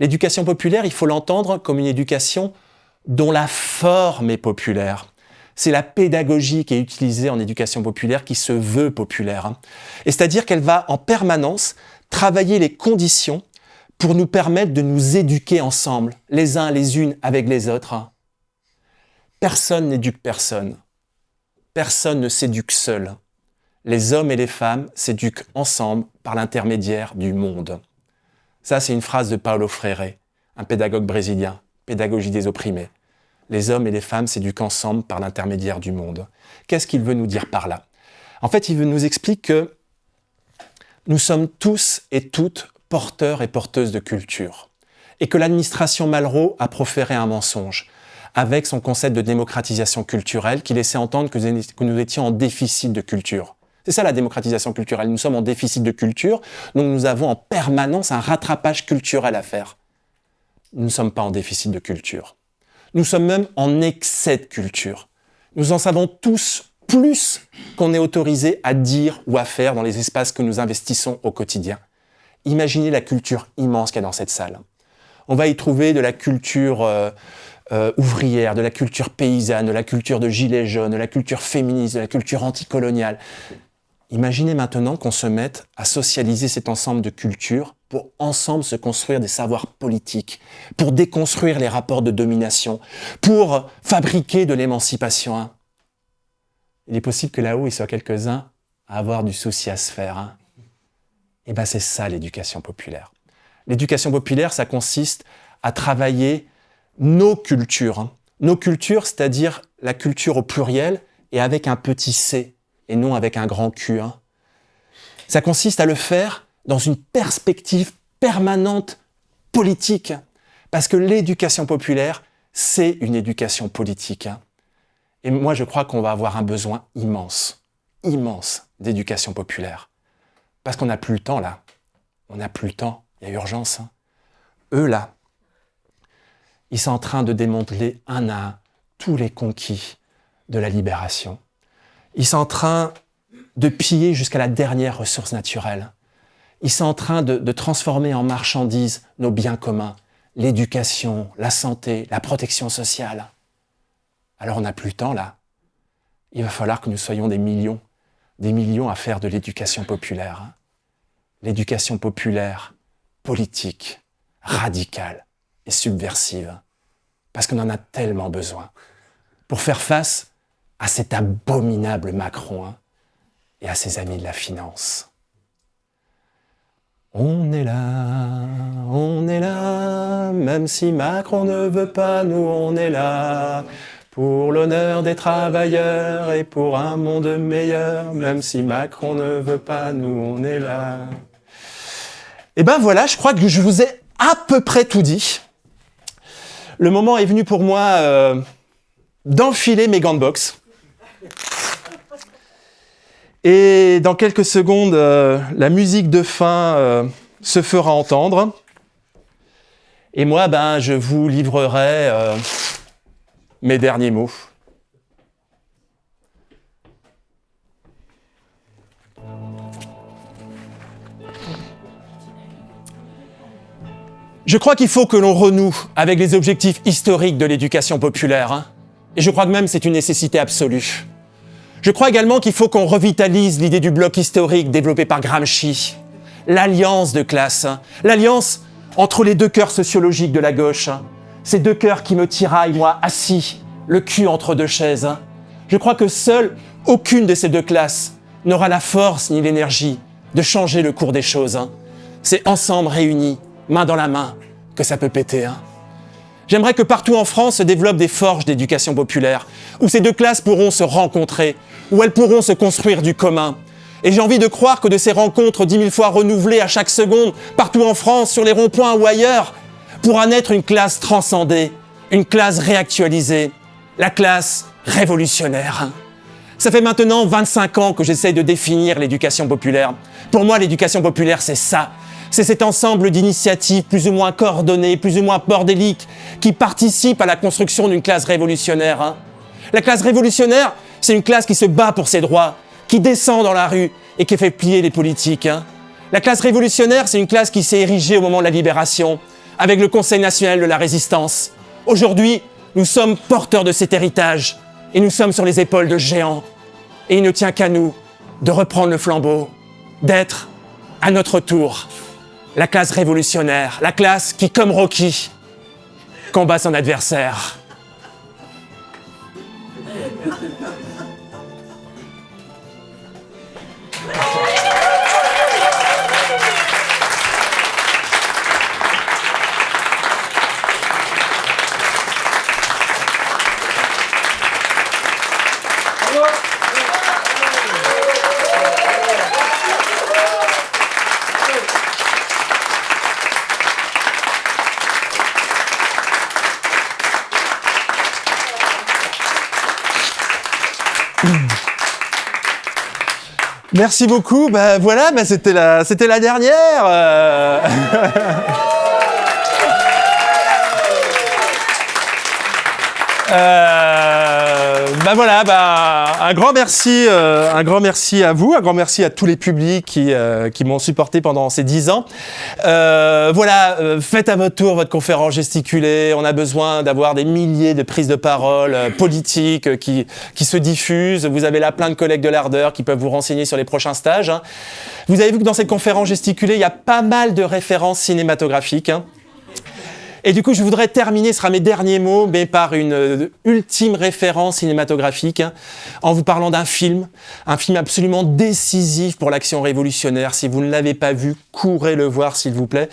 L'éducation populaire, il faut l'entendre comme une éducation dont la forme est populaire. C'est la pédagogie qui est utilisée en éducation populaire qui se veut populaire. Et c'est-à-dire qu'elle va en permanence travailler les conditions pour nous permettre de nous éduquer ensemble, les uns les unes avec les autres. Personne n'éduque personne. Personne ne s'éduque seul. Les hommes et les femmes s'éduquent ensemble par l'intermédiaire du monde. Ça, c'est une phrase de Paulo Freire, un pédagogue brésilien, pédagogie des opprimés. Les hommes et les femmes s'éduquent ensemble par l'intermédiaire du monde. Qu'est-ce qu'il veut nous dire par là? En fait, il veut nous expliquer que nous sommes tous et toutes porteurs et porteuses de culture. Et que l'administration Malraux a proféré un mensonge avec son concept de démocratisation culturelle qui laissait entendre que nous étions en déficit de culture. C'est ça la démocratisation culturelle. Nous sommes en déficit de culture, donc nous avons en permanence un rattrapage culturel à faire. Nous ne sommes pas en déficit de culture. Nous sommes même en excès de culture. Nous en savons tous plus qu'on est autorisé à dire ou à faire dans les espaces que nous investissons au quotidien. Imaginez la culture immense qu'il y a dans cette salle. On va y trouver de la culture ouvrière, de la culture paysanne, de la culture de gilets jaunes, de la culture féministe, de la culture anticoloniale. Imaginez maintenant qu'on se mette à socialiser cet ensemble de cultures pour ensemble se construire des savoirs politiques, pour déconstruire les rapports de domination, pour fabriquer de l'émancipation. Il est possible que là-haut, il soit quelques-uns à avoir du souci à se faire. Et bien c'est ça l'éducation populaire. L'éducation populaire, ça consiste à travailler nos cultures. Nos cultures, c'est-à-dire la culture au pluriel et avec un petit c et non avec un grand Q. Ça consiste à le faire dans une perspective permanente politique. Parce que l'éducation populaire, c'est une éducation politique. Et moi, je crois qu'on va avoir un besoin immense d'éducation populaire. Parce qu'on n'a plus le temps, là. On n'a plus le temps. Il y a urgence. Eux, là, ils sont en train de démanteler un à un tous les conquis de la libération. Ils sont en train de piller jusqu'à la dernière ressource naturelle. Ils sont en train de transformer en marchandises nos biens communs, l'éducation, la santé, la protection sociale. Alors on n'a plus le temps, là. Il va falloir que nous soyons des millions à faire de l'éducation populaire. L'éducation populaire, politique, radicale et subversive. Parce qu'on en a tellement besoin. Pour faire face à cet abominable Macron et à ses amis de la finance. On est là, même si Macron ne veut pas, nous on est là. Pour l'honneur des travailleurs et pour un monde meilleur, même si Macron ne veut pas, nous on est là. Et ben voilà, je crois que je vous ai à peu près tout dit. Le moment est venu pour moi d'enfiler mes gants de boxe. Et dans quelques secondes, la musique de fin se fera entendre. Et moi, je vous livrerai mes derniers mots. Je crois qu'il faut que l'on renoue avec les objectifs historiques de l'éducation populaire. Et je crois que même c'est une nécessité absolue. Je crois également qu'il faut qu'on revitalise l'idée du bloc historique développé par Gramsci. L'alliance de classe, l'alliance entre les deux cœurs sociologiques de la gauche. Ces deux cœurs qui me tiraillent, moi, assis, le cul entre deux chaises. Je crois que seule aucune de ces deux classes n'aura la force ni l'énergie de changer le cours des choses. C'est ensemble réunis, main dans la main, que ça peut péter. J'aimerais que partout en France se développent des forges d'éducation populaire, où ces deux classes pourront se rencontrer, où elles pourront se construire du commun. Et j'ai envie de croire que de ces rencontres 10 000 fois renouvelées à chaque seconde, partout en France, sur les ronds-points ou ailleurs, pourra naître une classe transcendée, une classe réactualisée, la classe révolutionnaire. Ça fait maintenant 25 ans que j'essaye de définir l'éducation populaire. Pour moi, l'éducation populaire, c'est ça. C'est cet ensemble d'initiatives plus ou moins coordonnées, plus ou moins bordéliques, qui participent à la construction d'une classe révolutionnaire. La classe révolutionnaire, c'est une classe qui se bat pour ses droits, qui descend dans la rue et qui fait plier les politiques. La classe révolutionnaire, c'est une classe qui s'est érigée au moment de la libération, avec le Conseil national de la résistance. Aujourd'hui, nous sommes porteurs de cet héritage, et nous sommes sur les épaules de géants. Et il ne tient qu'à nous de reprendre le flambeau, d'être, à notre tour, la classe révolutionnaire, la classe qui, comme Rocky, combat son adversaire. Merci beaucoup. Voilà, c'était la dernière. Un grand merci à vous, un grand merci à tous les publics qui m'ont supporté pendant ces 10 ans. Faites à votre tour votre conférence gesticulée. On a besoin d'avoir des milliers de prises de parole politiques qui se diffusent. Vous avez là plein de collègues de l'Ardeur qui peuvent vous renseigner sur les prochains stages. Vous avez vu que dans cette conférence gesticulée, il y a pas mal de références cinématographiques. Et du coup, je voudrais terminer, ce sera mes derniers mots, mais par une ultime référence cinématographique, en vous parlant d'un film absolument décisif pour l'action révolutionnaire. Si vous ne l'avez pas vu, courez le voir, s'il vous plaît.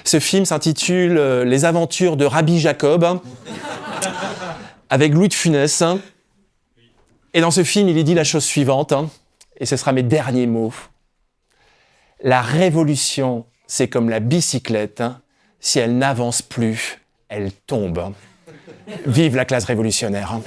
Ce film s'intitule « Les aventures de Rabbi Jacob », avec Louis de Funès. Et dans ce film, il est dit la chose suivante, et ce sera mes derniers mots. La révolution, c'est comme la bicyclette, si elle n'avance plus, elle tombe. Vive la classe révolutionnaire.